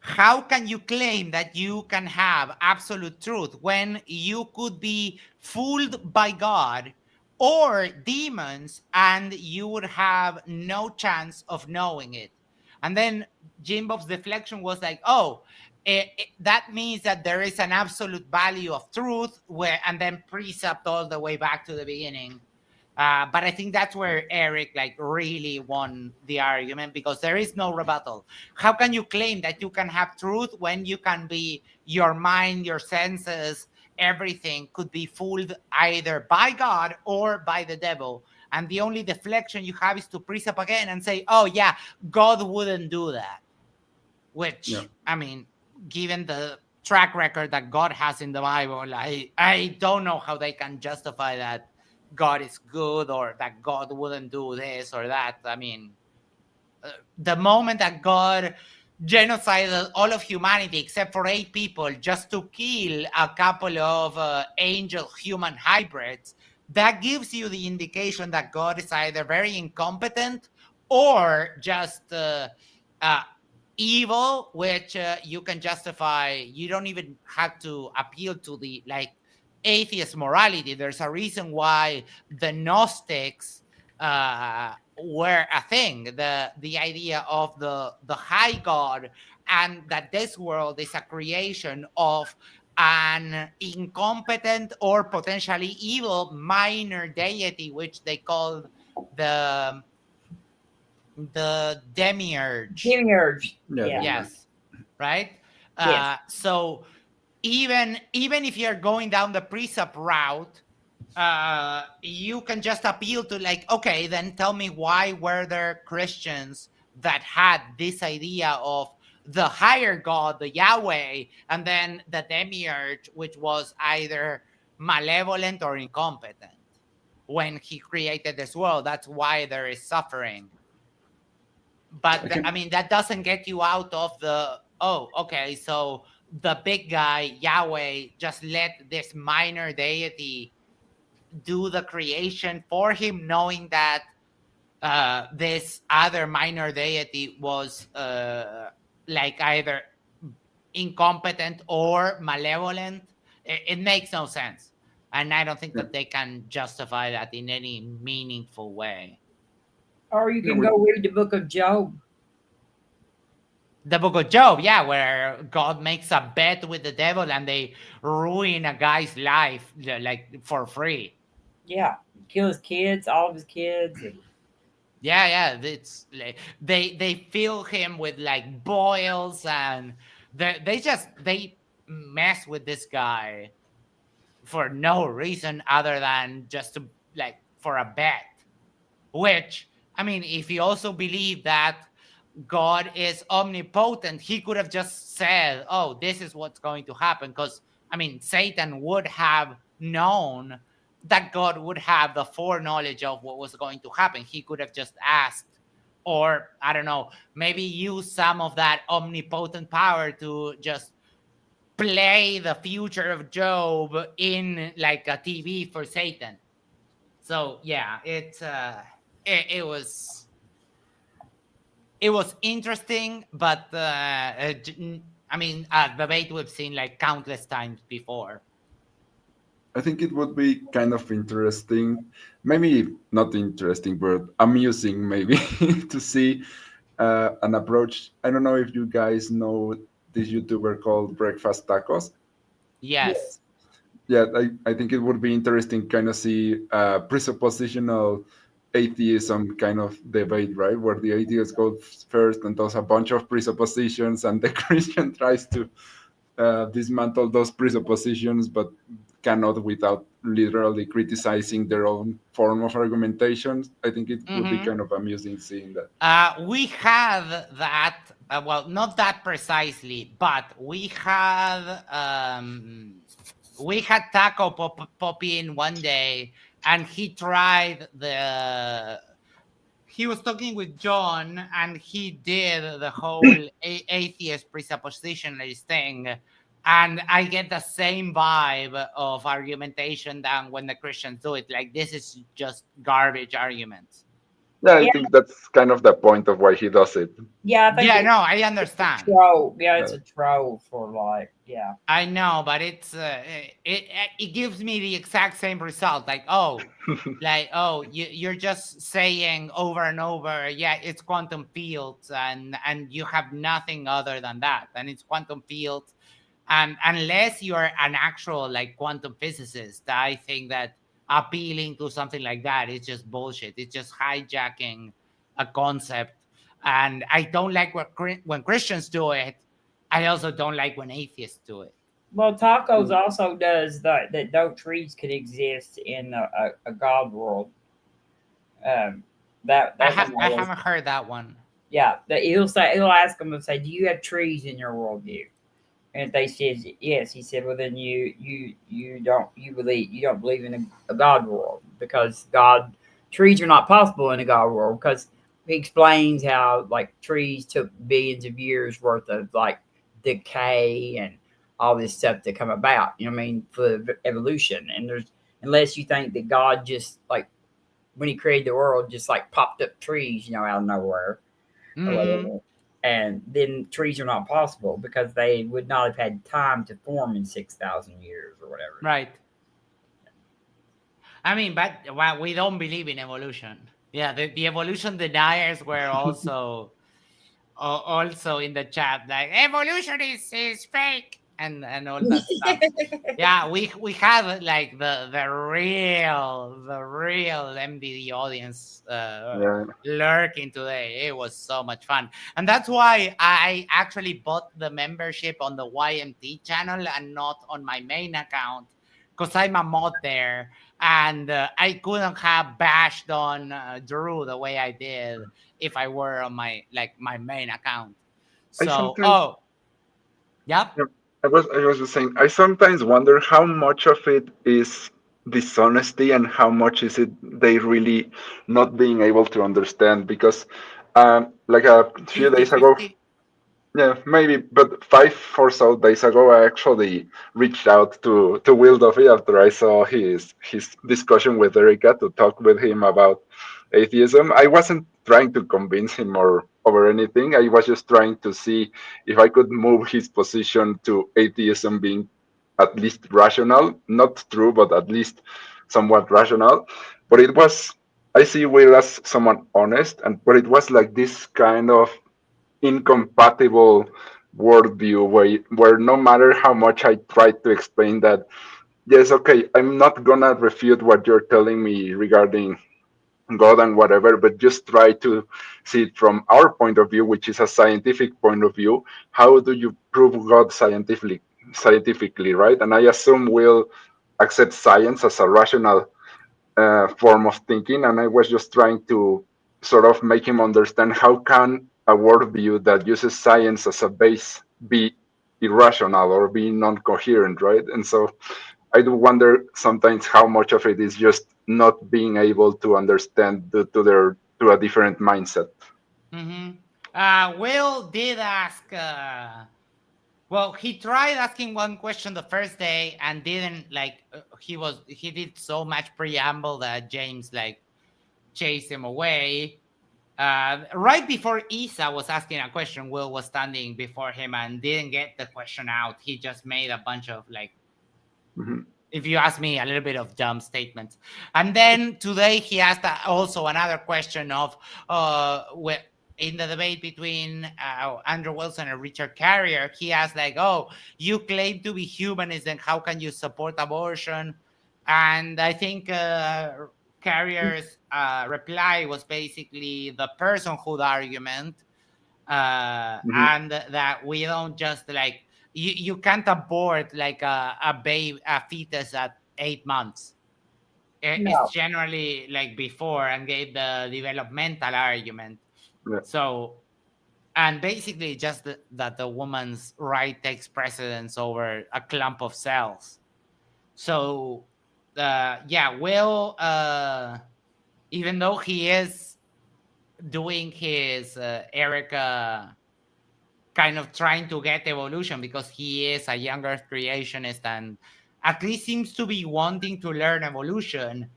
how can you claim that you can have absolute truth when you could be fooled by God or demons and you would have no chance of knowing it? And then Jim Bob's deflection was like, oh, that means that there is an absolute value of truth, and then precept all the way back to the beginning. But I think that's where Eric really won the argument, because there is no rebuttal. How can you claim that you can have truth when you can be your mind, your senses, everything could be fooled either by God or by the devil. And the only deflection you have is to precept again and say, oh, yeah, God wouldn't do that. Which, I mean, given the track record that God has in the Bible, I don't know how they can justify that God is good or that God wouldn't do this or that. I mean, the moment that God genocided all of humanity except for 8 people just to kill a couple of angel-human hybrids, that gives you the indication that God is either very incompetent or just evil, which you can justify. You don't even have to appeal to the atheist morality. There's a reason why the Gnostics were a thing. The idea of the high God, and that this world is a creation of an incompetent or potentially evil minor deity, which they called the demiurge. Demiurge. Yeah. Yes. Right. Yes. So even if you're going down the precept route, you can just appeal to okay, then tell me, why were there Christians that had this idea of the higher God, the Yahweh, and then the demiurge, which was either malevolent or incompetent when he created this world? That's why there is suffering. But I mean, that doesn't get you out of the, oh, okay, so the big guy, Yahweh, just let this minor deity do the creation for him, knowing that this other minor deity was either incompetent or malevolent. It makes no sense. And I don't think that they can justify that in any meaningful way. Or you can go read the book of Job. The book of Job, yeah, where God makes a bet with the devil and they ruin a guy's life for free. Yeah, kill his kids, all of his kids. Yeah, it's they fill him with boils, and they mess with this guy for no reason other than just to for a bet. Which, I mean, if you also believe that God is omnipotent, he could have just said, oh, this is what's going to happen. Because, I mean, Satan would have known that God would have the foreknowledge of what was going to happen. He could have just asked, or, I don't know, maybe use some of that omnipotent power to just play the future of Job in a TV for Satan. So, yeah, it was interesting, but I mean, a debate we've seen countless times before. I think it would be kind of interesting, maybe not interesting, but amusing maybe to see an approach. I don't know if you guys know this YouTuber called Breakfast Tacos. Yes. Yeah, I think it would be interesting kind of see presuppositional atheism kind of debate, right? Where the atheist goes first and does a bunch of presuppositions, and the Christian tries to dismantle those presuppositions, but cannot without literally criticizing their own form of argumentation. I think it would be kind of amusing seeing that. We had that, well, not that precisely, but we had Taco pop in one day, and he tried he was talking with John, and he did the whole atheist presuppositionalist thing. And I get the same vibe of argumentation than when the Christians do it. This is just garbage arguments. Yeah, I think that's kind of the point of why he does it. Yeah, I understand. Troll. Yeah, it's a troll for I know, but it's it gives me the exact same result. You're just saying over and over, yeah, it's quantum fields, and you have nothing other than that, and it's quantum fields. And unless you're an actual quantum physicist, I think that appealing to something like that is just bullshit. It's just hijacking a concept. And I don't like when Christians do it. I also don't like when atheists do it. Well, tacos also does that no trees could exist in a God world. That I one I was, haven't heard that one. yeah. That he'll ask them and say, "Do you have trees in your worldview?" And if they says yes, he said, "Well, then you don't believe in a God world, because trees are not possible in a God world, because." He explains how like trees took billions of years worth of like decay and all this stuff to come about. You know what I mean? For evolution. And unless you think that God just like when he created the world just like popped up trees, out of nowhere or whatever. And then trees are not possible because they would not have had time to form in 6,000 years or whatever. Right. I mean, but we don't believe in evolution. Yeah, the evolution deniers were also also in the chat, like evolution is fake and all that stuff. Yeah, we had like the real MDD audience lurking today. It was so much fun, and that's why I actually bought the membership on the YMT channel and not on my main account, because I'm a mod there, and I couldn't have bashed on Drew the way I did if I were on my main account. So yeah. I was just saying, I sometimes wonder how much of it is dishonesty and how much is it they really not being able to understand, because like a few days ago, 50-50. yeah, maybe, but 5 or so days ago, I actually reached out to Will Duffy after I saw his discussion with Erica to talk with him about atheism. I wasn't trying to convince him or over anything. I was just trying to see if I could move his position to atheism being at least rational, not true, but at least somewhat rational. But it was, I see Will as someone honest, but it was like this kind of incompatible worldview where no matter how much I tried to explain that, yes, okay, I'm not gonna refute what you're telling me regarding God and whatever, but just try to see it from our point of view, which is a scientific point of view. How do you prove God scientifically, right? And I assume we'll accept science as a rational form of thinking, and I was just trying to sort of make him understand how can a worldview that uses science as a base be irrational or be non-coherent, right? And so I do wonder sometimes how much of it is just not being able to understand due to a different mindset. Will did ask. Well, he tried asking one question the first day and didn't he did so much preamble that James chased him away. Right before Isa was asking a question, Will was standing before him and didn't get the question out. He just made a bunch of if you ask me, a little bit of dumb statements. And then today he asked also another question of in the debate between Andrew Wilson and Richard Carrier, he asked oh, you claim to be humanist, and how can you support abortion? And I think Carrier's reply was basically the personhood argument, and that we don't just you can't abort a fetus at 8 months. It's generally before, and gave the developmental argument. Yeah. So, and basically just that the woman's right takes precedence over a clump of cells. So Will, even though he is doing his Erica kind of trying to get evolution, because he is a young earth creationist and at least seems to be wanting to learn evolution,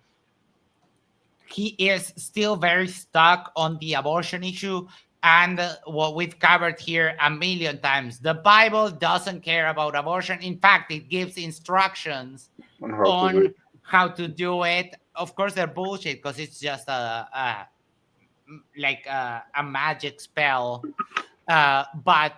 he is still very stuck on the abortion issue. And what we've covered here a million times, the Bible doesn't care about abortion. In fact, it gives instructions on how to do it. Of course, they're bullshit, because it's just a magic spell. But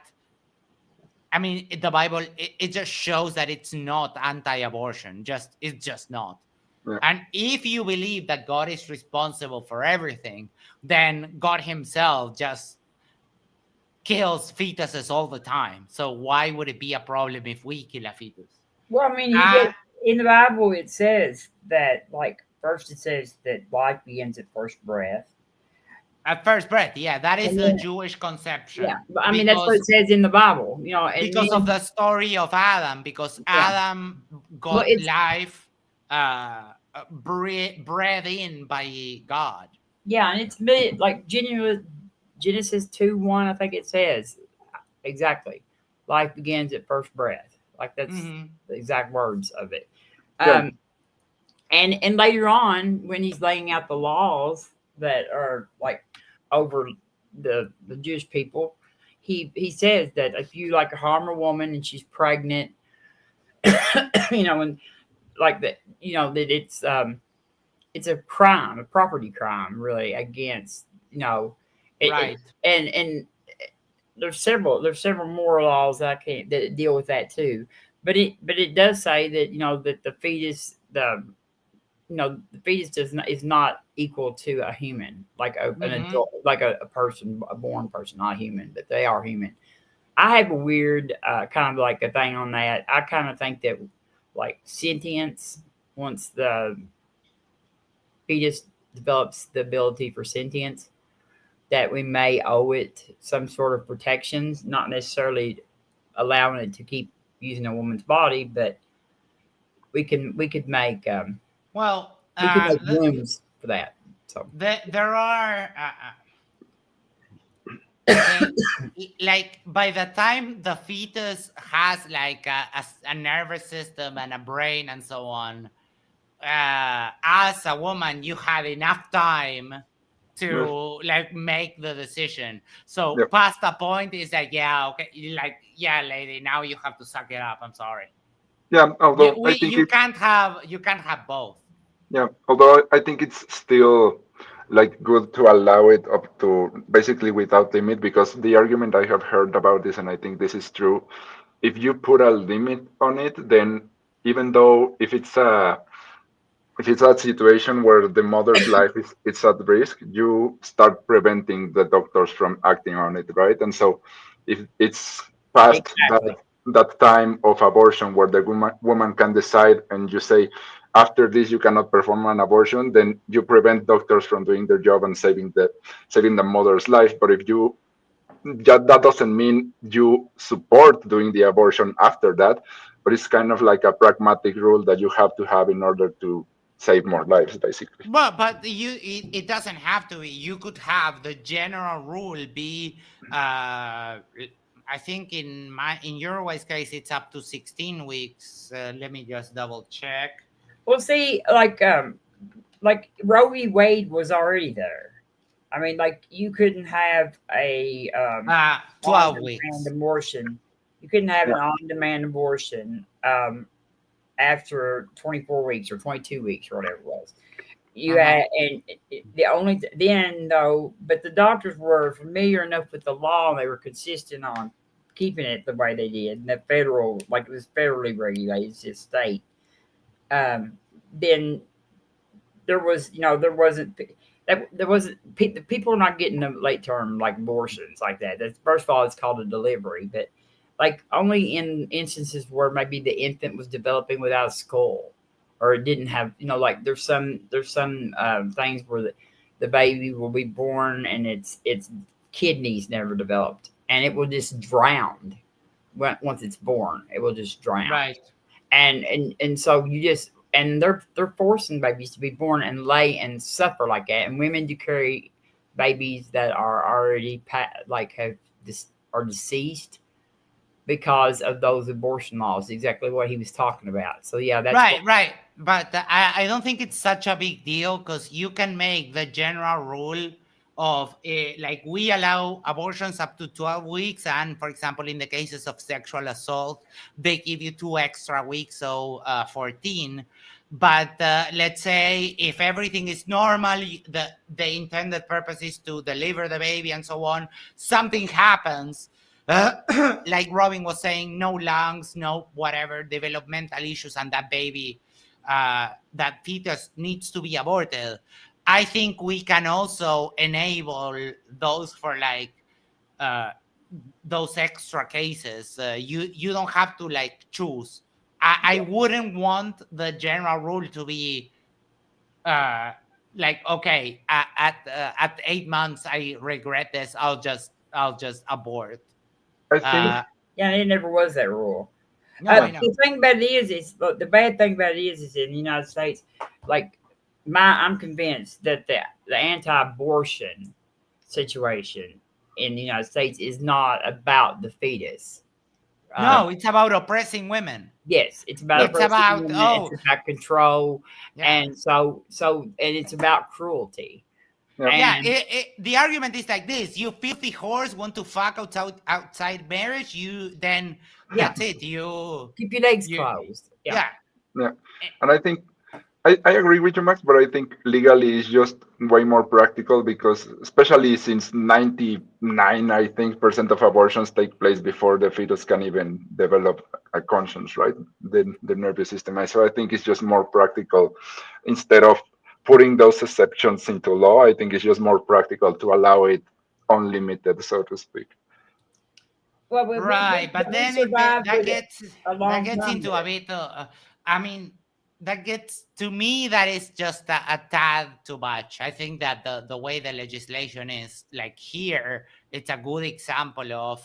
I mean, the Bible, it just shows that it's not anti-abortion. It's just not. Yeah. And if you believe that God is responsible for everything, then God himself just kills fetuses all the time. So why would it be a problem if we kill a fetus? Well, I mean, in the Bible it says that, like, first it says that life begins at first breath. At first breath, yeah, that is the Jewish conception. Yeah, but I mean that's what it says in the Bible, you know. And because of the story of Adam, because Adam got life breathed in by God. Yeah, and it's like Genesis 2:1, I think it says exactly, life begins at first breath. Like that's the exact words of it. And later on, when he's laying out the laws that are like over the Jewish people, he says that if you like harm a woman and she's pregnant, you know, and like that, you know, that it's a crime, a property crime, really, against, you know, right. And there's several more laws that deal with that too. But it does say that, you know, that the fetus is not equal to a human, like an adult, like a person, a born person, not human, but they are human. I have a weird kind of like a thing on that. I kind of think that like sentience, once the fetus develops the ability for sentience, that we may owe it some sort of protections, not necessarily allowing it to keep using a woman's body, but we could make rooms for that. So there are like by the time the fetus has like a nervous system and a brain and so on, as a woman you have enough time to like make the decision. So past the point is like, lady, now you have to suck it up. I'm sorry. Yeah, although I think you can't have both. Yeah, although I think it's still like good to allow it up to basically without limit, because the argument I have heard about this, and I think this is true, if you put a limit on it, then even though if it's a situation where the mother's life is at risk, you start preventing the doctors from acting on it, right? And so if it's past that time of abortion where the woman can decide, and you say, after this you cannot perform an abortion, then you prevent doctors from doing their job and saving the mother's life. But if you that doesn't mean you support doing the abortion after that, but it's kind of like a pragmatic rule that you have to have in order to save more lives, basically. But it doesn't have to be. You could have the general rule be I think in Uruguay's case it's up to 16 weeks. Let me just double check. Well, see, like Roe v. Wade was already there. I mean, like you couldn't have a 12 weeks abortion. You couldn't have an on-demand abortion after 24 weeks or 22 weeks or whatever it was. You had, and the only then though, but the doctors were familiar enough with the law, and they were consistent on keeping it the way they did. And the federal, like it was federally regulated, it's just state. Then there was, people are not getting the late term like abortions like that. That's, first of all, it's called a delivery, but like only in instances where maybe the infant was developing without a skull, or it didn't have, like there's some things where the baby will be born and its kidneys never developed, and it will just drown once it's born. It will just drown. Right. And so you just, and they're forcing babies to be born and lay and suffer like that. And women do carry babies that are already are deceased because of those abortion laws. Exactly what he was talking about. So yeah, that's right. But I don't think it's such a big deal, because you can make the general rule of like we allow abortions up to 12 weeks, and for example in the cases of sexual assault they give you 2 extra weeks, so 14. But let's say if everything is normal, the intended purpose is to deliver the baby and so on, something happens, like Robin was saying, no lungs, no whatever developmental issues, and that baby, that fetus needs to be aborted. I think we can also enable those for like those extra cases. You don't have to like choose. I wouldn't want the general rule to be like, okay, at 8 months I regret this, I'll just abort. I think Yeah, it never was that rule. No, I know. The thing about it is the bad thing about it is in the United States, like I'm convinced that the anti-abortion situation in the United States is not about the fetus. No, it's about oppressing women. Yes, it's about It's about women, it's about control, yeah. and so and it's about cruelty. Yeah. And the argument is like this: you filthy whores want to fuck outside marriage, then that's it. You keep your legs closed. Yeah. And I think I agree with you, Max, but I think legally is just way more practical because, especially since 99, I think, percent of abortions take place before the fetus can even develop a conscience, right? The nervous system. So I think it's just more practical instead of putting those exceptions into law. I think it's just more practical to allow it unlimited, so to speak. Well, right, but then that gets into a bit. I mean, that gets to me that is just a tad too much. I think that the way the legislation is like here, it's a good example of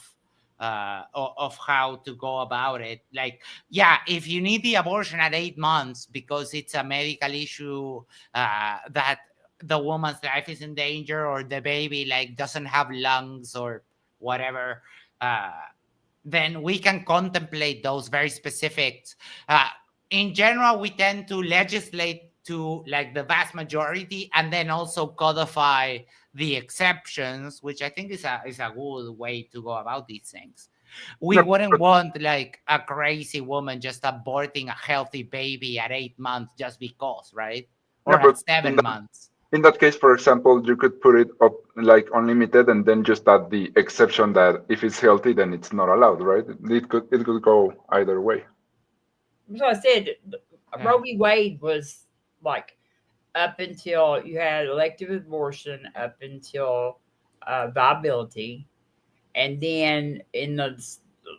how to go about it. Like, yeah, if you need the abortion at 8 months because it's a medical issue that the woman's life is in danger, or the baby like doesn't have lungs or whatever, then we can contemplate those very specifics. In general, we tend to legislate to like the vast majority and then also codify the exceptions, which I think is a good way to go about these things. We wouldn't want like a crazy woman just aborting a healthy baby at 8 months just because, right? Or at 7 months. In that case, for example, you could put it up like unlimited and then just add the exception that if it's healthy, then it's not allowed, right? It could go either way. So I said, Roe v. Wade was like up until you had elective abortion, up until viability, and then in the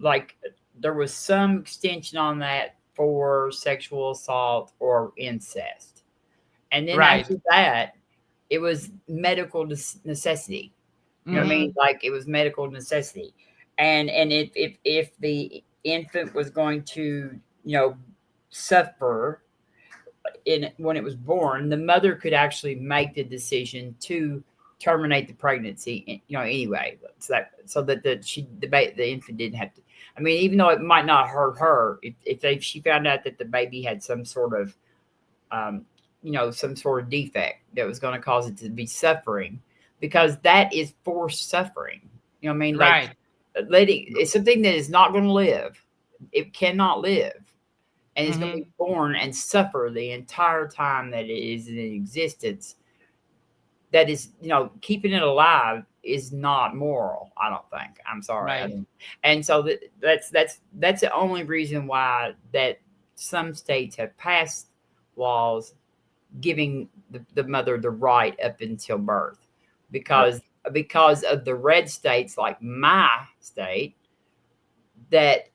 like there was some extension on that for sexual assault or incest, and then after that, it was medical necessity. You know what I mean? Like it was medical necessity, and if the infant was going to suffer when it was born, the mother could actually make the decision to terminate the pregnancy. Anyway, so that the infant didn't have to. I mean, even though it might not hurt her, if she found out that the baby had some sort of some sort of defect that was going to cause it to be suffering, because that is forced suffering. You know what I mean? Right. Like it's something that is not going to live. It cannot live. And it's going to be born and suffer the entire time that it is in existence. That is, keeping it alive is not moral. I don't think. I'm sorry. Right. And so that's the only reason why that some states have passed laws giving the mother the right up until birth, because of the red states like my state that.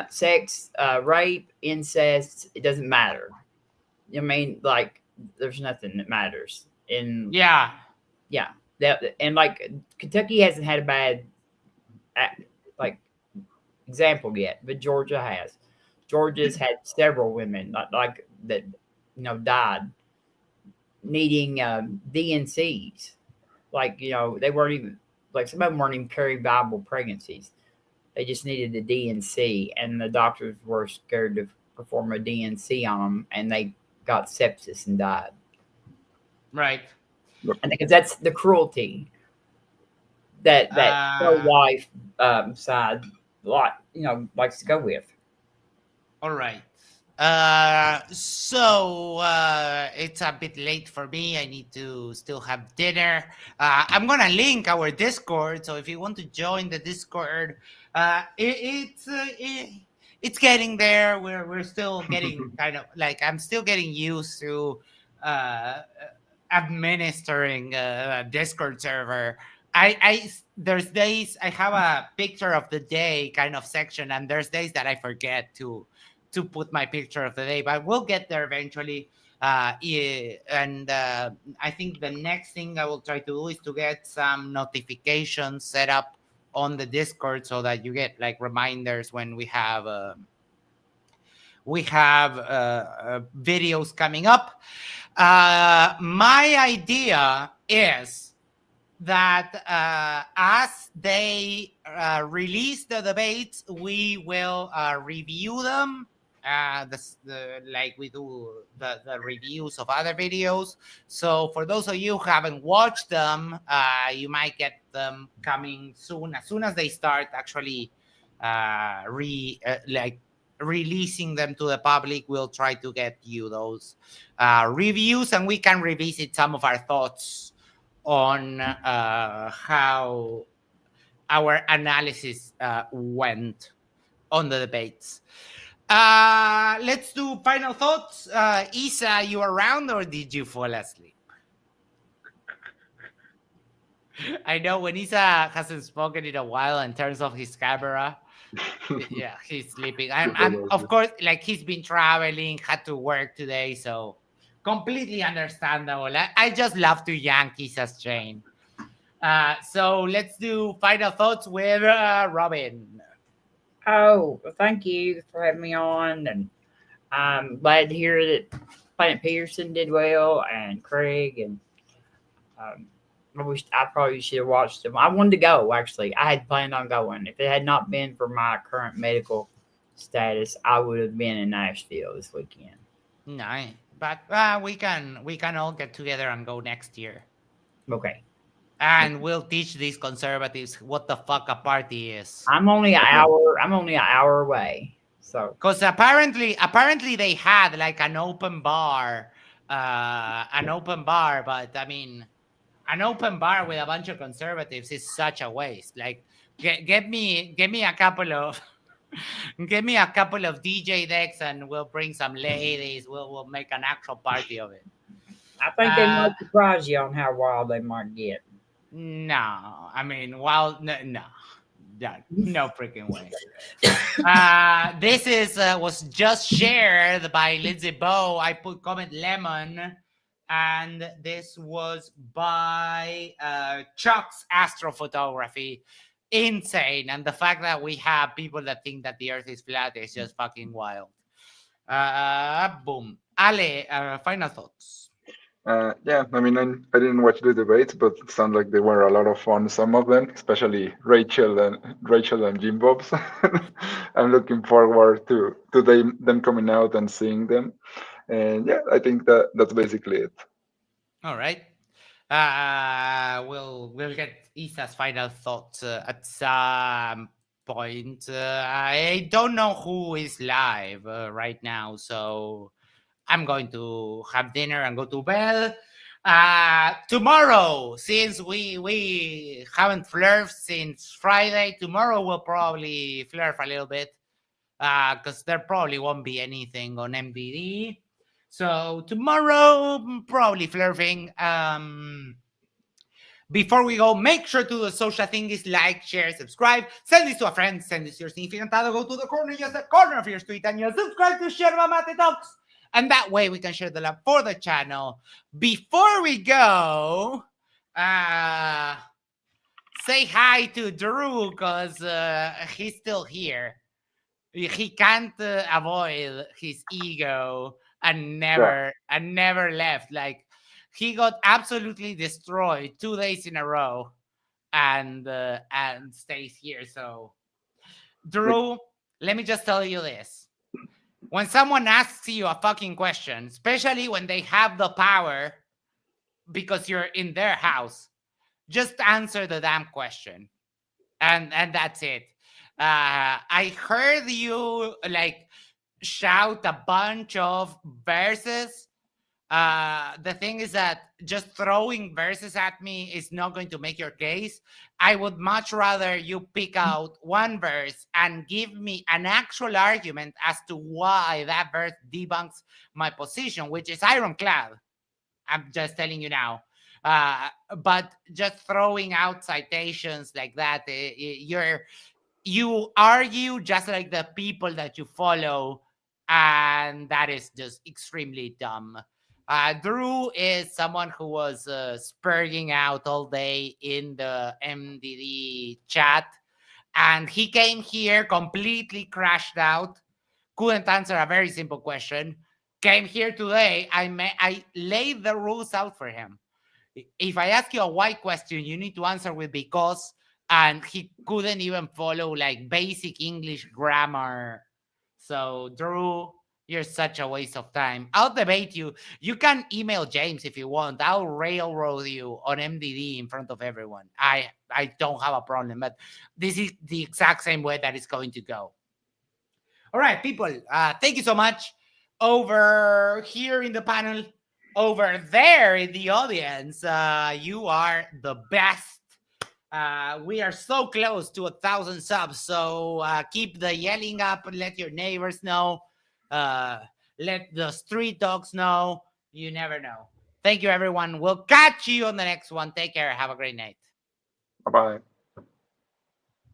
Sex, rape, incest, it doesn't matter. I mean, like, there's nothing that matters. And and like Kentucky hasn't had a bad like example yet, but Georgia has. Georgia's had several women like that, died needing DNCs. Like, they weren't even like some of them weren't even carrying viable pregnancies. They just needed a DNC, and the doctors were scared to perform a DNC on them, and they got sepsis and died. Right. And because that's the cruelty that pro-life side likes to go with. All right. So it's a bit late for me. I need to still have dinner. I'm gonna link our Discord, so if you want to join the Discord, it's getting there. We're still getting kind of like I'm still getting used to administering a Discord server. there's days I have a picture of the day kind of section, and there's days that I forget to put my picture of the day, but we'll get there eventually. And I think the next thing I will try to do is to get some notifications set up on the Discord so that you get like reminders when we have videos coming up. My idea is that as they release the debates, we will review them. Like we do the reviews of other videos. So for those of you who haven't watched them, you might get them coming soon. As soon as they start actually releasing them to the public, we'll try to get you those reviews, and we can revisit some of our thoughts on how our analysis went on the debates. Let's do final thoughts. Isa, you around or did you fall asleep? I know when Isa hasn't spoken in a while and turns off his camera, yeah, he's sleeping. I'm of course, like, he's been traveling, had to work today, so completely understandable. I just love to yank Isa's chain. So let's do final thoughts with Robin. Oh, well, thank you for having me on, and I'm glad to hear that Planet Peterson did well, and Craig, and I probably should have watched them. I wanted to go, actually. I had planned on going. If it had not been for my current medical status, I would have been in Nashville this weekend. Nice, but we can all get together and go next year. Okay. And we'll teach these conservatives what the fuck a party is. I'm only an hour away. So, because apparently they had like an open bar, but I mean, an open bar with a bunch of conservatives is such a waste. Like, get me a couple of DJ decks, and we'll bring some ladies. We'll make an actual party of it. I think they might surprise you on how wild they might get. No, I mean, no freaking way. This was just shared by Lindsay Bow. I put comment lemon, and this was by Chuck's Astrophotography. Insane, and the fact that we have people that think that the Earth is flat is just fucking wild. Boom. Ale, final thoughts. Yeah, I mean, I didn't watch the debates, but it sounds like they were a lot of fun. Some of them, especially Rachel and Jim Bob's. I'm looking forward to them coming out and seeing them. And yeah, I think that's basically it. All right. We'll get Isa's final thoughts at some point. I don't know who is live right now, so I'm going to have dinner and go to bed. Tomorrow, since we haven't flirted since Friday, tomorrow we'll probably flirt a little bit because there probably won't be anything on MDD. So tomorrow, probably flirting. Before we go, make sure to do the social thing is like, share, subscribe, send this to a friend, send this to your significant other, go to the corner, just the corner of your street, and you subscribe to Yerba Mate Talks. And that way we can share the love for the channel. Before we go, say hi to Drew, because he's still here. He can't avoid his ego and never left. Like, he got absolutely destroyed 2 days in a row and stays here. So, Drew, let me just tell you this. When someone asks you a fucking question, especially when they have the power because you're in their house, just answer the damn question. And that's it. I heard you like shout a bunch of verses. The thing is that just throwing verses at me is not going to make your case. I would much rather you pick out one verse and give me an actual argument as to why that verse debunks my position, which is ironclad. I'm just telling you now. But just throwing out citations like that, you argue just like the people that you follow, and that is just extremely dumb. Drew is someone who was spurging out all day in the MDD chat, and he came here completely crashed out, couldn't answer a very simple question, came here today. I laid the rules out for him. If I ask you a why question, you need to answer with because, and he couldn't even follow like basic English grammar. So Drew, you're such a waste of time. I'll debate you. You can email James if you want. I'll railroad you on MDD in front of everyone. I don't have a problem, but this is the exact same way that it's going to go. All right, people, thank you so much. Over here in the panel, over there in the audience, you are the best. We are so close to 1,000 subs, so keep the yelling up. Let your neighbors know. Let the street dogs know. You never know. Thank you, everyone. We'll catch you on the next one. Take care. Have a great night. Bye-bye.